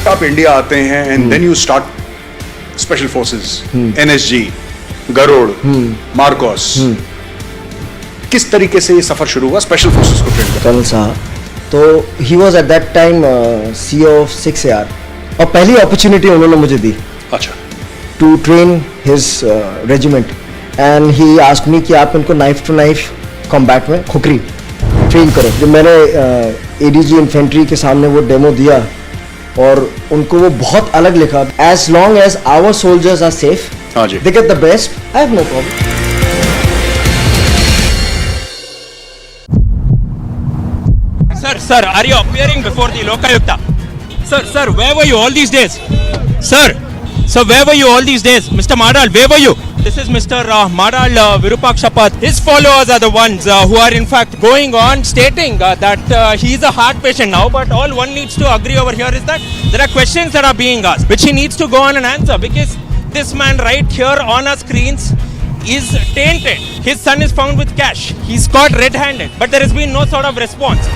आप India आते हैं and then you start special forces, NSG, Garud, MARCOS. किस तरीके से ये सफर शुरू हुआ स्पेशल फोर्सेस को ट्रेन करने? कर्नल साहब, तो he was at that time CEO of 6AR, और पहली अपॉर्चुनिटी उन्होंने मुझे दी। अच्छा। To train his regiment, and he asked me कि आप इनको नाइफ टू नाइफ कॉम्बैट में खुकरी ट्रेन करो। जब मैंने ADG इन्फेंट्री के सामने वो डेमो दिया और उनको वो बहुत अलग लिखा, as long as our soldiers are safe, they get the best, I have no problem. Sir, are you appearing before the Lokayukta? Sir, where were you all these days? Sir, where were you all these days? Mr. Madal, where were you? This is Mr. Madal Virupakshapat. His followers are the ones who are in fact going on stating that he is a heart patient now, but all one needs to agree over here is that there are questions that are being asked, which he needs to go on and answer, because this man right here on our screens is tainted. His son is found with cash. He's caught red-handed, but there has been no sort of response.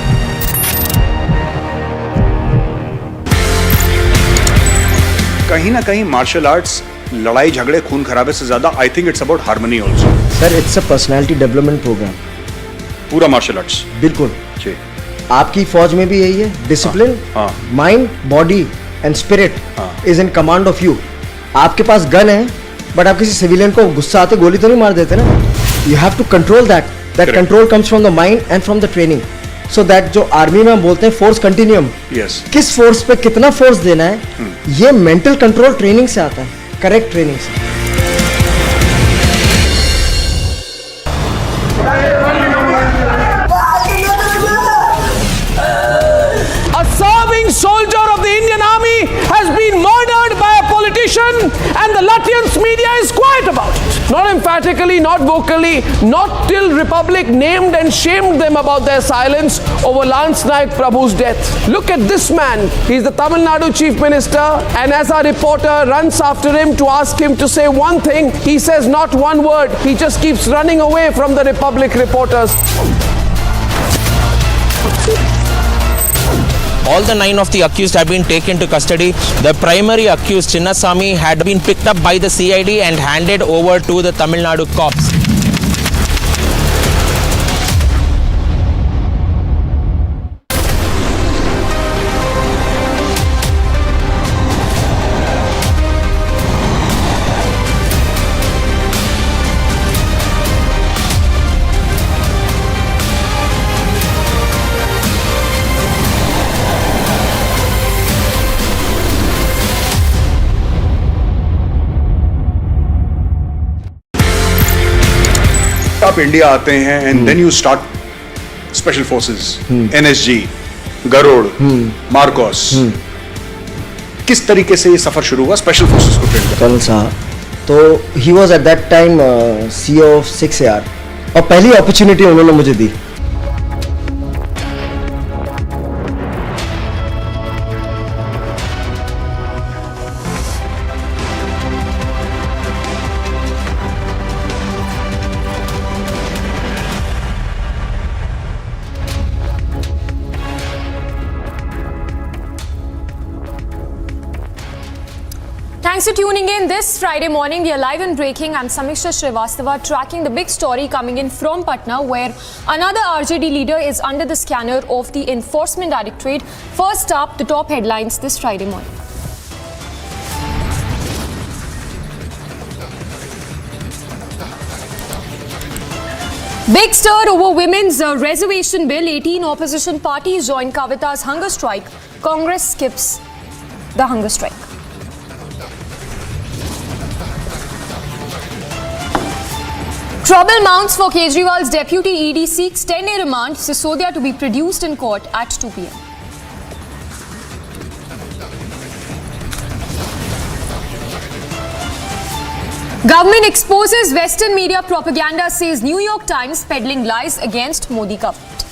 कहीं ना कहीं martial arts लड़ाई झगड़े खून खराबे से ज्यादा I think it's about harmony also. Sir it's a personality development programme. पूरा मार्शल आर्ट्स बिल्कुल जी। आपकी फौज में भी यही है, discipline, mind, body and spirit is in command of you. आपके पास गन है, बट आप किसी सिविलियन को गुस्सा आते गोली तो नहीं मार देते ना। You have to control that control comes from the mind and from the training. So that जो आर्मी में हम बोलते हैं फोर्स कंटिन्यूम, किस फोर्स पे कितना फोर्स देना है, ये मेंटल कंट्रोल ट्रेनिंग से आता है, करेक्ट ट्रेनिंग से। A serving soldier of the Indian Army has been murdered by a politician, and the Latvians media is quiet about it. Not emphatically, not vocally, not till Republic named and shamed them about their silence over Lance Naik Prabhu's death. Look at this man. He's the Tamil Nadu Chief Minister, and as our reporter runs after him to ask him to say one thing, he says not one word. He just keeps running away from the Republic reporters. All the 9 of the accused have been taken to custody. The primary accused, Chinnasamy, had been picked up by the CID and handed over to the Tamil Nadu cops. आप India आते हैं and then you start special forces, NSG, Garud, MARCOS. किस तरीके से ये सफर शुरू हुआ स्पेशल फोर्सेस को ट्रेन करने? कर्नल साहब, तो he was at that time CO of 6AR, और पहली अपॉर्चुनिटी उन्होंने मुझे दी। Thanks for tuning in this Friday morning. We are live and breaking. I'm Samiksha Srivastava, tracking the big story coming in from Patna, where another RJD leader is under the scanner of the Enforcement Directorate. First up, the top headlines this Friday morning. Big stir over women's reservation bill. 18 opposition parties join Kavita's hunger strike. Congress skips the hunger strike. Trouble mounts for Kejriwal's deputy. ED seeks 10-day remand. Sisodia to be produced in court at 2 p.m. Government exposes Western media propaganda, says New York Times, peddling lies against Modi government.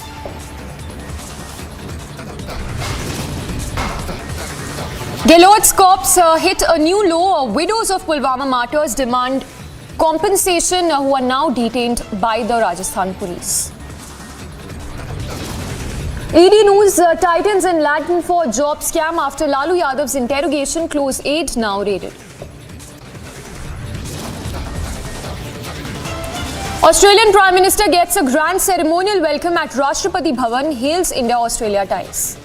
Gehlot's corps hit a new low. Widows of Pulwama martyrs demand compensation, who are now detained by the Rajasthan police. ED News tightens in London for job scam after Lalu Yadav's interrogation. Close aid now raided. Australian Prime Minister gets a grand ceremonial welcome at Rashtrapati Bhawan, hails India-Australia ties.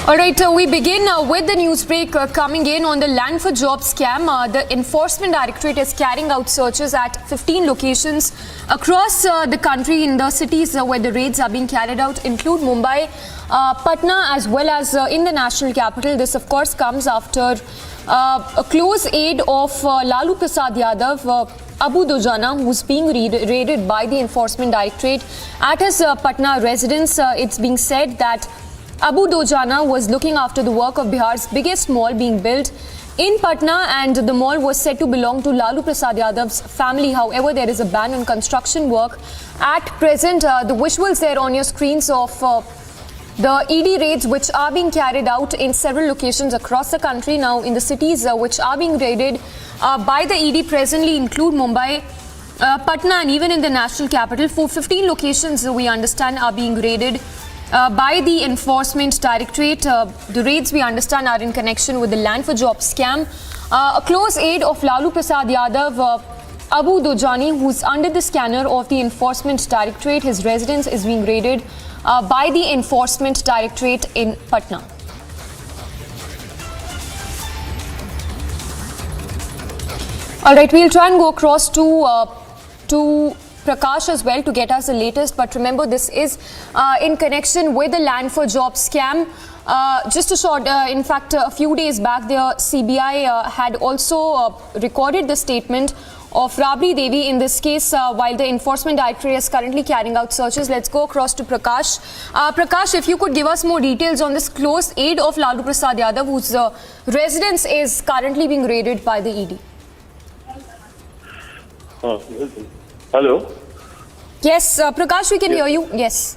All right, we begin with the news break coming in on the Land for Jobs scam. The Enforcement Directorate is carrying out searches at 15 locations across the country in the cities where the raids are being carried out, include Mumbai, Patna, as well as in the national capital. This, of course, comes after a close aide of Lalu Prasad Yadav, Abu Dojana, who's being raided by the Enforcement Directorate at his Patna residence. It's being said that Abu Dojana was looking after the work of Bihar's biggest mall being built in Patna, and the mall was said to belong to Lalu Prasad Yadav's family. However, there is a ban on construction work at present. The visuals there on your screens of the ED raids which are being carried out in several locations across the country. Now, in the cities which are being raided by the ED presently include Mumbai, Patna, and even in the national capital. 15 locations we understand are being raided by the Enforcement Directorate. The raids, we understand, are in connection with the Land for Jobs scam. A close aide of Lalu Prasad Yadav, Abu Dojani, who's under the scanner of the Enforcement Directorate, his residence is being raided by the Enforcement Directorate in Patna. All right, we'll try and go across to Prakash as well to get us the latest. But remember, this is in connection with the Land for Jobs scam. Just a short, in fact, a few days back, the CBI had also recorded the statement of Rabri Devi in this case, while the Enforcement Directorate is currently carrying out searches. Let's go across to Prakash. Prakash, if you could give us more details on this close aide of Lalu Prasad Yadav, whose residence is currently being raided by the ED. Hello? Yes, Prakash, we can hear you. Yes.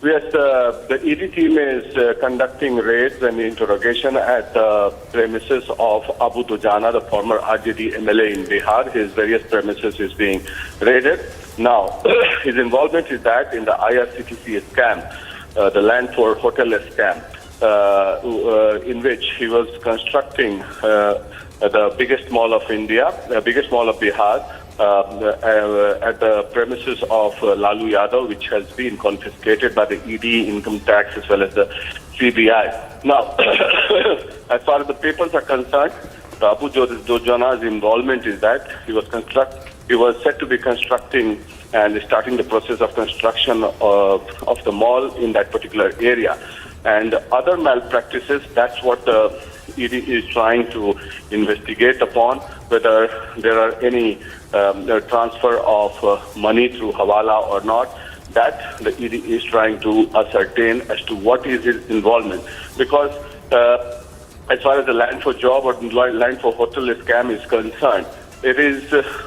Yes, the ED team is conducting raids and interrogation at the premises of Abu Dojana, the former RJD MLA in Bihar. His various premises is being raided. Now, his involvement is that in the IRCTC scam, the Land for Hotel scam, in which he was constructing the biggest mall of India, the biggest mall of Bihar, at the premises of Lalu Yadav, which has been confiscated by the ED, income tax, as well as the CBI. Now, as far as the papers are concerned, Abu Dojana's involvement is that he was said to be constructing and starting the process of construction of the mall in that particular area. And other malpractices, that's what the ED is trying to investigate upon, whether there are any transfer of money through Hawala or not. That the ED is trying to ascertain as to what is his involvement. Because as far as the Land for Job or Land for Hotel scam is concerned, it is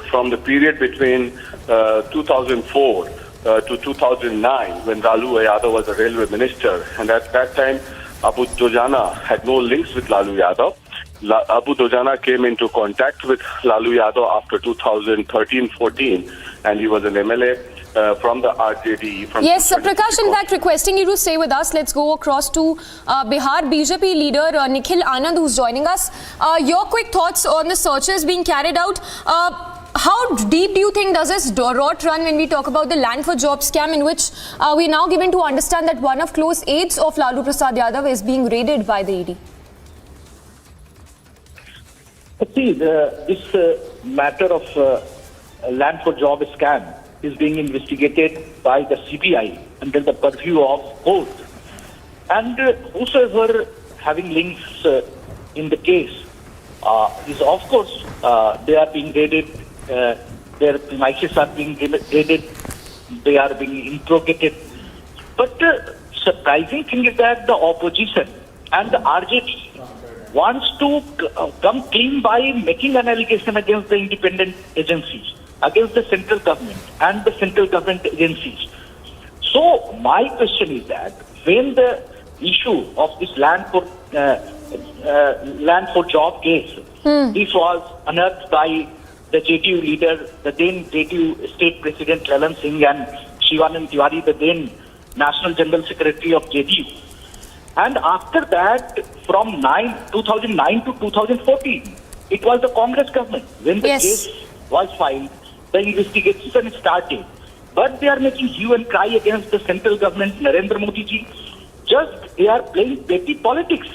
from the period between 2004 to 2009, when Lalu Yadav was a railway minister. And at that time, Abu Dojana had no links with Lalu Yadav. Abu Dojana came into contact with Lalu Yadav after 2013-14, and he was an MLA from the RJD. Yes, Prakash, in fact, requesting you to stay with us. Let's go across to Bihar BJP leader Nikhil Anand, who's joining us. Your quick thoughts on the searches being carried out. How deep do you think does this rot run when we talk about the Land for Jobs scam, in which we are now given to understand that one of close aides of Lalu Prasad Yadav is being raided by the ED? See, this matter of Land for Job scam is being investigated by the CBI under the purview of court. And whosoever having links in the case is, of course, they are being raided, their premises are being raided, they are being interrogated. But the surprising thing is that the opposition and the RJD wants to come clean by making an allegation against the independent agencies, against the central government and the central government agencies. So my question is that when the issue of this land for job case, this was unearthed by the JDU leader, the then JDU state president Lalan Singh, and Shivanand Tiwari, the then national general secretary of JDU. And after that, from 2009 to 2014, it was the Congress government. When the case was filed, the investigation started. But they are making hue and cry against the central government, Narendra Modi ji. just they are playing petty politics.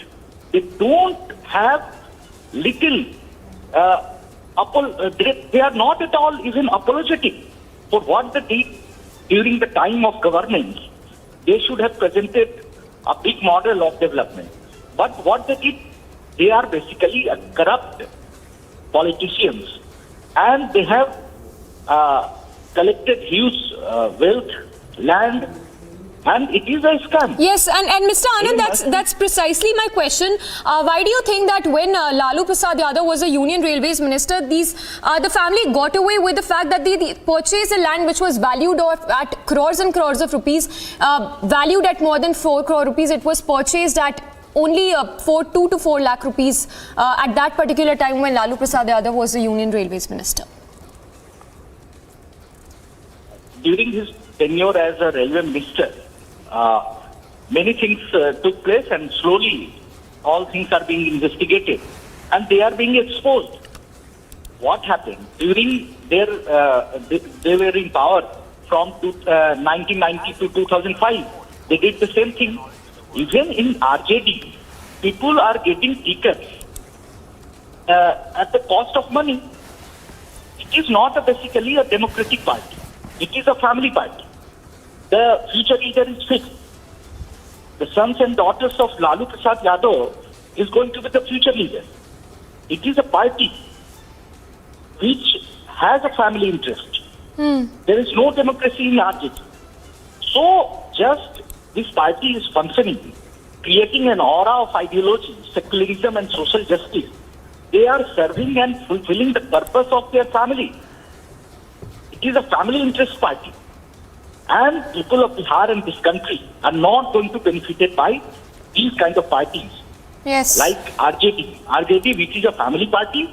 They don't have little, they are not at all even apologetic for what they did during the time of governance. They should have presented a big model of development. But what they did, they are basically corrupt politicians, and they have collected huge wealth, land, and it is a scam. Yes, and Mr. Anand, that's precisely my question. Why do you think that when Lalu Prasad Yadav was a Union Railways Minister, the family got away with the fact that they purchased a land which was valued at crores and crores of rupees, valued at more than 4 crore rupees. It was purchased at only 2 to 4 lakh rupees at that particular time when Lalu Prasad Yadav was the Union Railways Minister. During his tenure as a railway minister, many things took place, and slowly all things are being investigated and they are being exposed. What happened during their they were in power from 1990 to 2005. They did the same thing. Even in RJD, people are getting tickets at the cost of money. It is not basically a democratic party. It is a family party. The future leader is fixed. The sons and daughters of Lalu Prasad Yadav is going to be the future leader. It is a party which has a family interest. There is no democracy in RJD. So just this party is functioning, creating an aura of ideology, secularism and social justice. They are serving and fulfilling the purpose of their family. It is a family interest party. And people of Bihar and this country are not going to benefit by these kind of parties. Yes. Like RJD, which is a family party,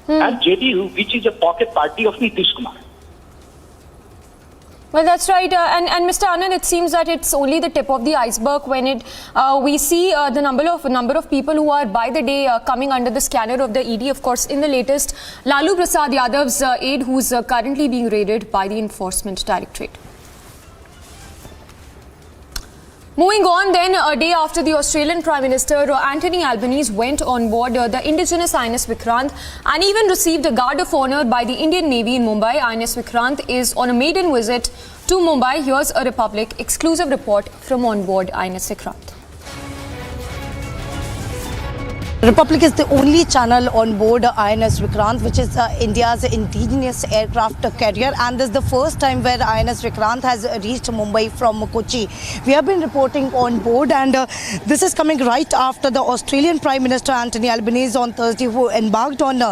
and JDU, which is a pocket party of Nitish Kumar. Well, that's right. And Mr. Anand, it seems that it's only the tip of the iceberg when we see the number of people who are by the day coming under the scanner of the ED. Of course, in the latest, Lalu Prasad Yadav's aide, who's currently being raided by the Enforcement Directorate. Moving on then, a day after the Australian Prime Minister Anthony Albanese went on board the indigenous INS Vikrant and even received a guard of honor by the Indian Navy in Mumbai. INS Vikrant is on a maiden visit to Mumbai. Here's a Republic exclusive report from on board INS Vikrant. Republic is the only channel on board INS Vikrant, which is India's indigenous aircraft carrier, and this is the first time where INS Vikrant has reached Mumbai from Kochi. We have been reporting on board, and this is coming right after the Australian Prime Minister Anthony Albanese on Thursday, who embarked on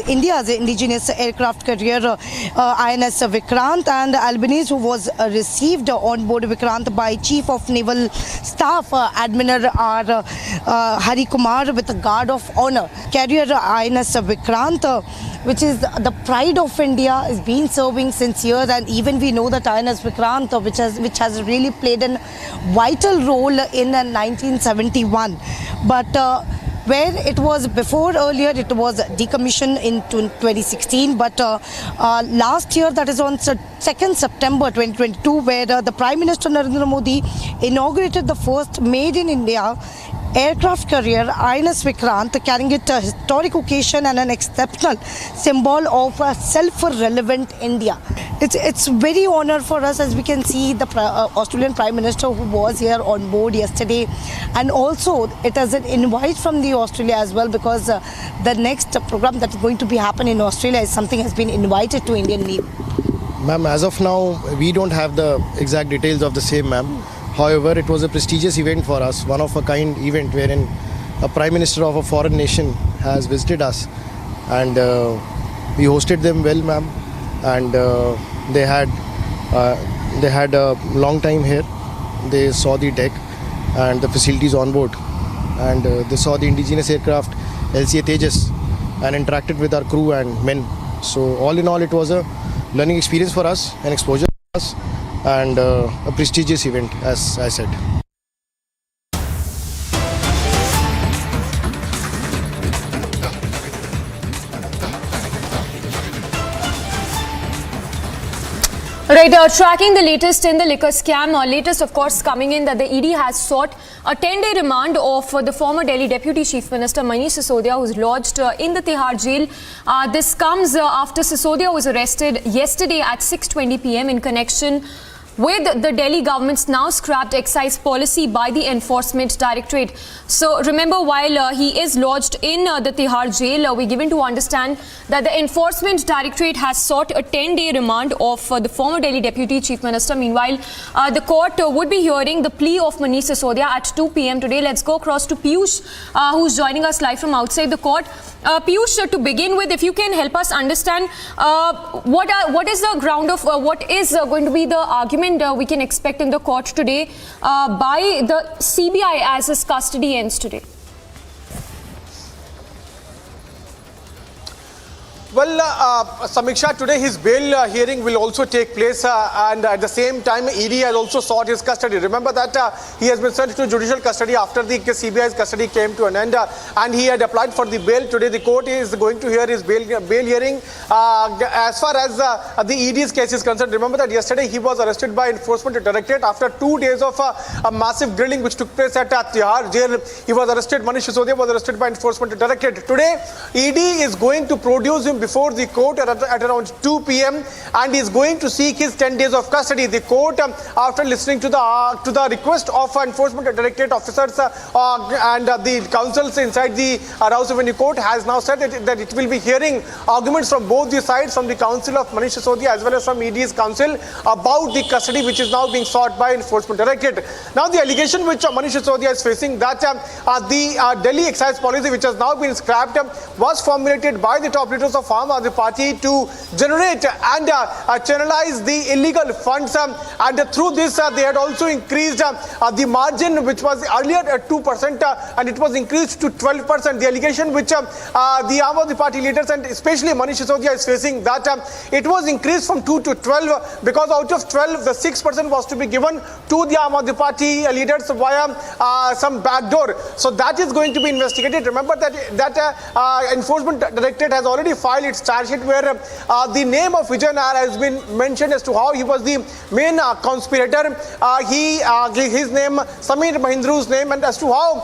India's indigenous aircraft carrier INS Vikrant, and Albanese, who was received on board Vikrant by Chief of Naval Staff Admiral R. Hari Kumar with a guard of honor. Carrier INS Vikrant, which is the pride of India, is been serving since years, and even we know that INS Vikrant, which has really played a vital role in 1971, but where it was before, earlier it was decommissioned in 2016, but last year, that is on 2nd September 2022, where the Prime Minister Narendra Modi inaugurated the first made in India aircraft carrier INS Vikrant, carrying it a historic occasion and an exceptional symbol of a self-relevant India. It's very honor for us, as we can see the Australian Prime Minister who was here on board yesterday, and also it is an invite from the Australia as well, because the next program that is going to be happen in Australia is something has been invited to Indian Navy. Ma'am, as of now, we don't have the exact details of the same, ma'am. However, it was a prestigious event for us, one of a kind event wherein a Prime Minister of a foreign nation has visited us, and we hosted them well, ma'am, and they had a long time here. They saw the deck and the facilities on board, and they saw the indigenous aircraft LCA Tejas and interacted with our crew and men. So all in all, it was a learning experience for us, an exposure for us, and a prestigious event, as I said. Right, tracking the latest in the liquor scam, latest of course coming in that the ED has sought a 10-day remand of the former Delhi Deputy Chief Minister Manish Sisodia, who's lodged in the Tihar jail. This comes after Sisodia was arrested yesterday at 6:20 p.m. in connection with the Delhi government's now scrapped excise policy by the Enforcement Directorate. So remember, while he is lodged in the Tihar jail, we're given to understand that the Enforcement Directorate has sought a 10-day remand of the former Delhi Deputy Chief Minister. Meanwhile, the court would be hearing the plea of Manish Sisodia at 2 p.m. today. Let's go across to Piyush, who's joining us live from outside the court. Piyush, to begin with, if you can help us understand what is the ground of what is going to be the argument we can expect in the court today by the CBI as his custody ends today. Well, Samiksha, today his bail hearing will also take place and at the same time ED has also sought his custody. Remember that he has been sent to judicial custody after the CBI's custody came to an end and he had applied for the bail. Today the court is going to hear his bail hearing. As far as the ED's case is concerned, remember that yesterday he was arrested by Enforcement Directorate after 2 days of a massive grilling which took place at Tihar jail. He was arrested, Manish Sisodia was arrested by Enforcement Directorate. Today ED is going to produce him before the court at around 2 p.m. and is going to seek his 10 days of custody. The court, after listening to the request of Enforcement Directorate officers and the counsels inside the Rouse Avenue Court, has now said that it will be hearing arguments from both the sides, from the counsel of Manish Sisodia as well as from ED's counsel, about the custody which is now being sought by Enforcement Directorate. Now the allegation which Manish Sisodia is facing, that the Delhi excise policy which has now been scrapped was formulated by the top leaders of Farm Aadmi Party to generate and channelize the illegal funds, and through this they had also increased the margin which was earlier at 2% and it was increased to 12%. The allegation which the Aam Aadmi Party leaders and especially Manish Sisodia is facing, that it was increased from 2 to 12 because out of 12 the 6% was to be given to the Aam Aadmi Party leaders via some backdoor. So that is going to be investigated. Remember that Enforcement Directorate has already filed its charge sheet where the name of Vijay Nair has been mentioned as to how he was the main conspirator. His name, Samir Mahindru's name, and as to how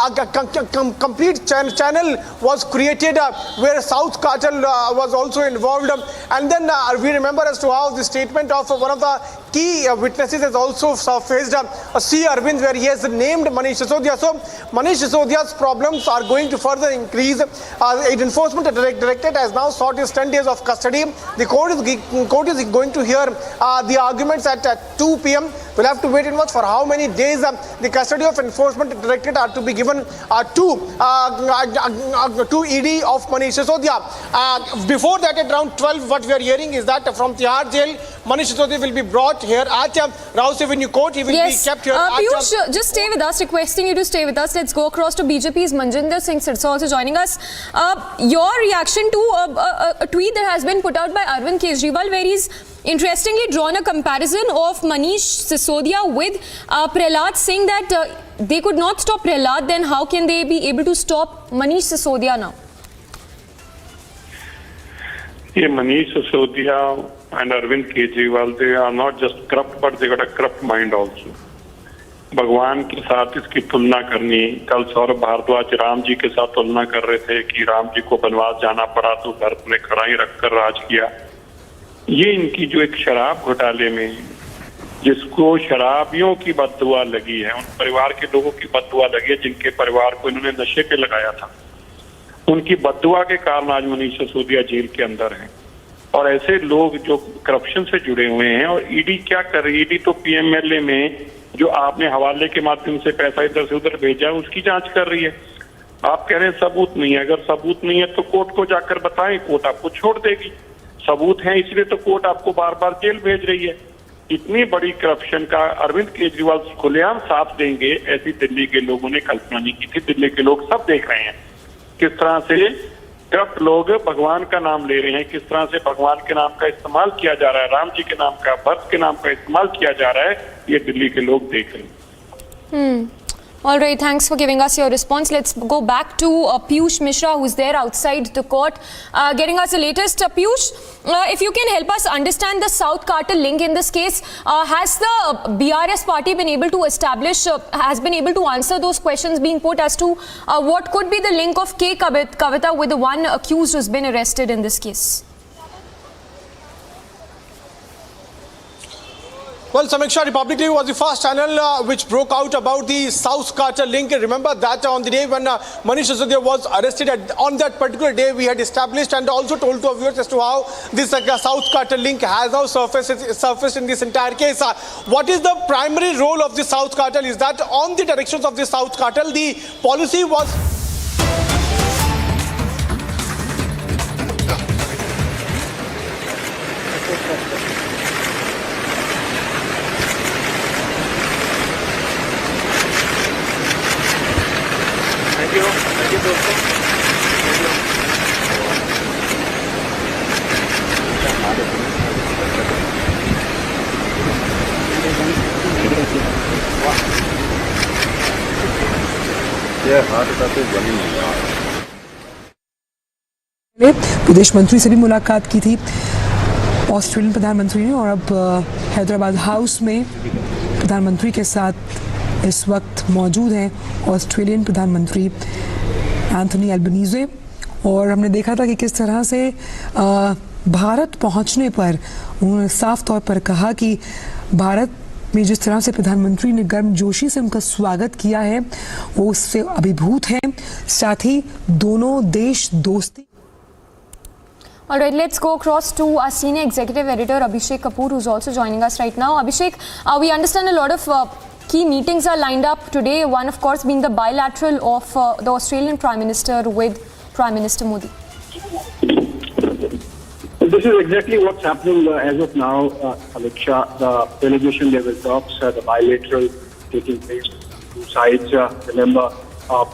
a complete channel was created where South Cartel was also involved. And then we remember as to how the statement of one of the key witnesses has also surfaced, C. Arvind, where he has named Manish Sisodia. So Manish Sisodia's problems are going to further increase. Enforcement Directorate has now sought his 10 days of custody. The court is going to hear the arguments at 2 p.m. We'll have to wait and watch for how many days the custody of Enforcement Directorate are to be given to ED of Manish Sisodia. Before that, at around 12, what we are hearing is that from Tihar jail, Manish Sisodia will be brought here at Rouse Avenue Court. He will be kept here. Piyush, just stay with us, requesting you to stay with us. Let's go across to BJP's Manjinder Singh Sirsa also joining us. Your reaction to a tweet that has been put out by Arvind Kejriwal, where he's interestingly drawn a comparison of Manish Sisodia with Prahlad, saying that they could not stop Prahlad, then how can they be able to stop Manish Sisodia now? Yeah, Manish Sisodia and Arvind Kejriwal, they are not just corrupt, but they got a corrupt mind also. भगवान के साथ इसकी तुलना करनी, कल सौरभ भारद्वाज राम जी के साथ तुलना कर रहे थे कि राम जी को वनवास जाना पड़ा तो घर में खड़ाई रखकर राज किया। ये इनकी जो एक शराब घोटाले में जिसको शराबियों की बददुआ लगी है, उन परिवार के लोगों की बददुआ लगी है जिनके परिवार को इन्होंने नशे पे लगाया था, उनकी बददुआ के कारण आज मनीष सिसोदिया जेल के अंदर हैं। और ऐसे लोग जो करप्शन से जुड़े हुए हैं, और ईडी क्या कर रही है? ईडी तो पीएमएलए में जो आपने हवाले के माध्यम से पैसा इधर से उधर भेजा उसकी जांच कर रही है। आप कह रहे हैं सबूत नहीं है, अगर सबूत नहीं है तो कोर्ट को जाकर बताएं, कोर्ट आपको छोड़ देगी। सबूत है इसलिए तो कोर्ट आपको बार बार जेल भेज रही है। इतनी बड़ी करप्शन का अरविंद केजरीवाल खुलेआम साथ देंगे, ऐसी दिल्ली के लोगों ने कल्पना नहीं की थी। दिल्ली के लोग सब देख रहे हैं किस तरह से करप्ट लोग भगवान का नाम ले रहे हैं, किस तरह से भगवान के नाम का इस्तेमाल किया जा रहा है, राम जी के नाम का, भक्त के नाम का इस्तेमाल किया जा रहा है, ये दिल्ली के लोग देख रहे हैं। All right, thanks for giving us your response. Let's go back to Piyush Mishra, who's there outside the court, getting us the latest. Piyush, if you can help us understand the South cartel link in this case, has the BRS party been able to establish, has been able to answer those questions being put as to what could be the link of K. Kavita with the one accused who's been arrested in this case? Well, Samiksha, Republic TV was the first channel which broke out about the South cartel link. Remember that on the day when Manish Sisodia was arrested, on that particular day we had established and also told to our viewers as to how this South cartel link has now surfaced in this entire case. What is the primary role of the South cartel? Is that on the directions of the South cartel, the policy was... विदेश मंत्री से भी मुलाकात की थी Australian प्रधानमंत्री ने, और अब हैदराबाद हाउस में प्रधानमंत्री के साथ इस वक्त मौजूद हैं ऑस्ट्रेलियन प्रधानमंत्री एंथनी एल्बनीज़े। और हमने देखा था कि किस तरह से भारत पहुंचने पर उन्होंने साफ तौर पर कहा कि भारत में जिस तरह से प्रधानमंत्री ने गर्मजोशी से उनका स्वागत किया है वो उससे अभिभूत है, साथ ही दोनों देश दोस्ती। All right, let's go across to our senior executive editor Abhishek Kapoor, who's also joining us right now. Abhishek, we understand a lot of key meetings are lined up today. One, of course, being the bilateral of the Australian Prime Minister with Prime Minister Modi. This is exactly what's happening as of now, Alexa. The delegation level talks, the bilateral taking place on two sides. Remember,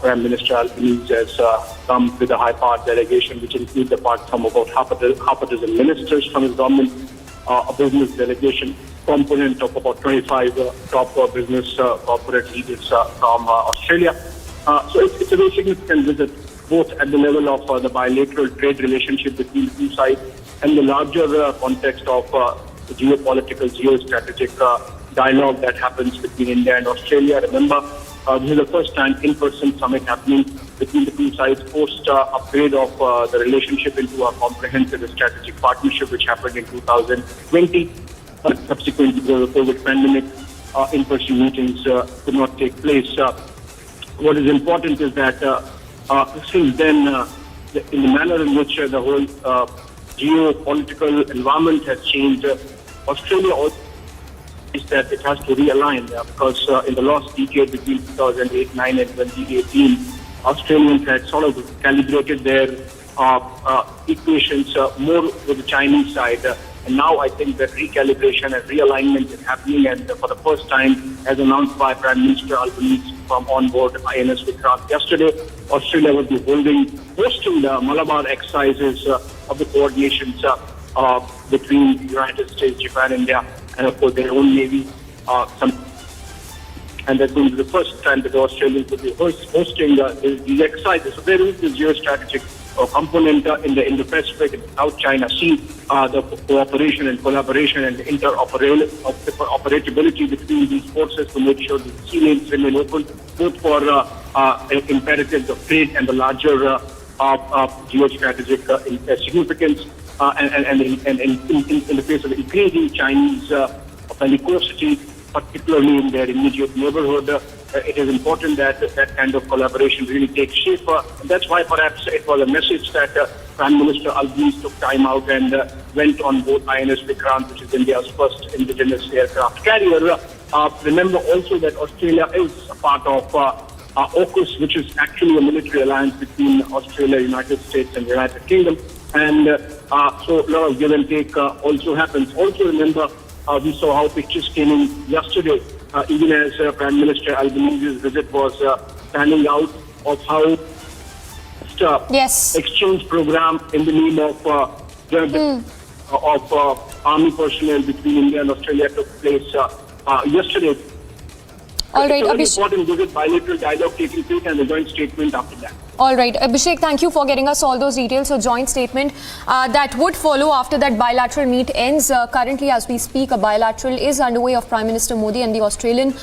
Prime Minister Albanese has come with a high-powered delegation, which includes apart from about half a dozen ministers from his government, a business delegation component of about 25 top business corporate leaders from Australia. So it's a very significant visit, both at the level of the bilateral trade relationship between the two sides and the larger context of the geopolitical, geostrategic dialogue that happens between India and Australia. Remember, this is the first time in-person summit happening between the two sides post upgrade of the relationship into a comprehensive strategic partnership, which happened in 2020. Subsequent to the COVID pandemic, in-person meetings could not take place. What is important is that since then, in the manner in which the whole geopolitical environment has changed, Australia also is that it has to realign because in the last decade between 2008, 9 and 2018, Australians had sort of calibrated their equations more with the Chinese side. And now I think that recalibration and realignment is happening, and for the first time, as announced by Prime Minister Albanese from on board INS Vikrant yesterday, Australia will be hosting the Malabar exercises of the coordinations between the United States, Japan, India, and of course their own Navy. And that's going to be the first time that the Australians will be hosting these exercises. So there is this geostrategic component in the Indo-Pacific and South China Sea, the cooperation and collaboration and interoperability between these forces to make sure that the sea lanes remain open, both for imperatives of trade and the larger geostrategic significance. And in the face of increasing Chinese bellicosity, particularly in their immediate neighborhood, it is important that that kind of collaboration really takes shape. That's why perhaps it was a message that Prime Minister Albanese took time out and went on board INS Vikrant, which is India's first indigenous aircraft carrier. Remember also that Australia is a part of AUKUS, which is actually a military alliance between Australia, United States and the United Kingdom. And so a lot of give and take also happens. Also remember, we saw how pictures came in yesterday, even as Prime Minister Albanese's visit was panning out of how exchange program in the name of army personnel between India and Australia took place yesterday. All right, It's a very Abhishek. important visit, bilateral dialogue taking place and a joint statement after that. All right, Abhishek, thank you for getting us all those details. So, joint statement that would follow after that bilateral meet ends. Currently, as we speak, a bilateral is underway of Prime Minister Modi and the Australian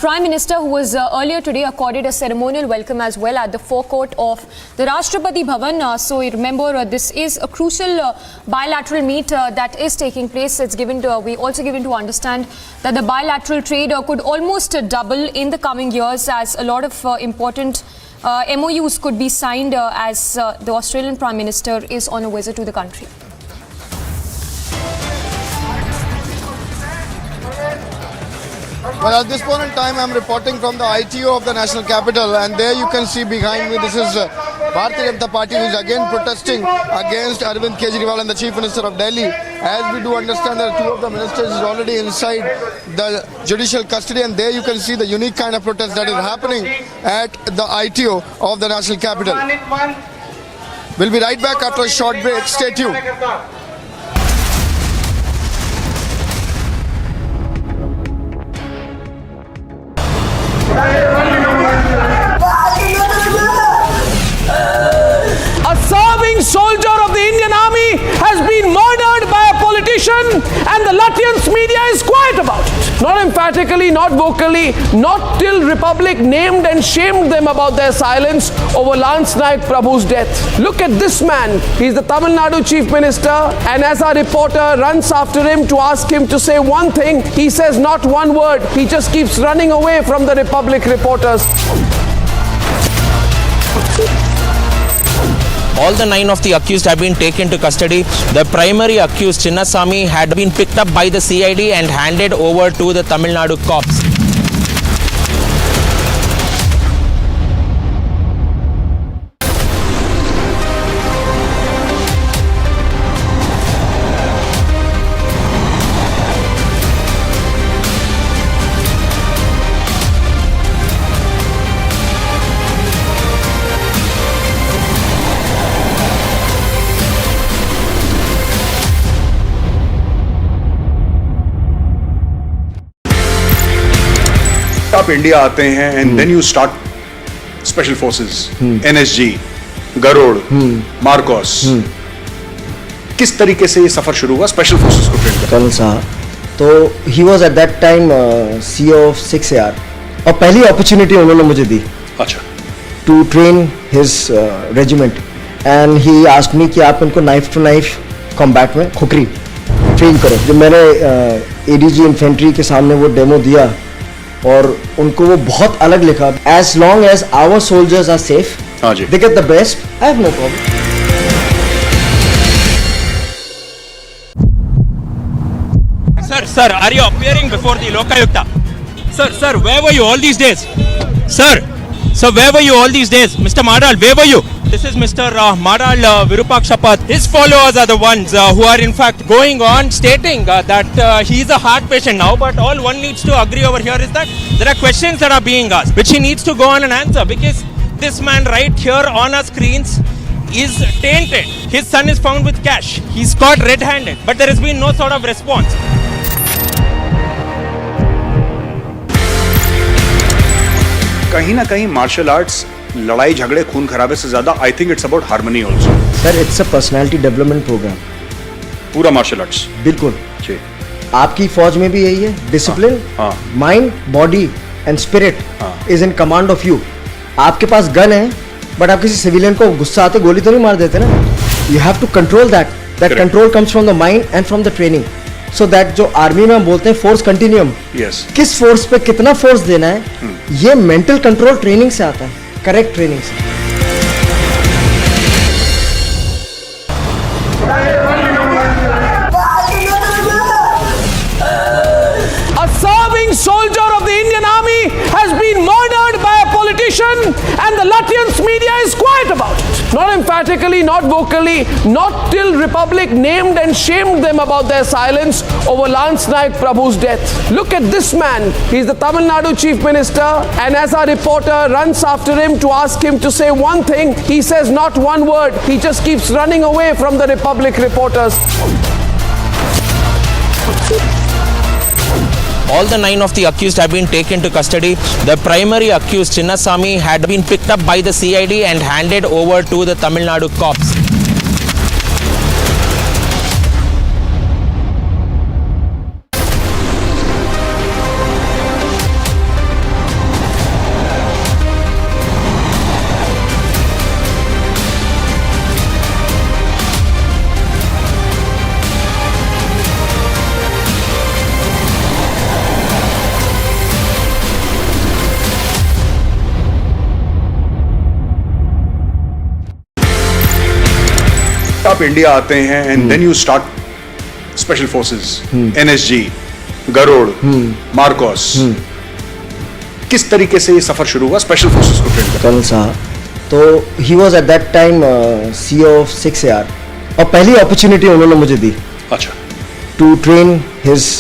Prime Minister, who was earlier today accorded a ceremonial welcome as well at the forecourt of the Rashtrapati Bhawan. So, remember, this is a crucial bilateral meet that is taking place. It's given to, we also given to understand that the bilateral trade could almost double in the coming years, as a lot of important MOUs could be signed as the Australian Prime Minister is on a visit to the country. Well, at this point in time, I'm reporting from the ITO of the National Capital, and there you can see behind me, this is Bharatiya Janata Party, who is again protesting against Arvind Kejriwal and the Chief Minister of Delhi. As we do understand that two of the ministers is already inside the judicial custody, and there you can see the unique kind of protest that is happening at the ITO of the National Capital. We'll be right back after a short break. Stay tuned. A serving soldier of the Indian Army has been murdered by a politician, and the Latvians media is quiet about it. Not emphatically, not vocally, not till Republic named and shamed them about their silence over Lance Naik Prabhu's death. Look at this man. He's the Tamil Nadu Chief Minister, and as our reporter runs after him to ask him to say one thing, he says not one word. He just keeps running away from the Republic reporters. All the 9 of the accused have been taken to custody. The primary accused, Chinnasamy, had been picked up by the CID and handed over to the Tamil Nadu cops. आप India आते हैं and then you start special forces, NSG, Garud, MARCOS. किस तरीके से ये सफर शुरू हुआ स्पेशल फोर्सेस को ट्रेन करने? कर्नल साहब, तो he was at that time CEO of 6AR, और पहली अपॉर्चुनिटी उन्होंने मुझे दी. अच्छा. To train his regiment, and he asked me कि आप इनको नाइफ टू नाइफ कॉम्बैट में खुखरी ट्रेन करो. जब मैंने ADG इन्फेंट्री के सामने वो डेमो दिया और उनको वो बहुत अलग लिखा, as long as our soldiers are safe, they get the best, I have no problem. Sir, are you appearing before the Lokayukta? Sir, where were you all these days? Sir, where were you all these days? Mr. Madal, where were you? This is Mr. Madal Virupakshapat. His followers are the ones who are in fact going on stating that he is a heart patient now, but all one needs to agree over here is that there are questions that are being asked, which he needs to go on and answer, because this man right here on our screens is tainted. His son is found with cash. He's caught red-handed, but there has been no sort of response. कहीं ना कहीं martial arts लड़ाई झगड़े खून खराबे से ज्यादा I think it's about harmony also. Sir, it's a personality development programme. पूरा मार्शल आर्ट्स. बिल्कुल. जी. आपकी फौज में भी यही है. Discipline, mind, body and spirit is in command of you. आपके पास गन है, बट आप किसी सिविलियन को गुस्सा आते गोली तो नहीं मार देते ना. You have to control that. Control comes from the mind and from the training. So that जो आर्मी में हम बोलते हैं फोर्स कंटिन्यूम, किस फोर्स पे कितना फोर्स देना है, ये मेंटल कंट्रोल ट्रेनिंग से आता है, करेक्ट ट्रेनिंग से. A serving soldier of the Indian Army has been murdered by a politician, and the Latvians media is quiet about it. Not emphatically, not vocally, not till Republic named and shamed them about their silence over Lance Naik Prabhu's death. Look at this man. He's the Tamil Nadu Chief Minister, and as our reporter runs after him to ask him to say one thing, he says not one word. He just keeps running away from the Republic reporters. all the 9 of the accused have been taken to custody. The primary accused, Chinnasamy, had been picked up by the CID and handed over to the Tamil Nadu cops. आप India आते हैं and then you start special forces, NSG, Garud, MARCOS, किस तरीके से ये सफर शुरू हुआ स्पेशल फोर्सेस को ट्रेन कल साहब, तो he was at that time CO of 6AR और पहली अपॉर्चुनिटी उन्होंने मुझे दी, अच्छा, to train his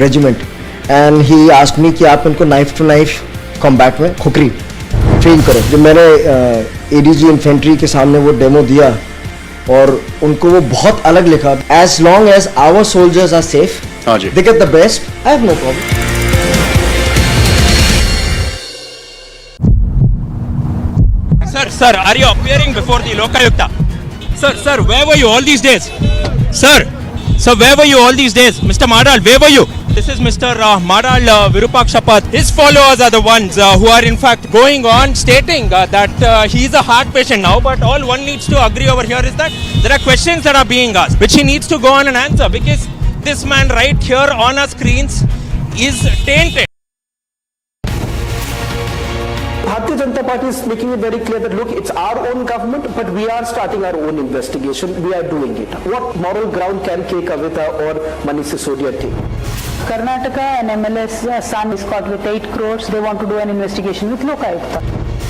regiment and he asked me कि आप इनको नाइफ टू नाइफ कॉम्बैट में खुकरी ट्रेन करो। जब मैंने एडीजी इन्फेंट्री के सामने वो डेमो दिया और उनको वो बहुत अलग लिखा, as long as our soldiers are safe, they get the best, I have no problem. Sir, are you appearing before the Lokayukta? Sir, where were you all these days? Sir, where were you all these days? Mr. Madal, where were you? This is Mr. Madal Virupakshapat. His followers are the ones who are in fact going on stating that he is a heart patient now, but all one needs to agree over here is that there are questions that are being asked, which he needs to go on and answer, because this man right here on our screens is tainted. Bharatiya Janata Party is making it very clear that look, it's our own government, but we are starting our own investigation. We are doing it. What moral ground can K. Kavita or Manish Sisodia take? Karnataka and MLS son is caught with 8 crores. They want to do an investigation with Lokayukta.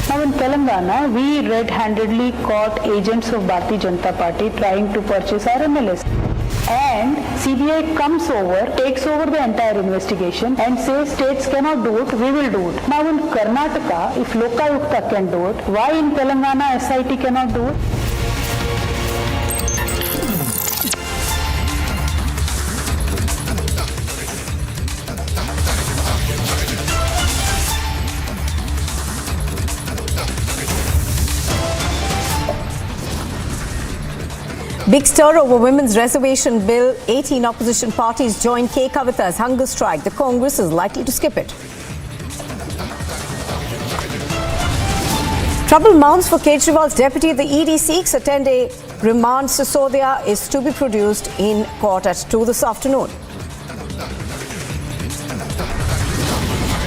Now in Telangana, we red-handedly caught agents of Bharatiya Janata Party trying to purchase our MLS. And CBI comes over, takes over the entire investigation and says states cannot do it, we will do it. Now in Karnataka, if Lokayukta can do it, why in Telangana SIT cannot do it? Big stir over women's reservation bill. 18 opposition parties join K. Kavita's hunger strike. The Congress is likely to skip it. Trouble mounts for Kejriwal's deputy. The ED seeks a 10-day remand. Sisodia is to be produced in court at 2 this afternoon.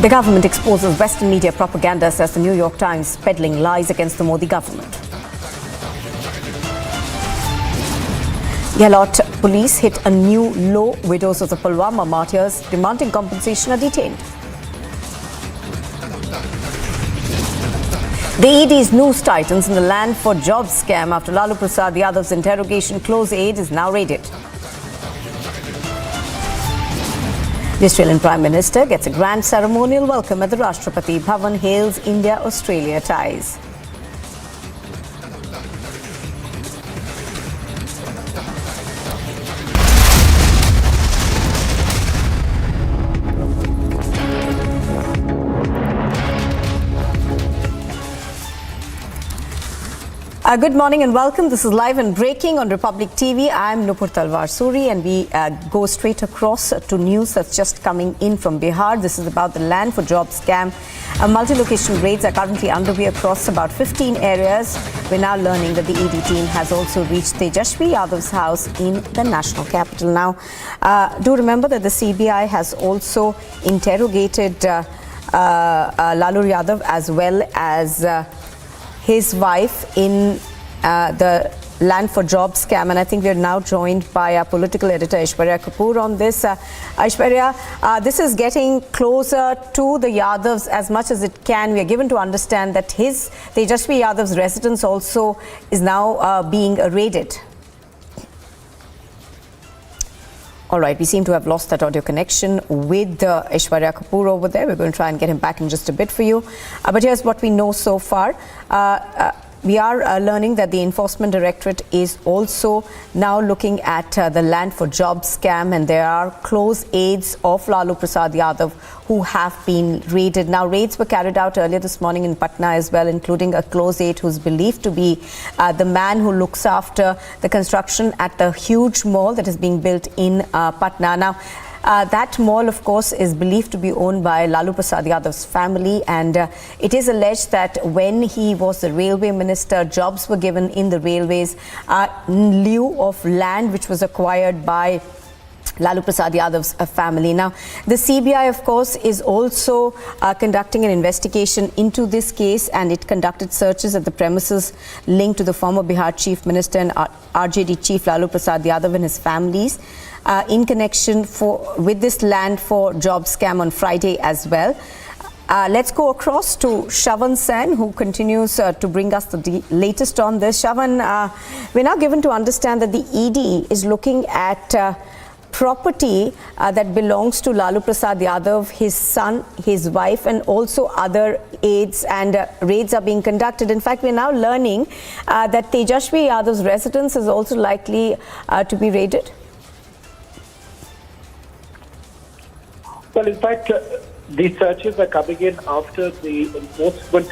The government exposes Western media propaganda, says the New York Times, peddling lies against the Modi government. Yalot police hit a new low. Widows of the Pulwama martyrs demanding compensation are detained. The ED's news titans in the land for jobs scam after Lalu Prasad Yadav's interrogation. Close aid is now raided. The Australian Prime Minister gets a grand ceremonial welcome at the Rashtrapati Bhawan, hails India-Australia ties. Good morning and welcome. This is Live and Breaking on Republic TV. I'm Nupur Talwar Suri and we go straight across to news that's just coming in from Bihar. This is about the land for jobs scam. Multi-location raids are currently underway across about 15 areas. We're now learning that the ED team has also reached Tejashwi Yadav's house in the national capital. Now, do remember that the CBI has also interrogated Lalu Yadav as well as his wife in the land for jobs scam, and I think we are now joined by our political editor Aishwarya Kapoor on this. Aishwarya, this is getting closer to the Yadavs as much as it can. We are given to understand that Tejashwi Yadav's residence also is now being raided. All right, we seem to have lost that audio connection with Aishwarya Kapoor over there. We're going to try and get him back in just a bit for you. But here's what we know so far. we are learning that the Enforcement Directorate is also now looking at the Land for Jobs scam, and there are close aides of Lalu Prasad Yadav who have been raided. Now, raids were carried out earlier this morning in Patna as well, including a close aide who's believed to be the man who looks after the construction at the huge mall that is being built in Patna. Now, that mall, of course, is believed to be owned by Lalu Prasad Yadav's family, and it is alleged that when he was the railway minister, jobs were given in the railways in lieu of land which was acquired by Lalu Prasad Yadav's family. Now, the CBI, of course, is also conducting an investigation into this case, and it conducted searches at the premises linked to the former Bihar Chief Minister and RJD Chief Lalu Prasad Yadav and his families in connection with this Land for Jobs scam on Friday as well. Let's go across to Shravan Sen, who continues to bring us the latest on this. Shravan, we're now given to understand that the ED is looking at property that belongs to Lalu Prasad Yadav, his son, his wife, and also other aides, and raids are being conducted. In fact, we're now learning that Tejashwi Yadav's residence is also likely to be raided. Well, in fact, these searches are coming in after the Enforcement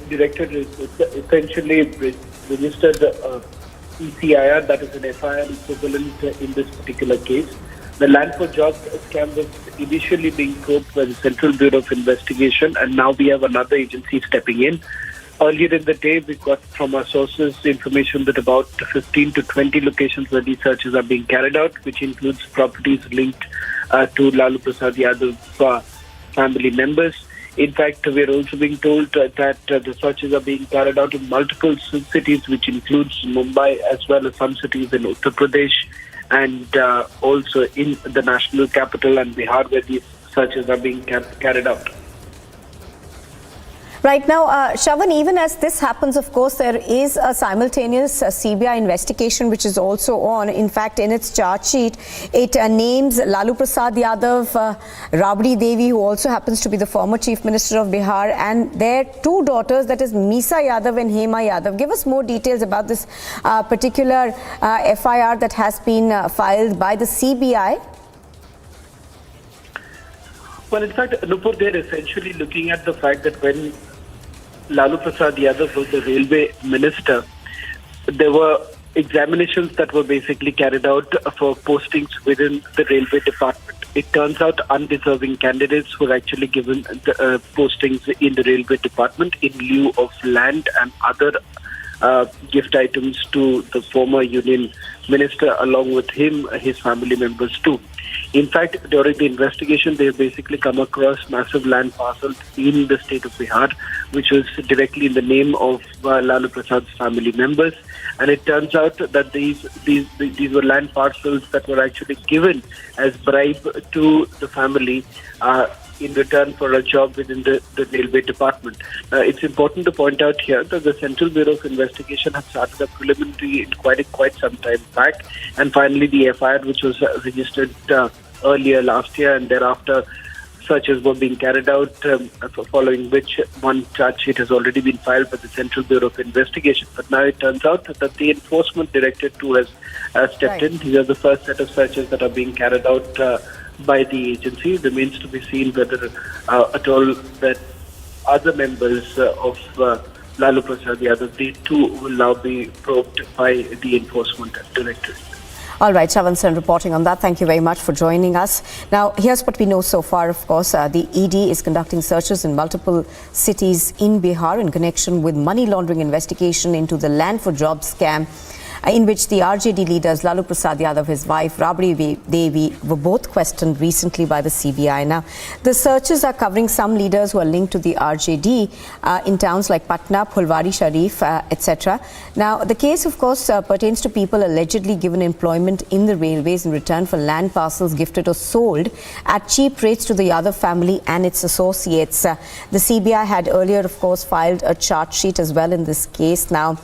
Directorate essentially registered ECIR, that is an FIR equivalent in this particular case. The Land for Jobs scam was initially being probed by the Central Bureau of Investigation, and now we have another agency stepping in. Earlier in the day, we got from our sources information that about 15 to 20 locations where these searches are being carried out, which includes properties linked to Lalu Prasad Yadav family members. In fact, we are also being told that the searches are being carried out in multiple cities, which includes Mumbai as well as some cities in Uttar Pradesh, and also in the national capital and Bihar, where these searches are being carried out. Right now, Shravan, even as this happens, of course, there is a simultaneous CBI investigation which is also on. In fact, in its charge sheet, it names Lalu Prasad Yadav, Rabri Devi, who also happens to be the former Chief Minister of Bihar, and their two daughters, that is Misa Yadav and Hema Yadav. Give us more details about this particular FIR that has been filed by the CBI. Well, in fact, Nupur, they're essentially looking at the fact that when Lalu Prasad Yadav was the railway minister, there were examinations that were basically carried out for postings within the railway department. It turns out undeserving candidates were actually given the, postings in the railway department in lieu of land and other gift items to the former union minister, along with him, his family members too. In fact, during the investigation, they basically come across massive land parcels in the state of Bihar, which was directly in the name of Lalu Prasad's family members. And it turns out that these were land parcels that were actually given as bribe to the family in return for a job within the railway department. It's important to point out here that the Central Bureau of Investigation had started a preliminary inquiry quite some time back, and finally the FIR, which was registered earlier last year, and thereafter searches were being carried out, following which one charge sheet has already been filed by the Central Bureau of Investigation. But now it turns out that the Enforcement Directorate too has stepped in. These are the first set of searches that are being carried out by the agency. It remains to be seen whether at all that other members of Lalu Prasad Yadav, they too will now be probed by the Enforcement Directorate. All right, Shravan Sen reporting on that. Thank you very much for joining us. Now, here's what we know so far, of course. The ED is conducting searches in multiple cities in Bihar in connection with money laundering investigation into the Land for Jobs scam, in which the RJD leaders Lalu Prasad Yadav, his wife Rabri Devi, were both questioned recently by the CBI. Now, the searches are covering some leaders who are linked to the RJD in towns like Patna, Phulwari Sharif, etc. Now, the case, of course, pertains to people allegedly given employment in the railways in return for land parcels gifted or sold at cheap rates to the Yadav family and its associates. The CBI had earlier, of course, filed a charge sheet as well in this case. Now,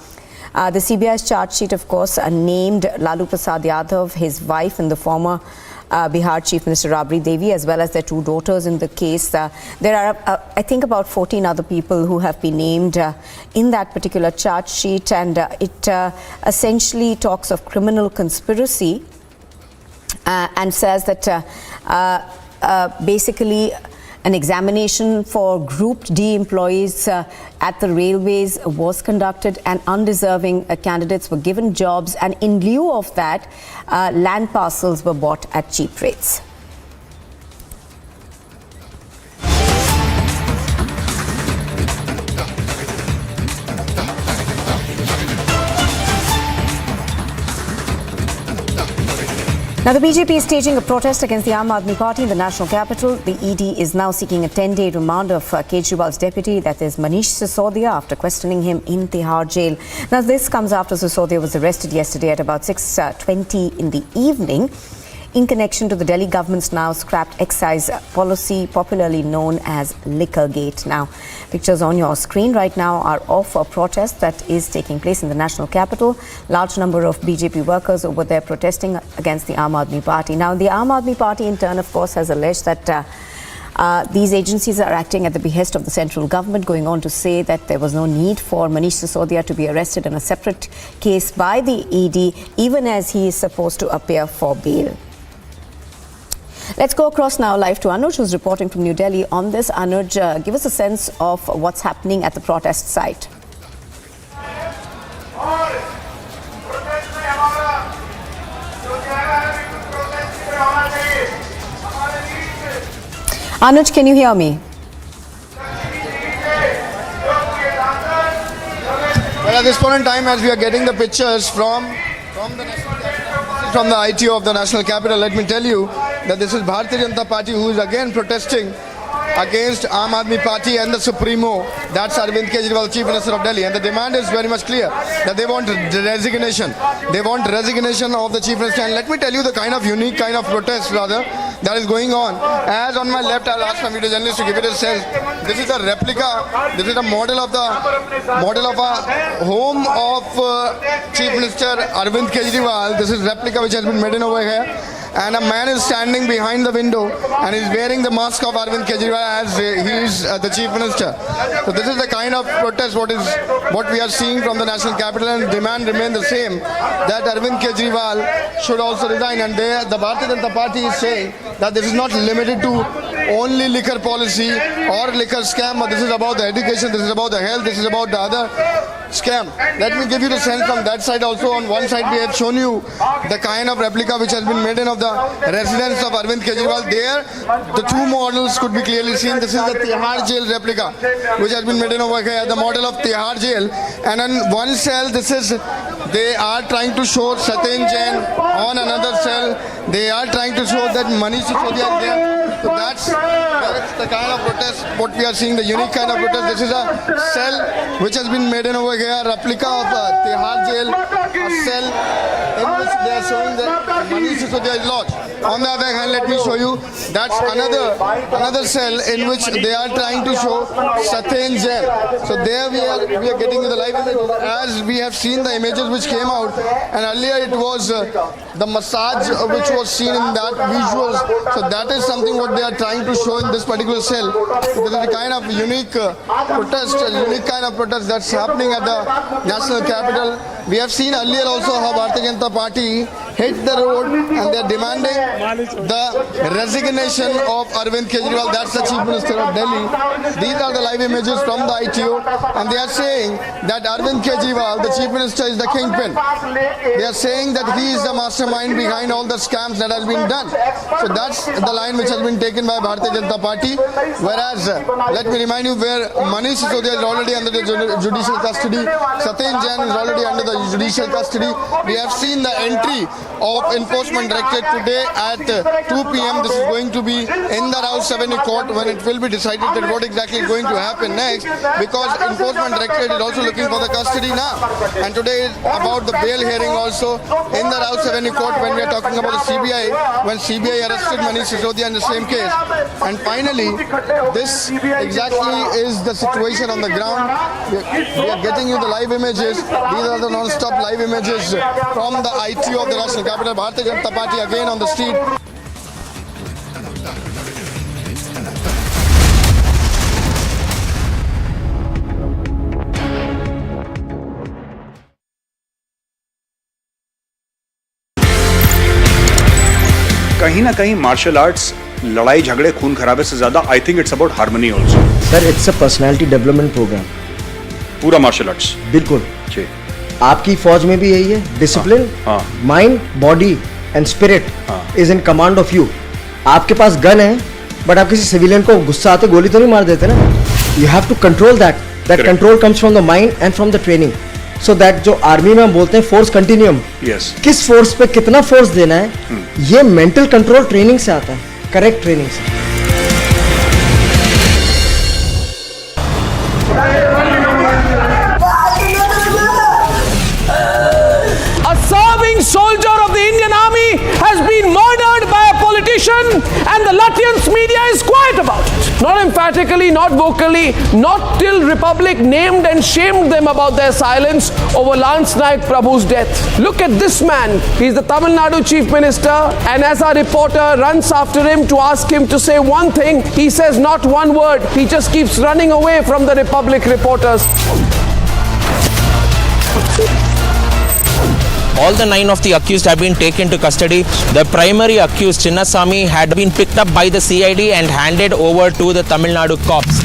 the CBI's charge sheet, of course, named Lalu Prasad Yadav, his wife, and the former Bihar Chief Minister Rabri Devi, as well as their two daughters in the case. There are, I think, about 14 other people who have been named in that particular charge sheet, and it essentially talks of criminal conspiracy and says that basically an examination for Group D employees at the railways was conducted, and undeserving candidates were given jobs, and in lieu of that, land parcels were bought at cheap rates. Now, the BJP is staging a protest against the Aam Aadmi Party in the national capital. The ED is now seeking a 10-day remand of Kejriwal's deputy, that is Manish Sisodia, after questioning him in Tihar jail. Now, this comes after Sisodia was arrested yesterday at about 6:20 in the evening in connection to the Delhi government's now scrapped excise policy, popularly known as Liquorgate. Now, pictures on your screen right now are of a protest that is taking place in the national capital. Large number of BJP workers over there protesting against the Aam Aadmi Party. Now, the Aam Aadmi Party in turn, of course, has alleged that these agencies are acting at the behest of the central government, going on to say that there was no need for Manish Sisodia to be arrested in a separate case by the ED, even as he is supposed to appear for bail. Let's go across now live to Anuj, who's reporting from New Delhi on this. Anuj, give us a sense of what's happening at the protest site. Anuj, can you hear me? Well, at this point in time, as we are getting the pictures from the ITO of the national capital, let me tell you that this is Bharatiya Janata Party who is again protesting against Aam Aadmi Party and the Supremo, that's Arvind Kejriwal, Chief Minister of Delhi. And the demand is very much clear, that they want resignation. They want resignation of the Chief Minister. And let me tell you the kind of unique kind of protest, rather, that is going on. As on my left, I'll ask my video journalist to give it a sense. This is a replica, this is a model of a home of Chief Minister Arvind Kejriwal. This is replica which has been made in over here. And a man is standing behind the window and is wearing the mask of Arvind Kejriwal as he is the Chief Minister. So this is the kind of protest what we are seeing from the national capital, and demand remains the same, that Arvind Kejriwal should also resign. And the Bharatiya Janata Party is saying that this is not limited to only liquor policy or liquor scam, but this is about the education, this is about the health, this is about the other scam. Let me give you the sense from that side also. On one side we have shown you the kind of replica which has been made in of the residence of Arvind Kejriwal. There the two models could be clearly seen. This is the Tihar jail replica which has been made in over here, the model of Tihar jail. And on one cell, they are trying to show Satyen Jain. On another cell they are trying to show that Manish Sisodia is there. So that's the kind of protest what we are seeing, the unique kind of protest. This is a cell which has been made in over here, a replica of Tihar jail, a cell in which they are showing that Manish Sisodia is lodged. On the other hand, let me show you, that's another cell in which they are trying to show Satyen Jain. So there we are getting the live images, as we have seen the images which came out, and earlier it was the massage which was seen in that visuals. So that is something what they are trying to show in this particular cell. So this is a kind of unique protest, that's happening at the national capital. We have seen earlier also how Bharatiya Janata Party hit the road and they are demanding the resignation of Arvind Kejriwal, that's the Chief Minister of Delhi. These are the live images from the ITO, and they are saying that Arvind Kejriwal, the Chief Minister, is the kingpin. They are saying that he is the mastermind behind all the scams that has been done. So that's the line which has been taken by Bharatiya Janata Party. Whereas, let me remind you, where Manish Sisodia is already under the judicial custody, Satyen Jain is already under the judicial custody. We have seen the entry of Enforcement Directorate today at 2 p.m. This is going to be in the Rouse Avenue court when it will be decided that what exactly is going to happen next, because Enforcement Directorate is also looking for the custody now. And today is about the bail hearing also in the Rouse Avenue court when we are talking about the CBI, when CBI arrested Manish Sisodia in the same case. And finally, this exactly is the situation on the ground. We are getting you the live images. These are the non-stop live images from the ITO of the national capital. Bharatiya Janata Party again on the street. कहीं ना कहीं martial arts लड़ाई झगड़े खून खराबे से ज्यादा I think it's about harmony also. Sir it's a personality development programme. पूरा मार्शल आर्ट्स. बिल्कुल. जी. आपकी फौज में भी यही है. Discipline, mind, body and spirit is in command of you. आपके पास गन है बट आप किसी सिविलियन को गुस्सा आते गोली तो नहीं मार देते ना. You have to control that. That control comes from the mind and from the training. So that जो आर्मी में हम बोलते हैं फोर्स कंटिन्यूम, किस फोर्स पे कितना फोर्स देना है, ये मेंटल कंट्रोल ट्रेनिंग से आता है, करेक्ट ट्रेनिंग से. A serving soldier of the Indian Army has been murdered by a politician, and the Latvians media is quiet about it. Not emphatically, not vocally, not till Republic named and shamed them about their silence over Lance Naik Prabhu's death. Look at this man. He's the Tamil Nadu Chief Minister, and as our reporter runs after him to ask him to say one thing, he says not one word. He just keeps running away from the Republic reporters. All the 9 of the accused have been taken to custody. The primary accused, Chinnasamy, had been picked up by the CID and handed over to the Tamil Nadu cops.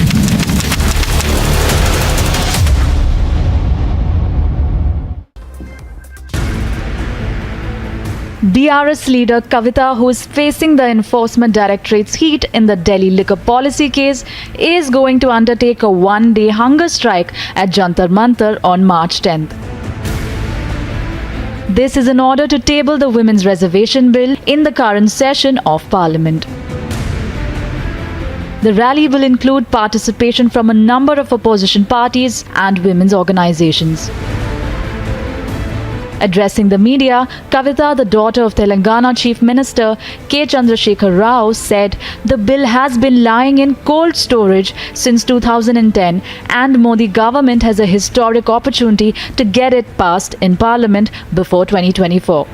DRS leader Kavita, who is facing the Enforcement Directorate's heat in the Delhi liquor policy case, is going to undertake a one-day hunger strike at Jantar Mantar on March 10th. This is in order to table the Women's Reservation Bill in the current session of Parliament. The rally will include participation from a number of opposition parties and women's organizations. Addressing the media, Kavita, the daughter of Telangana Chief Minister K. Chandrasekhar Rao, said the bill has been lying in cold storage since 2010 and Modi government has a historic opportunity to get it passed in Parliament before 2024.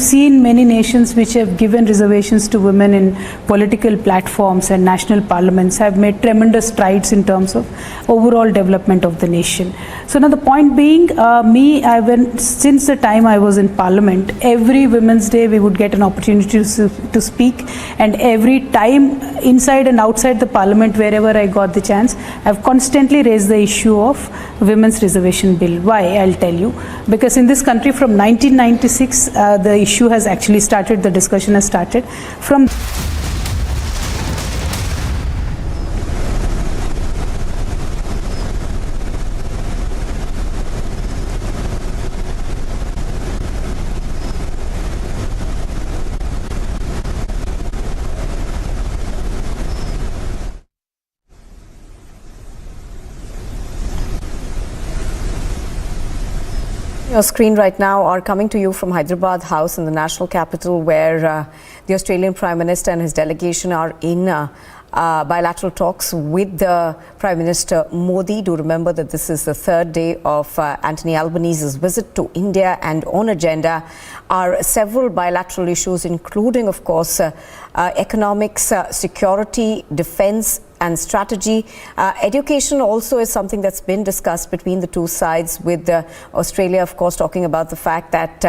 Seen many nations which have given reservations to women in political platforms and national parliaments have made tremendous strides in terms of overall development of the nation. So now the point being, since the time I was in parliament, every Women's Day we would get an opportunity to speak, and every time inside and outside the parliament, wherever I got the chance, I've constantly raised the issue of women's reservation bill. Why? I'll tell you. Because in this country from 1996, the issue has actually started, the discussion has started. From Your screen right now are coming to you from Hyderabad House in the national capital, where the Australian Prime Minister and his delegation are in bilateral talks with the Prime Minister Modi. Do remember that this is the third day of Anthony Albanese's visit to India, and on agenda are several bilateral issues, including, of course, economics, security, defense and strategy. Education also is something that's been discussed between the two sides, with Australia, of course, talking about the fact that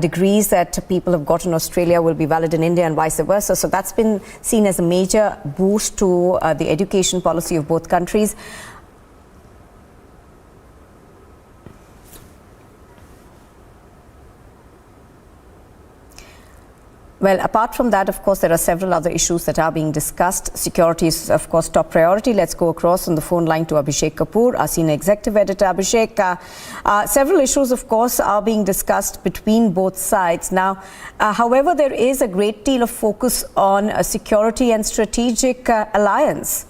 degrees that people have got in Australia will be valid in India and vice versa. So that's been seen as a major boost to the education policy of both countries. Well, apart from that, of course, there are several other issues that are being discussed. Security is, of course, top priority. Let's go across on the phone line to Abhishek Kapoor, our senior executive editor. Abhishek, several issues, of course, are being discussed between both sides. Now, however, there is a great deal of focus on security and strategic alliance.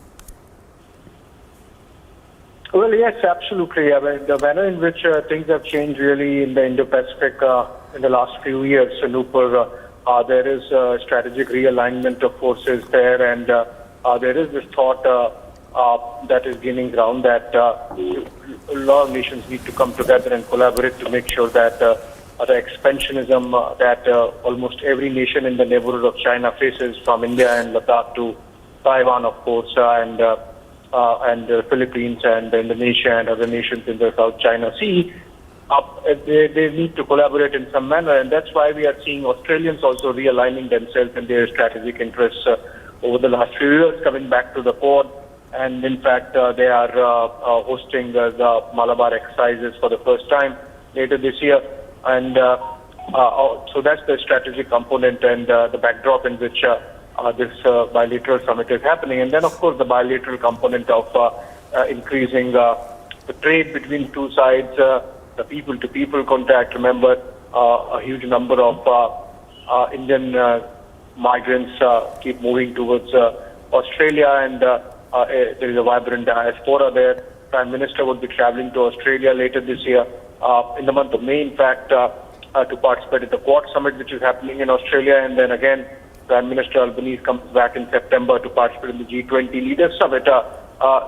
Well, yes, absolutely. I mean, the manner in which things have changed really in the Indo-Pacific in the last few years, Nupur, there is strategic realignment of forces there, and there is this thought that is gaining ground that a lot of nations need to come together and collaborate to make sure that the expansionism that almost every nation in the neighborhood of China faces, from India and Ladakh to Taiwan, of course, and the Philippines and Indonesia and other nations in the South China Sea, they need to collaborate in some manner, and that's why we are seeing Australians also realigning themselves and their strategic interests over the last few years, coming back to the fore. And in fact, they are hosting the Malabar exercises for the first time later this year. And so that's the strategic component and the backdrop in which this bilateral summit is happening. And then, of course, the bilateral component of increasing the trade between two sides, the people-to-people contact. Remember, a huge number of Indian migrants keep moving towards Australia, and there is a vibrant diaspora there. Prime Minister will be traveling to Australia later this year, in the month of May, in fact, to participate at the Quad Summit, which is happening in Australia. And then again, Prime Minister Albanese comes back in September to participate in the G20 Leaders Summit.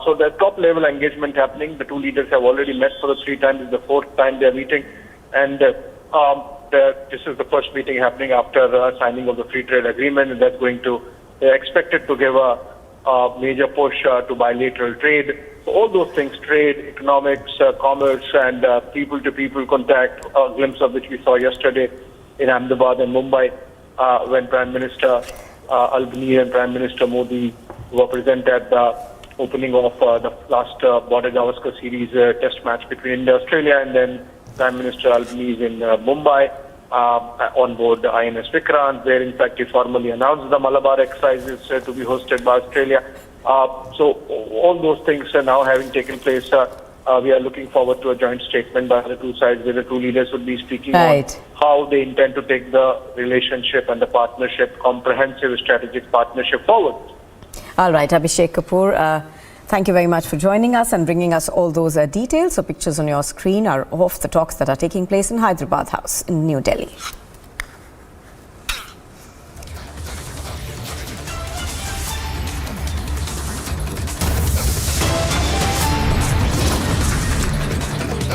So the top-level engagement happening. The two leaders have already met for the 3 times. It's the 4th time they are meeting. And this is the first meeting happening after signing of the free trade agreement, and that's going to, they're expected to give a major push to bilateral trade. So all those things, trade, economics, commerce, and people-to-people contact, a glimpse of which we saw yesterday in Ahmedabad and Mumbai, when Prime Minister Albanese and Prime Minister Modi were present at the opening of the last Border Gavaskar series test match between India and Australia, and then Prime Minister Albanese in Mumbai on board the INS Vikrant, where in fact he formally announced the Malabar exercises to be hosted by Australia. So all those things are now having taken place. We are looking forward to a joint statement by the two sides, where the two leaders will be speaking on how they intend to take the relationship and the partnership, comprehensive strategic partnership forward. All right, Abhishek Kapoor, thank you very much for joining us and bringing us all those details. So pictures on your screen are of the talks that are taking place in Hyderabad House in New Delhi.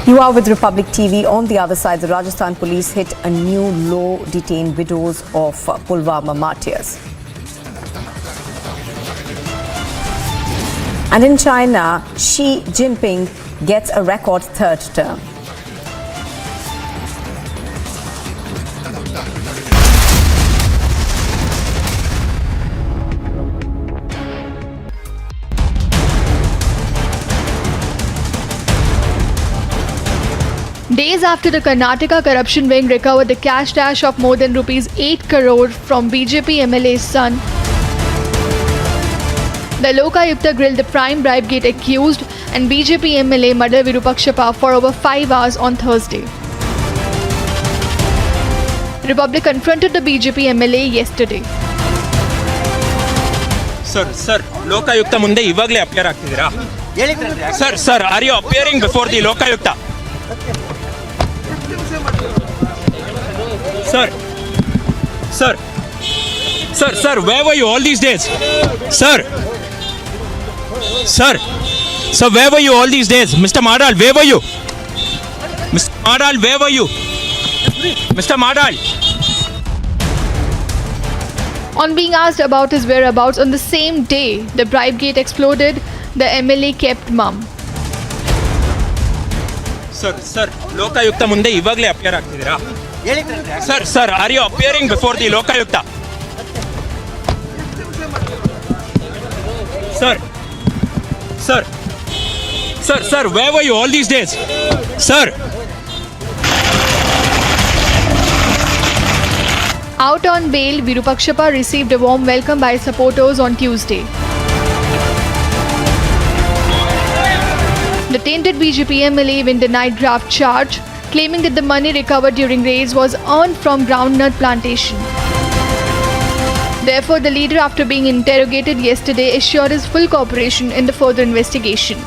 You are with Republic TV. On the other side, the Rajasthan police hit a new low detained widows of Pulwama martyrs. And in China, Xi Jinping gets a record 3rd term. Days after the Karnataka corruption wing recovered the cash dash of more than rupees 8 crore from BJP MLA's son, the Lokayukta grilled the prime Bribegate accused and BJP MLA Madar Virupakshapa for over 5 hours on Thursday. Republic confronted the BJP MLA yesterday. Sir, Lokayukta munde ivagle appear ಆಗ್ತಿದ್ದೀರಾ? Sir, are you appearing before the Lokayukta? Sir, where were you all these days? Sir, where were you all these days? Mr. Madal, where were you? Mr. Madal, where were you? Mr. Madal. On being asked about his whereabouts on the same day the Bribegate exploded, the MLA kept mum. Sir, Lokayukta munde ivagle appear ಆಗ್ತಿದ್ದೀರಾ? Sir, are you appearing before the Lokayukta? Sir, where were you all these days? Sir. Out on bail, Virupakshapa received a warm welcome by supporters on Tuesday. The tainted BJP MLA even denied graft charge, claiming that the money recovered during raids was earned from groundnut plantation. Therefore, the leader, after being interrogated yesterday, assured his full cooperation in the further investigation.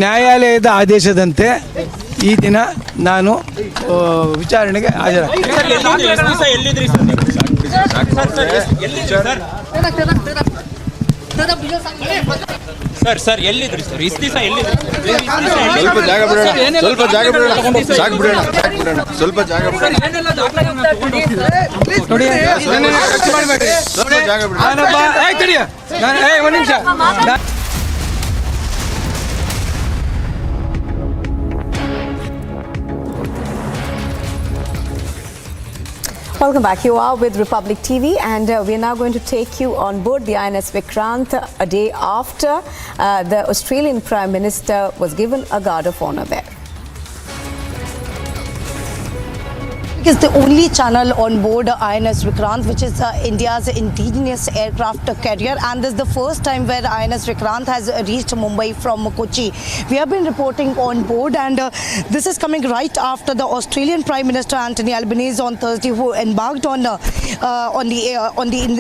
ನ್ಯಾಯಾಲಯದ ಆದೇಶದಂತೆ ಈ ದಿನ ನಾನು ವಿಚಾರಣೆಗೆ sir ಎಲ್ಲಿದ್ರಿ sir? ಇಷ್ಟು ದಿವಸ ಎಲ್ಲಿದ್ರಿ? ಸ್ವಲ್ಪ ಜಾಗ ಬಿಡಿ. ಒಂದು ನಿಮಿಷ. Welcome back. You are with Republic TV, and we are now going to take you on board the INS Vikrant a day after the Australian Prime Minister was given a guard of honour there. Is the only channel on board INS Vikrant, which is India's indigenous aircraft carrier, and this is the first time where INS Vikrant has reached Mumbai from Kochi. We have been reporting on board, and this is coming right after the Australian Prime Minister Anthony Albanese on Thursday, who embarked on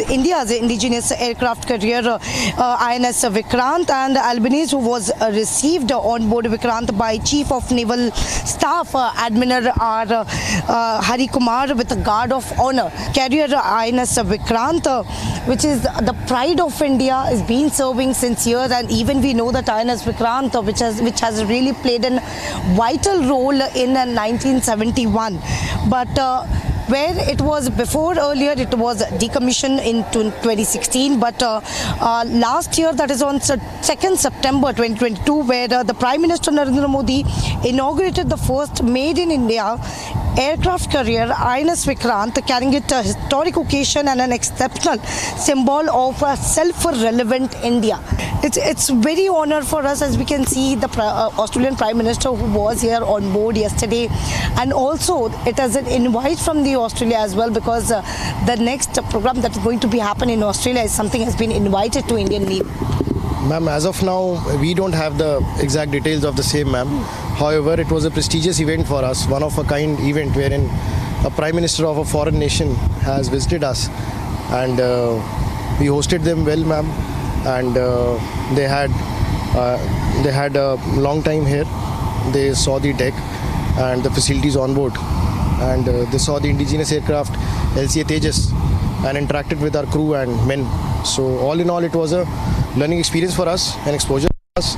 India's indigenous aircraft carrier INS Vikrant, and Albanese, who was received on board Vikrant by Chief of Naval Staff Admiral Hari Kumar with a guard of honour. Carrier INS Vikrant, which is the pride of India, is been serving since years, and even we know that INS Vikrant, which has really played a vital role in 1971, but where it was before, earlier it was decommissioned in 2016, but last year, that is on 2nd September 2022, where the Prime Minister Narendra Modi inaugurated the first made in India aircraft carrier INS Vikrant, carrying it a historic occasion and an exceptional symbol of a self-relevant India. It's very honor for us, as we can see the Australian Prime Minister, who was here on board yesterday, and also it is an invite from the Australia as well, because the next program that is going to be happen in Australia is something has been invited to Indian Navy. Ma'am, as of now, we don't have the exact details of the same, ma'am. However, it was a prestigious event for us, one of a kind event wherein a Prime Minister of a foreign nation has visited us, and we hosted them well, ma'am. And they had a long time here. They saw the deck and the facilities on board, and they saw the indigenous aircraft LCA Tejas and interacted with our crew and men. So all in all, it was a learning experience for us, an exposure for us,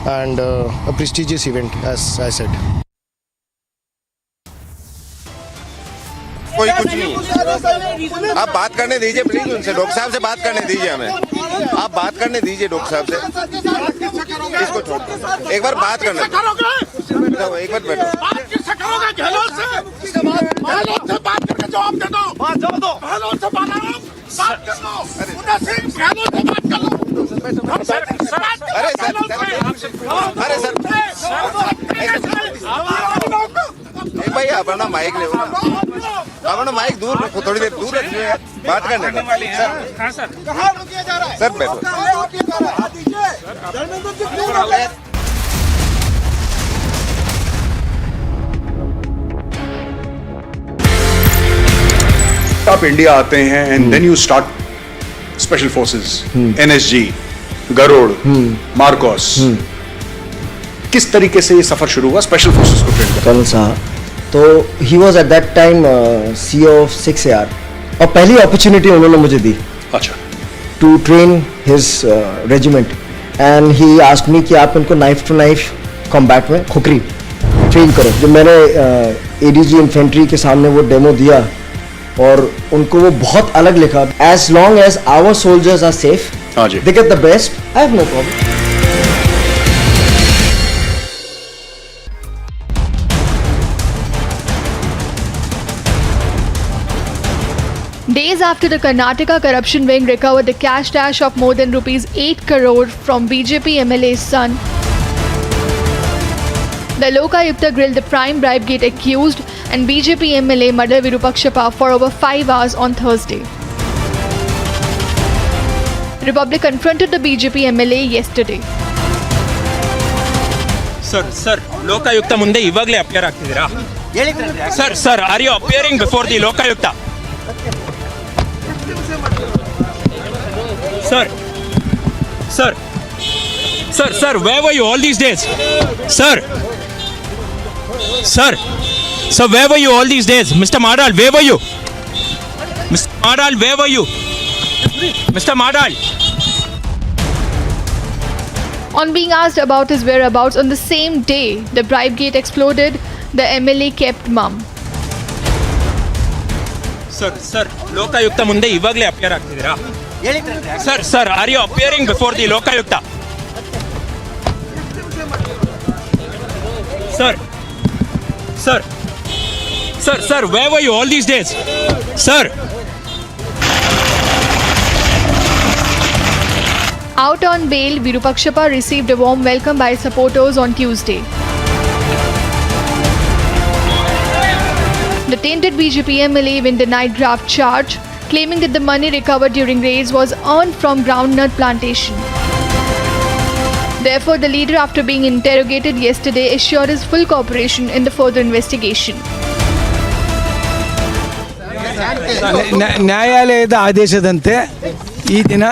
and a prestigious event, as I said. कोई कुछ नहीं, आप बात करने दीजिए please उनसे, doctor साहब से बात करने दीजिए हमें, आप बात करने दीजिए डॉक्टर साहब से, इसको छोड़ दो, एक बार बात करने दो, एक बार बैठो, बात करके जवाब दे दो, बात अरे सर एक भाई अपना माइक ले, अपना माइक दूर रखो, थोड़ी देर दूर रखिए, बात करने दो सर, बैठो। आप इंडिया आते हैं and then you start special forces, NSG, Garud, MARCOS, किस तरीके से ये सफर शुरू हुआ स्पेशल फोर्सेस को ट्रेन करना? साहब, तो he was at that time CEO of 6AR, और पहली अपॉर्चुनिटी उन्होंने मुझे दी, अच्छा, to train his regiment, and he asked me कि आप इनको नाइफ टू नाइफ कॉम्बैट में खुकरी ट्रेन करो। जब मैंने ADG इन्फेंट्री के सामने वो डेमो दिया, और उनको वो बहुत अलग लिखा, as long as our soldiers are safe, they get the best, I have no problem. Days after the Karnataka corruption wing recovered the cash dash of more than rupees 8 crore from BJP MLA's son, the Lokayukta grilled the prime Bribegate accused and BJP MLA Madal Virupakshapa for over 5 hours on Thursday. Republic confronted the BJP MLA yesterday. Sir, Lokayukta ಮುಂದೆ ಇವಾಗಲೇ appear ಆಗ್ತಿದ್ದೀರಾ? Sir, are you appearing before the Lokayukta? Sir, where were you all these days? Sir, where were you all these days? Mr. Madal, where were you? Mr. Madal, where were you? Mr. Madal. On being asked about his whereabouts on the same day the Bribegate exploded, the MLA kept mum. Sir, Lokayukta ಮುಂದೆ ಇವಾಗಲೇ appear ಆಗ್ತಿದ್ದೀರಾ? Sir, are you appearing before the Lokayukta? Sir, Sir, where were you all these days? Sir. Out on bail, Virupakshapa received a warm welcome by supporters on Tuesday. The tainted BJP MLA even denied graft charge, claiming that the money recovered during raids was earned from groundnut plantation. Therefore, the leader, after being interrogated yesterday, assured his full cooperation in the further investigation. ನ್ಯಾಯಾಲಯದ ಆದೇಶದಂತೆ ಈ ದಿನ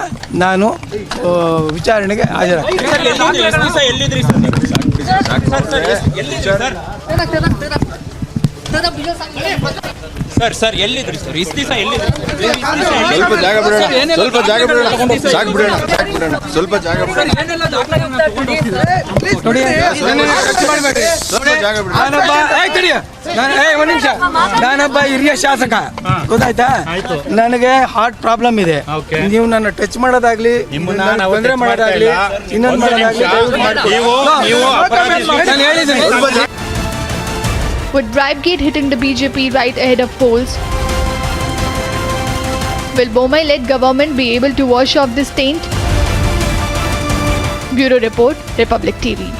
ನಾನು ವಿಚಾರಣೆಗೆ sir ಎಲ್ಲಿದ್ರಿ sir ಇಷ್ಟು ದಿವಸ ಎಲ್ಲಿದ್ರಿ ಸ್ವಲ್ಪ ಜಾಗ ಬಿಡೋಣ ಸಾಕು ಬಿಡೋಣ ಸ್ವಲ್ಪ ಜಾಗ ಬಿಡೋಣ ನೋಡಿ ಒಂದು ನಿಮಿಷ ನಾನೊಬ್ಬ ಹಿರಿಯ ಶಾಸಕ ಗೊತ್ತಾಯ್ತಾ ನನಗೆ ಹಾರ್ಟ್ ಪ್ರಾಬ್ಲಮ್ ಇದೆ ನೀವು ನನ್ನ ಟಚ್ ಮಾಡೋದಾಗ್ಲಿ ತೊಂದರೆ ಮಾಡೋದಾಗ್ಲಿ ಇನ್ನೊಂದು ಮಾಡೋದಾಗ್ಲಿ ನಾನು ಹೇಳಿದ್ದೀನಿ. With Bribery hitting the BJP right ahead of polls, will Bomai-led government be able to wash off this taint? Bureau Report, Republic TV.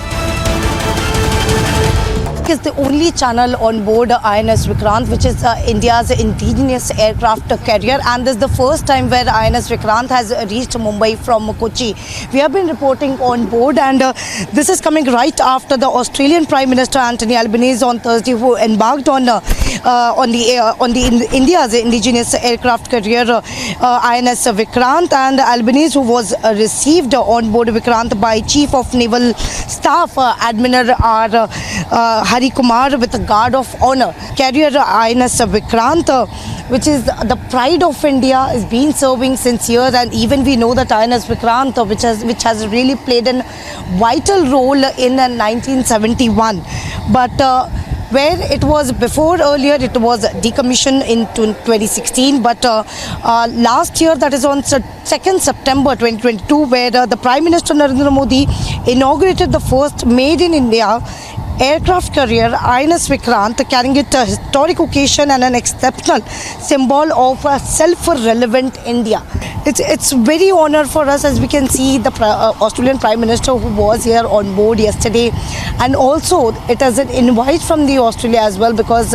Is the only channel on board INS Vikrant, which is India's indigenous aircraft carrier, and this is the first time where INS Vikrant has reached Mumbai from Kochi. We have been reporting on board, and this is coming right after the Australian Prime Minister Anthony Albanese on Thursday, who embarked on India's indigenous aircraft carrier INS Vikrant, and Albanese, who was received on board Vikrant by Chief of Naval Staff Admiral Hari Kumar with a guard of honor. Carrier INS Vikrant, which is the pride of India, is been serving since years, and even we know that INS Vikrant, which has really played a vital role in 1971, but where it was before, earlier it was decommissioned in 2016, but last year, that is on 2nd September 2022, where the Prime Minister Narendra Modi inaugurated the first made in India aircraft carrier INS Vikrant, carrying it a historic occasion and an exceptional symbol of a self-relevant India. It's very honor for us, as we can see the Australian Prime Minister who was here on board yesterday, and also it is an invite from the Australia as well, because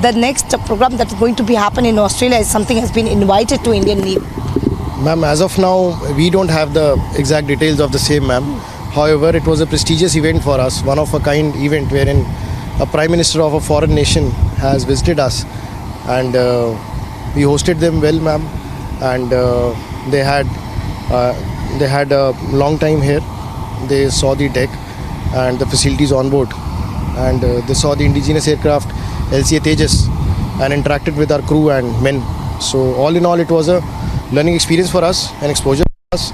the next program that is going to be happen in Australia is something has been invited to Indian Navy. Ma'am, as of now, we don't have the exact details of the same, ma'am. However, it was a prestigious event for us, one of a kind event wherein a Prime Minister of a foreign nation has visited us, and we hosted them well, ma'am, and they had a long time here. They saw the deck and the facilities on board, and they saw the indigenous aircraft LCA Tejas and interacted with our crew and men. So all in all, it was a learning experience for us, an exposure for us,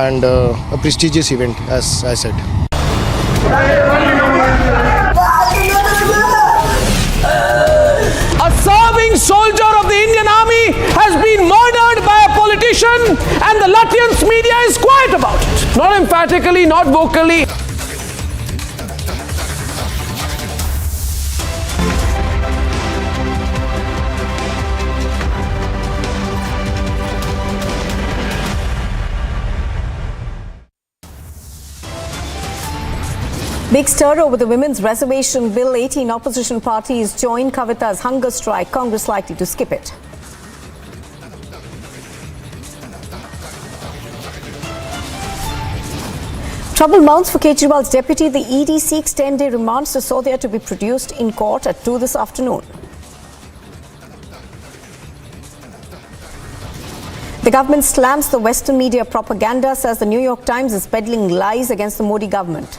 and a prestigious event, as I said. A serving soldier of the Indian Army has been murdered by a politician, and the Latvian media is quiet about it. Not emphatically, not vocally. Big stir over the Women's Reservation Bill. 18 opposition parties join Kavita's hunger strike. Congress likely to skip it. Trouble mounts for Kejriwal's deputy. The ED seeks 10-day remands to Sodhya to be produced in court at 2 this afternoon. The government slams the Western media propaganda, says the New York Times is peddling lies against the Modi government.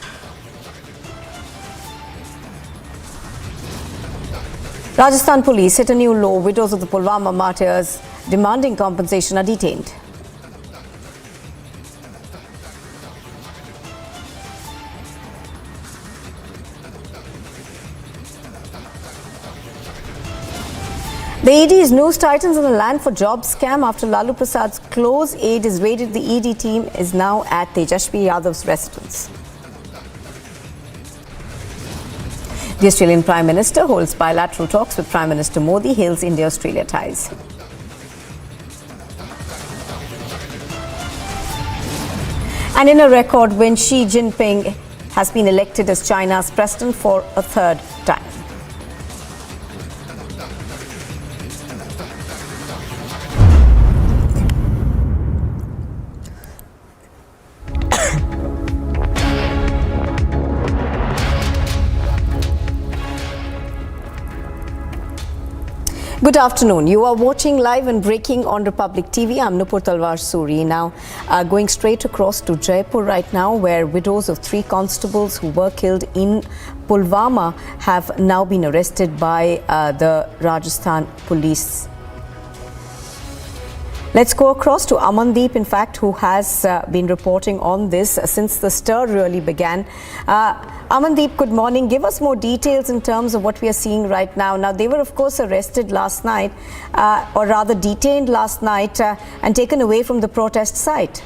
Rajasthan police hit a new low. Widows of the Pulwama martyrs demanding compensation are detained. The ED's news tightens on the land for jobs scam after Lalu Prasad's close aide is raided. The ED team is now at Tejashwi Yadav's residence. The Australian Prime Minister holds bilateral talks with Prime Minister Modi, hails India-Australia ties. And in a record win, Xi Jinping has been elected as China's president for a third time. Good afternoon. You are watching live and breaking on Republic TV. I'm Nupur Talwar Suri. Now, going straight across to Jaipur right now, where widows of 3 constables who were killed in Pulwama have now been arrested by the Rajasthan police. Let's go across to Amandeep, in fact, who has been reporting on this since the stir really began. Amandeep, good morning. Give us more details in terms of what we are seeing right now. Now, they were, of course, arrested last night, or rather detained last night and taken away from the protest site.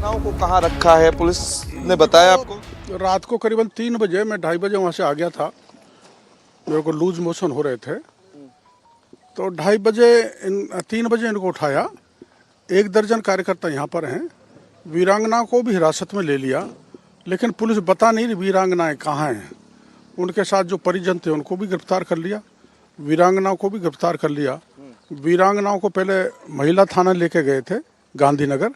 को कहाँ रखा है police ने बताया आपको? रात को करीबन 3 बजे, मैं 2:30 बजे वहाँ से आ गया था। मेरे को लूज मोशन हो रहे थे, तो 3 बजे इनको उठाया। 1 दर्जन कार्यकर्ता यहाँ पर हैं। वीरांगना को भी हिरासत में ले लिया, लेकिन पुलिस बता नहीं रही वीरांगनाएं कहाँ हैं। उनके साथ जो परिजन थे उनको भी गिरफ्तार कर लिया, वीरांगनाओं को भी गिरफ्तार कर लिया। वीरांगनाओं को पहले महिला थाना लेके गए थे गांधीनगर,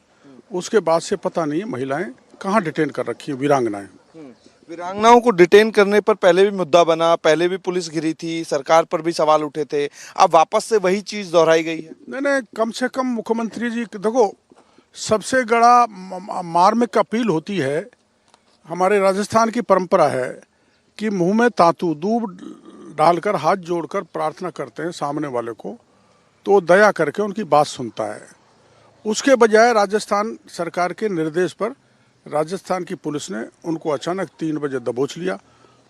उसके बाद से पता नहीं है महिलाएं कहाँ डिटेन कर रखी हैं वीरांगनाएं। वीरांगनाओं को डिटेन करने पर पहले भी मुद्दा बना, पहले भी पुलिस घिरी थी, सरकार पर भी सवाल उठे थे, अब वापस से वही चीज दोहराई गई है। नहीं, कम से कम मुख्यमंत्री जी देखो, सबसे बड़ा मार्मिक अपील होती है। हमारे राजस्थान की परंपरा है कि मुंह में तातू दूब डालकर हाथ जोड़कर प्रार्थना करते हैं सामने वाले को, तो दया करके उनकी बात सुनता है। उसके बजाय राजस्थान सरकार के निर्देश पर राजस्थान की पुलिस ने उनको अचानक 3 बजे दबोच लिया,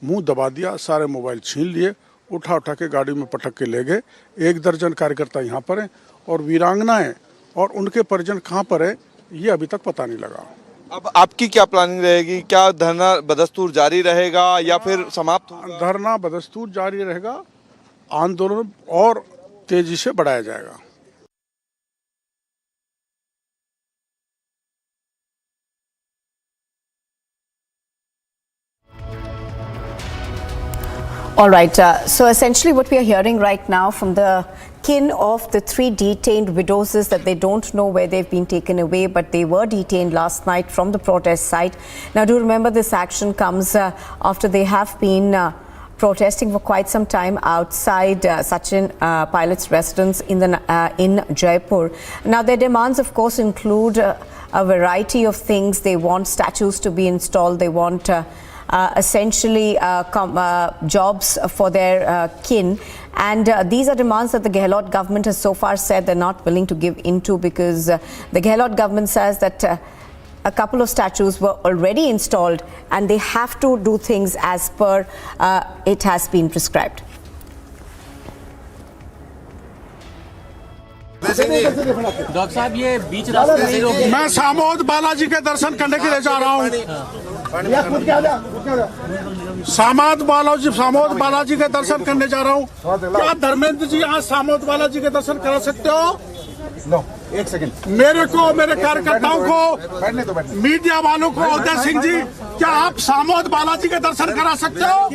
मुंह दबा दिया, सारे मोबाइल छीन लिए, उठा के गाड़ी में पटक के ले गए। 1 दर्जन कार्यकर्ता यहाँ पर हैं और वीरांगनाएं और उनके परिजन कहाँ पर है ये अभी तक पता नहीं लगा। अब आपकी क्या प्लानिंग रहेगी? क्या धरना बदस्तूर जारी रहेगा या फिर समाप्त होगा? धरना बदस्तूर जारी रहेगा, आंदोलन और तेजी से बढ़ाया जाएगा। All right, so essentially what we are hearing right now from the kin of the 3 detained widows is that they don't know where they've been taken away, but they were detained last night from the protest site. Now, do remember this action comes after they have been protesting for quite some time outside Sachin Pilot's residence in Jaipur. Now, their demands, of course, include a variety of things. They want statues to be installed. They want essentially jobs for their kin, and these are demands that the Gehlot government has so far said they're not willing to give into, because the Gehlot government says that a couple of statues were already installed and they have to do things as per it has been prescribed. Doctor साहब, ये बीच रास्ते नहीं रोक। मैं सामोद बालाजी के दर्शन करने के लिए जा रहा हूँ। सामोद बालाजी के दर्शन करने जा रहा हूँ। क्या धर्मेंद्र जी आज सामोद बालाजी के दर्शन करा सकते हो? No, 1 second. मेरे को, मेरे कार्यकर्ताओं को, मीडिया वालों को, उदय सिंह जी, क्या आप सामोद बालाजी के दर्शन करा सकते हो?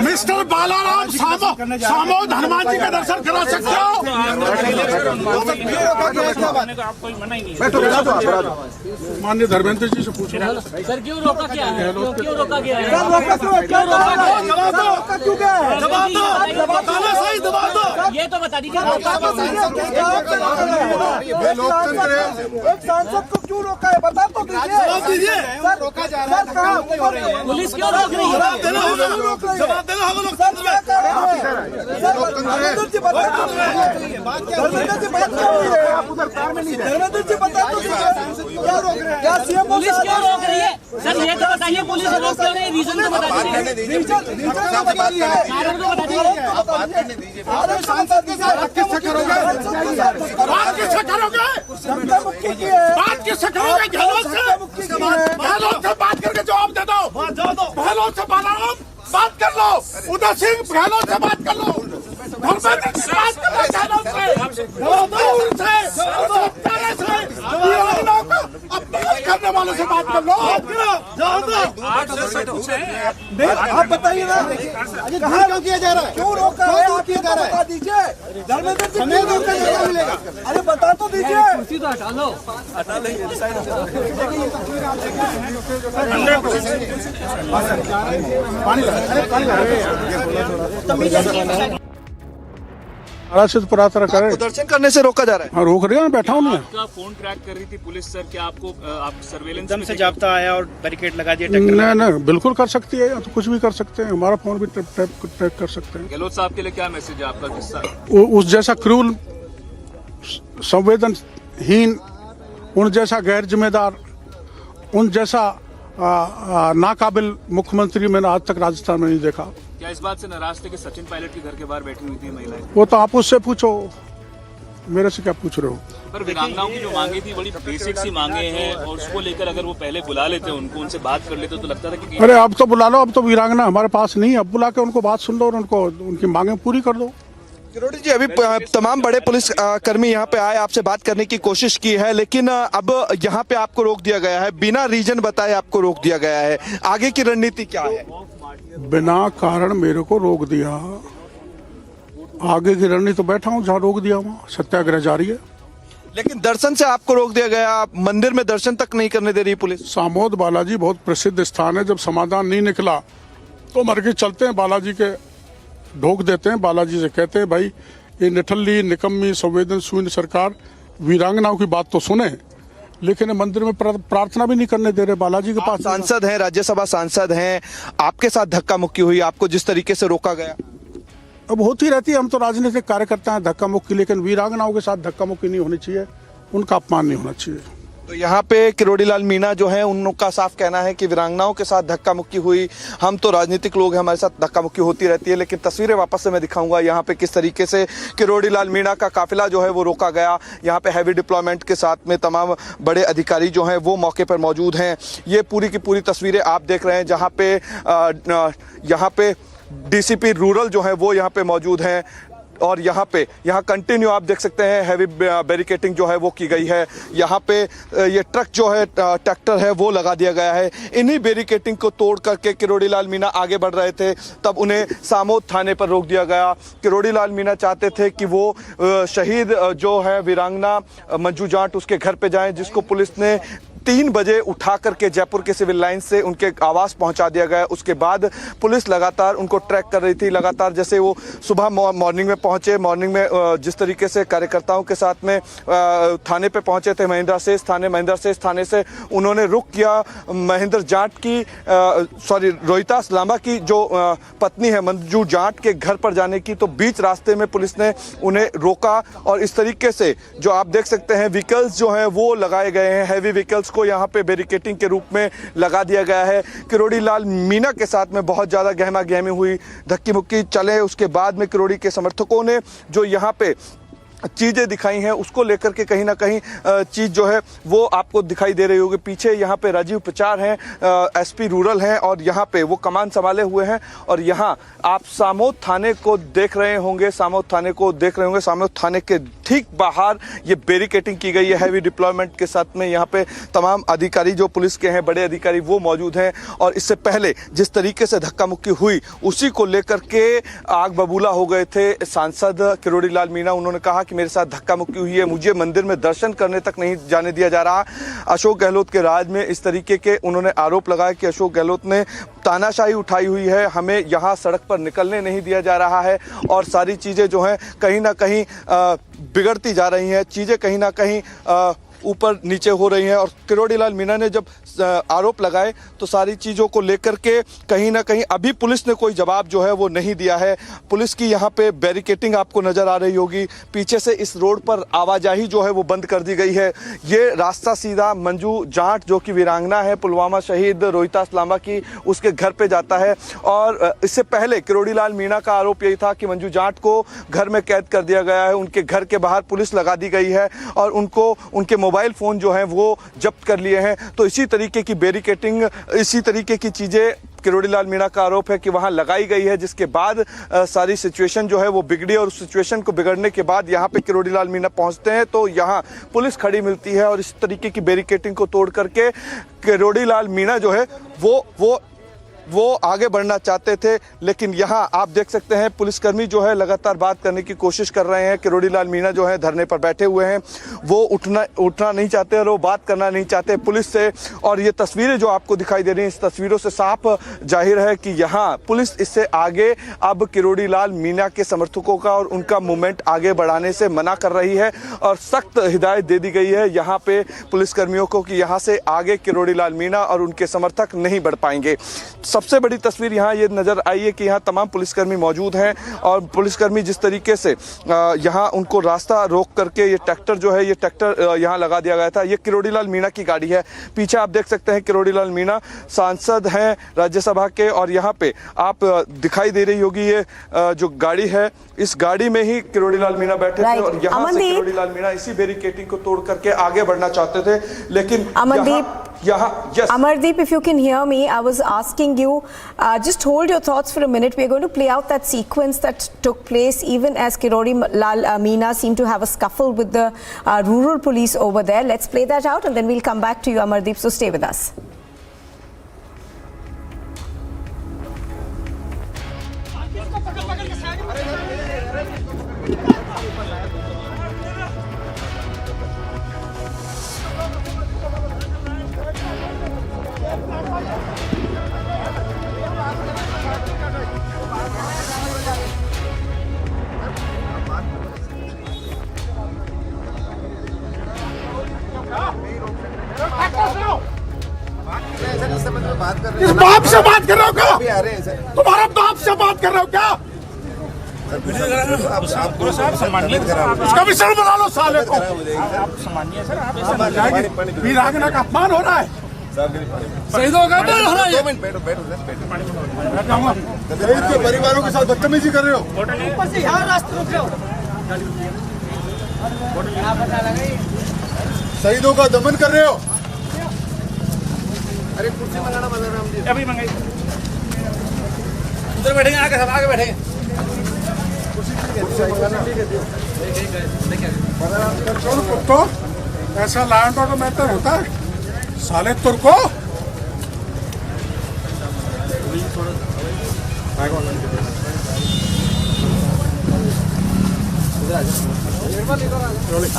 मिस्टर बालाराम, सामोद हनुमान जी के दर्शन करा सकते हो? माननीय धर्मेंद्र जी से पूछो सर, क्यों रोका? क्या है? क्यों रोका गया है? ये तो बता दीजिए। लोकतंत्र है। एक सांसद को क्यों रोका है बता तो दीजिए। सर, रोका जा रहा है। पुलिस क्यों रोक रही है? जवाब देना होगा। लोकतंत्र है। धर्मेंद्र जी बता तो दीजिए। धर्मेंद्र जी बात कर रही है, आप उधर कार में नहीं। धर्मेंद्र जी बता तो दीजिए, क्या रोक रहे हैं? क्या सीएम पुलिस क्यों रोक रही है? सर, ये तो बताइए, पुलिस रोक क्यों रही है? रीजन तो बता दीजिए। कारण तो बता दीजिए। अरे सांसद के साथ किससे करोगे? बात किससे करोगे? जनता मुक्ति की है। बात किससे करोगे? गहलोत से? गहलोत से बात कर लो, उदय सिंह गहलोत से बात कर लो, धर्मेंद्र से बात कर लो, गहलोत से अपमान करने वालों से बात कर लो। आप बताइए ना कहाँ क्यों किया जा रहा है, क्यों रोक कर किया जा रहा है, बता दीजिए। धर्मेंद्र से हमें रोक कर क्या मिलेगा, अरे बता तो दीजिए। कुर्सी तो हटा लो, हटा लेंगे। पूरा तरह करे, दर्शन करने से रोका जा रहा है। हाँ, रोक रही है, बैठा हूँ मैं। आपका फोन ट्रैक कर रही थी पुलिस सर, क्या आपको आप सर्वेलेंस से जाब्ता आया और बैरिकेड लगा दिया? नहीं, बिल्कुल कर सकती है, तो कुछ भी कर सकते हैं, हमारा फोन भी ट्रैक कर सकते हैं। गहलोत साहब के लिए क्या मैसेज है आपका? किस्सा उस जैसा क्रूर, संवेदनहीन, उन जैसा गैर जिम्मेदार, उन जैसा नाकाबिल मुख्यमंत्री मैंने आज तक राजस्थान में नहीं देखा। क्या इस बात से नाराज थे कि सचिन पायलट के घर के बाहर बैठी हुई थी महिलाएं? वो तो आप उससे पूछो, मेरे से क्या पूछ रहे हो? पर वीरांगनाओं की जो मांगे थी बड़ी बेसिक सी मांगे हैं, और उसको लेकर अगर वो पहले बुला लेते उनको, उनसे बात कर लेते तो लगता था कि अरे अब तो बुला लो, अब तो वीरांगना हमारे पास नहीं है, अब बुला के उनको बात सुन लो और उनको उनकी मांगे पूरी कर दो। किरोड़ी जी, अभी तमाम बड़े पुलिस कर्मी यहाँ पे आए, आपसे बात करने की कोशिश की है, लेकिन अब यहाँ पे आपको रोक दिया गया है, बिना रीजन बताए आपको रोक दिया गया है। आगे की रणनीति क्या है? बिना कारण मेरे को रोक दिया, आगे की रणनीति तो बैठा हूँ जहाँ रोक दिया वहाँ सत्याग्रह जारी है। लेकिन दर्शन से आपको रोक दिया गया, मंदिर में दर्शन तक नहीं करने दे रही पुलिस। सामोद बालाजी बहुत प्रसिद्ध स्थान है, जब समाधान नहीं निकला तो मर के चलते हैं, बालाजी के ढोक देते हैं, बालाजी से कहते हैं भाई ये निठल्ली निकम्मी संवेदन शून्य सरकार वीरांगनाओं की बात तो सुने, लेकिन मंदिर में प्रार्थना भी नहीं करने दे रहे। बालाजी के पास सांसद हैं, राज्यसभा सांसद हैं, आपके साथ धक्का मुक्की हुई, आपको जिस तरीके से रोका गया। अब होती रहती है, हम तो राजनीतिक कार्यकर्ता हैं, धक्का मुक्की, लेकिन वीरांगनाओं के साथ धक्का मुक्की नहीं होनी चाहिए, उनका अपमान नहीं होना चाहिए। तो यहाँ पे किरोड़ी लाल मीणा जो है, उनका साफ कहना है कि वीरांगनाओं के साथ धक्का मुक्की हुई, हम तो राजनीतिक लोग हैं, हमारे साथ धक्का मुक्की होती रहती है। लेकिन तस्वीरें वापस से मैं दिखाऊंगा यहाँ पे किस तरीके से किरोड़ी लाल मीणा का काफिला जो है वो रोका गया। यहाँ पे हैवी डिप्लॉयमेंट के साथ में तमाम बड़े अधिकारी जो हैं वो मौके पर मौजूद हैं। ये पूरी की पूरी तस्वीरें आप देख रहे हैं, जहाँ पे DCP रूरल जो है वो यहाँ पे मौजूद हैं, और यहाँ कंटिन्यू आप देख सकते हैं हैवी बैरिकेटिंग जो है वो की गई है। यहाँ पे ये ट्रक जो है, ट्रैक्टर है, वो लगा दिया गया है। इन्हीं बैरिकेटिंग को तोड़ करके किरोड़ी लाल मीणा आगे बढ़ रहे थे, तब उन्हें सामोद थाने पर रोक दिया गया। किरोड़ी लाल मीणा चाहते थे कि वो शहीद जो है वीरांगना मंजू जाट, उसके घर पे जाएं, जिसको पुलिस ने 3 बजे उठा करके जयपुर के सिविल लाइन से उनके आवास पहुंचा दिया गया। उसके बाद पुलिस लगातार उनको ट्रैक कर रही थी, लगातार जैसे वो सुबह मॉर्निंग में पहुंचे, मॉर्निंग में जिस तरीके से कार्यकर्ताओं के साथ में थाने पे पहुंचे थे, महेंद्र शेष थाने से उन्होंने रुक किया। महेंद्र जाट की रोहितास लांबा की जो पत्नी है मंजू जाट के घर पर जाने की, तो बीच रास्ते में पुलिस ने उन्हें रोका, और इस तरीके से जो आप देख सकते हैं व्हीकल्स जो हैं वो लगाए गए हैं, हैवी व्हीकल्स को यहाँ पे बैरिकेटिंग के रूप में लगा दिया गया है। किरोड़ी लाल मीणा के साथ में बहुत ज़्यादा गहमा गहमी हुई, धक्की मुक्की चले। उसके बाद में किरोड़ी के समर्थकों ने जो यहाँ पे चीज़ें दिखाई हैं, उसको लेकर के कहीं ना कहीं चीज़ जो है वो आपको दिखाई दे रही होगी। पीछे यहाँ पे राजीव प्रचार हैं, SP रूरल हैं, और यहाँ पे वो कमान संभाले हुए हैं। और यहाँ आप सामोद थाने को देख रहे होंगे, सामोद थाने के ठीक बाहर ये बैरिकेटिंग की गई है हैवी डिप्लॉयमेंट के साथ में। यहाँ पे तमाम अधिकारी जो पुलिस के हैं, बड़े अधिकारी, वो मौजूद हैं। और इससे पहले जिस तरीके से धक्का मुक्की हुई, उसी को लेकर के आग बबूला हो गए थे सांसद किरोड़ी लाल मीणा। उन्होंने कहा कि मेरे साथ धक्का मुक्की हुई है, मुझे मंदिर में दर्शन करने तक नहीं जाने दिया जा रहा। अशोक गहलोत के राज में इस तरीके के उन्होंने आरोप लगाया कि अशोक गहलोत ने तानाशाही उठाई हुई है, हमें यहाँ सड़क पर निकलने नहीं दिया जा रहा है, और सारी चीज़ें जो हैं कहीं ना कहीं बिगड़ती जा रही हैं, चीज़ें कहीं ना कहीं ऊपर नीचे हो रही हैं। और किरोड़ी लाल मीणा ने जब आरोप लगाए तो सारी चीज़ों को लेकर के कहीं ना कहीं अभी पुलिस ने कोई जवाब जो है वो नहीं दिया है। पुलिस की यहाँ पे बैरिकेटिंग आपको नज़र आ रही होगी, पीछे से इस रोड पर आवाजाही जो है वो बंद कर दी गई है। ये रास्ता सीधा मंजू जाट जो कि वीरांगना है, पुलवामा शहीद रोहितास लांबा की, उसके घर पे जाता है। और इससे पहले किरोड़ी लाल मीणा का आरोप यही था कि मंजू जाट को घर में कैद कर दिया गया है, उनके घर के बाहर पुलिस लगा दी गई है, और उनके मोबाइल मोबाइल फ़ोन जो हैं वो जब्त कर लिए हैं। तो इसी तरीके की बैरिकेडिंग, इसी तरीके की चीज़ें किरोड़ी लाल मीणा का आरोप है कि वहां लगाई गई है, जिसके बाद सारी सिचुएशन जो है वो बिगड़ी और उस सिचुएशन को बिगड़ने के बाद यहाँ पे किरोड़ी लाल मीणा पहुंचते हैं तो यहाँ पुलिस खड़ी मिलती है और इस तरीके की बैरिकेडिंग को तोड़ करके किरोड़ी लाल मीणा जो है वो आगे बढ़ना चाहते थे। लेकिन यहाँ आप देख सकते हैं पुलिसकर्मी जो है लगातार बात करने की कोशिश कर रहे हैं। किरोड़ी लाल मीणा जो है धरने पर बैठे हुए हैं, वो उठना नहीं चाहते और वो बात करना नहीं चाहते पुलिस से। और ये तस्वीरें जो आपको दिखाई दे रही हैं, इस तस्वीरों से साफ जाहिर है कि यहाँ पुलिस इससे आगे अब किरोड़ी लाल मीणा के समर्थकों का और उनका मूवमेंट आगे बढ़ाने से मना कर रही है और सख्त हिदायत दे दी गई है यहाँ पे पुलिसकर्मियों को कि यहाँ से आगे किरोड़ी लाल मीणा और उनके समर्थक नहीं बढ़ पाएंगे। सबसे बड़ी तस्वीर यहाँ ये नजर आई है कि यहाँ तमाम पुलिसकर्मी मौजूद हैं और पुलिसकर्मी जिस तरीके से यहाँ उनको रास्ता रोक करके ये ट्रैक्टर जो है, ये ट्रैक्टर यहाँ लगा दिया गया था। ये किरोड़ी लाल मीणा की गाड़ी है। पीछे आप देख सकते हैं किरोड़ी लाल मीणा सांसद हैं राज्यसभा के और यहाँ पे आप दिखाई दे रही होगी ये जो गाड़ी है, इस गाड़ी में ही किरोड़ी लाल मीणा बैठे थे और यहाँ से किरोड़ी लाल मीणा इसी बैरिकेडिंग को तोड़ करके आगे बढ़ना चाहते थे। लेकिन Amardeep, if you can hear me, I was asking you, just hold your thoughts for a minute. We are going to play out that sequence that took place even as Kirodi Lal Meena seemed to have a scuffle with the rural police over there. Let's play that out and then we'll come back to you, Amardeep, so stay with us. इस बाप से बात कर रहे हो क्या? तुम्हारा बाप से बात कर रहे हो क्या? इसका भी सर बना लो साले को। वीरांगना का अपमान हो रहा है। शहीदों का अपमान हो रहा है। शहीद के परिवारों के साथ बदतमीजी कर रहे हो। शहीदों का दमन कर रहे हो। अरे कुर्सी मंगाना बलराम जी, अभी मंगाई। उधर बैठेंगे, आगे सब आगे बैठेंगे। तो ऐसा लैंड ऑर्डर मैटर होता है साले तुर्को।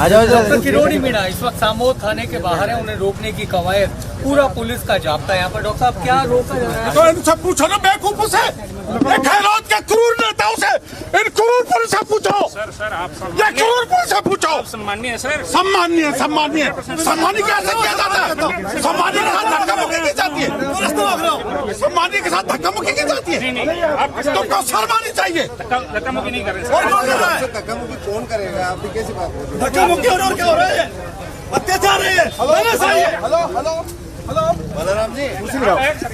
डॉक्टर किरोड़ी मीणा इस वक्त सामोद थाने के बाहर है, उन्हें रोकने की कवायद, पूरा पुलिस का जाब्ता यहाँ पर। डॉक्टर साहब क्या रोका जा रहा है? तो इनसे पूछो ना बेवकूफों से, गहलोत के क्रूर नेताओं से, इन क्रूर पुलिस से पूछो। सर आप ये क्रूर पुलिस से पूछो। सम्मानीय सर, सम्मानीय सम्मानीय कैसे किया जाता है? सम्मानीय के साथ धक्का मुक्की की जाती है। सम्मानीय के साथ धक्का मुक्की की जाती है। तुमको शर्म आनी चाहिए। धक्का मुक्की नहीं कर रहे। धक्का मुक्की कौन करेगा? आप कैसी बात हो? धक्का मुक्की और क्या हो रहा है? अत्याचार है। हेलो बलराम जी, कुर्सी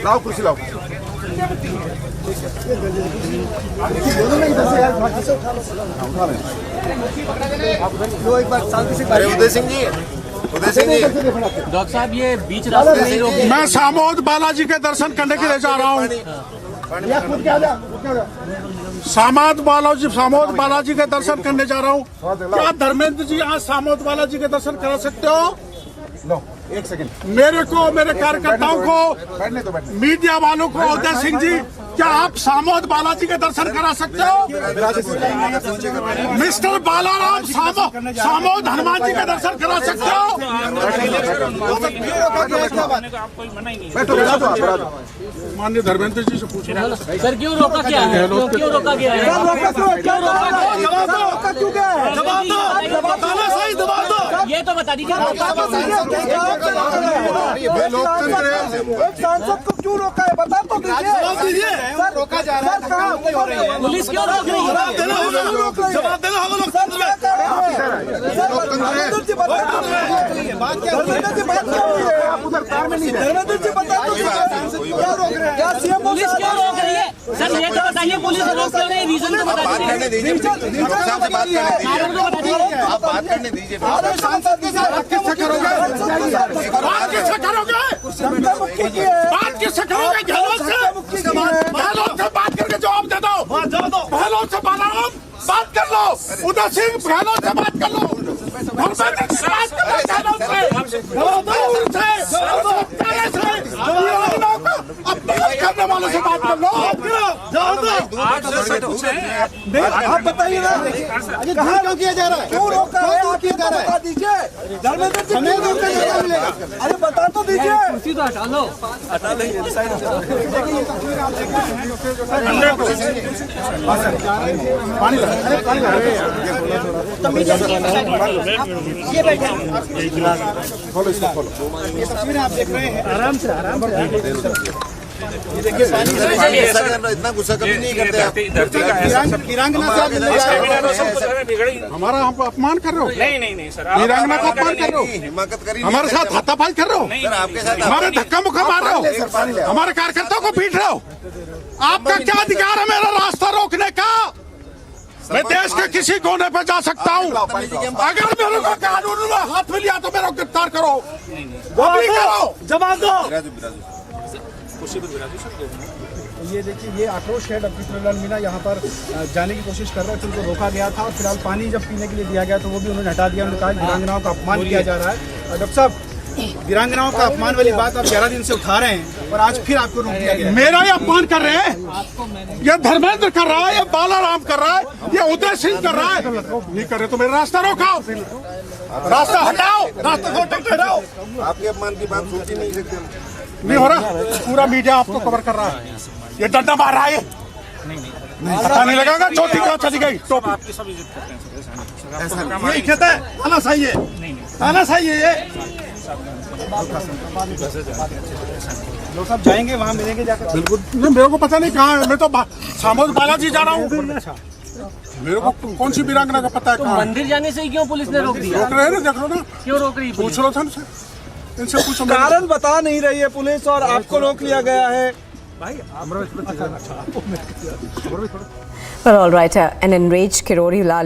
लाओ, कुर्सी लाओ। अरे उदय सिंह जी, डॉक्टर साहब ये बीच रास्ते में रोके। मैं सामोद बालाजी के दर्शन करने के लिए जा रहा हूँ। सामोद बालाजी के दर्शन करने जा रहा हूँ। क्या धर्मेंद्र जी आज सामोद बालाजी के दर्शन करा सकते हो? एक सेकंड, मेरे को, मेरे कार्यकर्ताओं को, मीडिया वालों को, उदय सिंह जी, क्या आप सामोद बालाजी के दर्शन करा सकते हो? मिस्टर बालाराम सामोद हनुमान जी के दर्शन करा सकते हो? माननीय धर्मेंद्र जी से पूछ रहा हूँ सर, क्यों रोका क्या है? क्यों रोका गया है? ये तो बता दीजिए। एक सांसद को क्यों रोका है बता तो दीजिए। रोका जा रहा है, पुलिस क्यों रोक रही है? जवाब देना होगा लोकतंत्र में। धर्मेंद्र जी बता दो क्या सीएम पुलिस क्यों रोक रही है? सर ये तो बताइए पुलिस रोक क्यों नहीं, रीजन तो बात करने दीजिए, डॉक्टर साहब से बात करने दीजिए, आप बात करने दीजिए। सांसद के साथ किससे करोगे, बात किससे करोगे, बात किससे करोगे, गहलोत से बात करके जवाब दे दो, गहलोत से बात कर लो, उदय सिंह गहलोत से बात कर लो, करने वालों से बात कर लो। आप बताइए ना कहाँ क्यों किया जा रहा है, क्यों रोका है, क्यों किया जा रहा है, बता दीजिए, हमें रोकने का क्या मिलेगा, अरे बता तो दीजिए। कुर्सी तो हटा लो, हटा लेंगे। पानी खोलो इसको, खोलो, ये तस्वीरें आप देख रहे हैं, आराम से ये देखिए, इतना गुस्सा कभी नहीं करते आप। वीरांगना साहब हमारा हम अपमान कर रहे हो, नहीं सर, वीरांगना का अपमान कर रहे हो, हिमाकत करिए, हमारे साथ हाथापाई कर रहे हो, आपके साथ हमारे धक्का मुक्का मार रहे हो, हमारे कार्यकर्ताओं को पीट रहे हो। आपका क्या अधिकार है मेरा रास्ता रोकने का? मैं देश के किसी कोने पे जा सकता हूँ, अगर मेरे को कानून में हाथ में लिया तो मेरे को गिरफ्तार करो, जवाब दो। ये देखिए, ये आक्रोश है। डॉक्टर प्रहलाद मीणा यहाँ पर जाने की कोशिश कर रहे थे, उनको रोका गया था और फिलहाल पानी जब पीने के लिए दिया गया तो वो भी उन्होंने हटा दिया। उन्होंने कहा वीरांगनाओं का अपमान किया जा रहा है। डॉक्टर साहब, वीरांगनाओं का अपमान वाली बात आप 11 दिन से उठा रहे हैं और आज फिर आपको रोक दिया गया। मेरा ही अपमान कर रहे हैं, ये धर्मेंद्र कर रहा है, ये बालाराम कर रहा है, ये उदय सिंह कर रहा है। नहीं करे तो मेरा रास्ता रोकाओ, रास्ता हटाओ, रास्ता हटाओ। आपके अपमान की बात सोच ही नहीं सकते, नहीं हो रहा, पूरा मीडिया आपको कवर कर रहा है। ये डंडा मार रहा है, पता नहीं लगेगा चौथी कहाँ चली गई टोपी। यही कहता है आना सही है, आना सही है। ये लोग सब जाएंगे वहाँ मिलेंगे जाकर, बिल्कुल नहीं, मेरे को पता नहीं कहाँ है, मैं तो सामोद बालाजी जा रहा हूँ। मेरे को कौन सी वीरांगना का पता है कहाँ? मंदिर जाने से क्यों पुलिस ने रोक दिया? रोक रहे हैं ना, देख लो ना, क्यों रोक रही है? पूछ लो था इनसे, पूछो। कारण बता नहीं रही है पुलिस और आपको रोक लिया गया है। Well, all right, an enraged Kirori Lal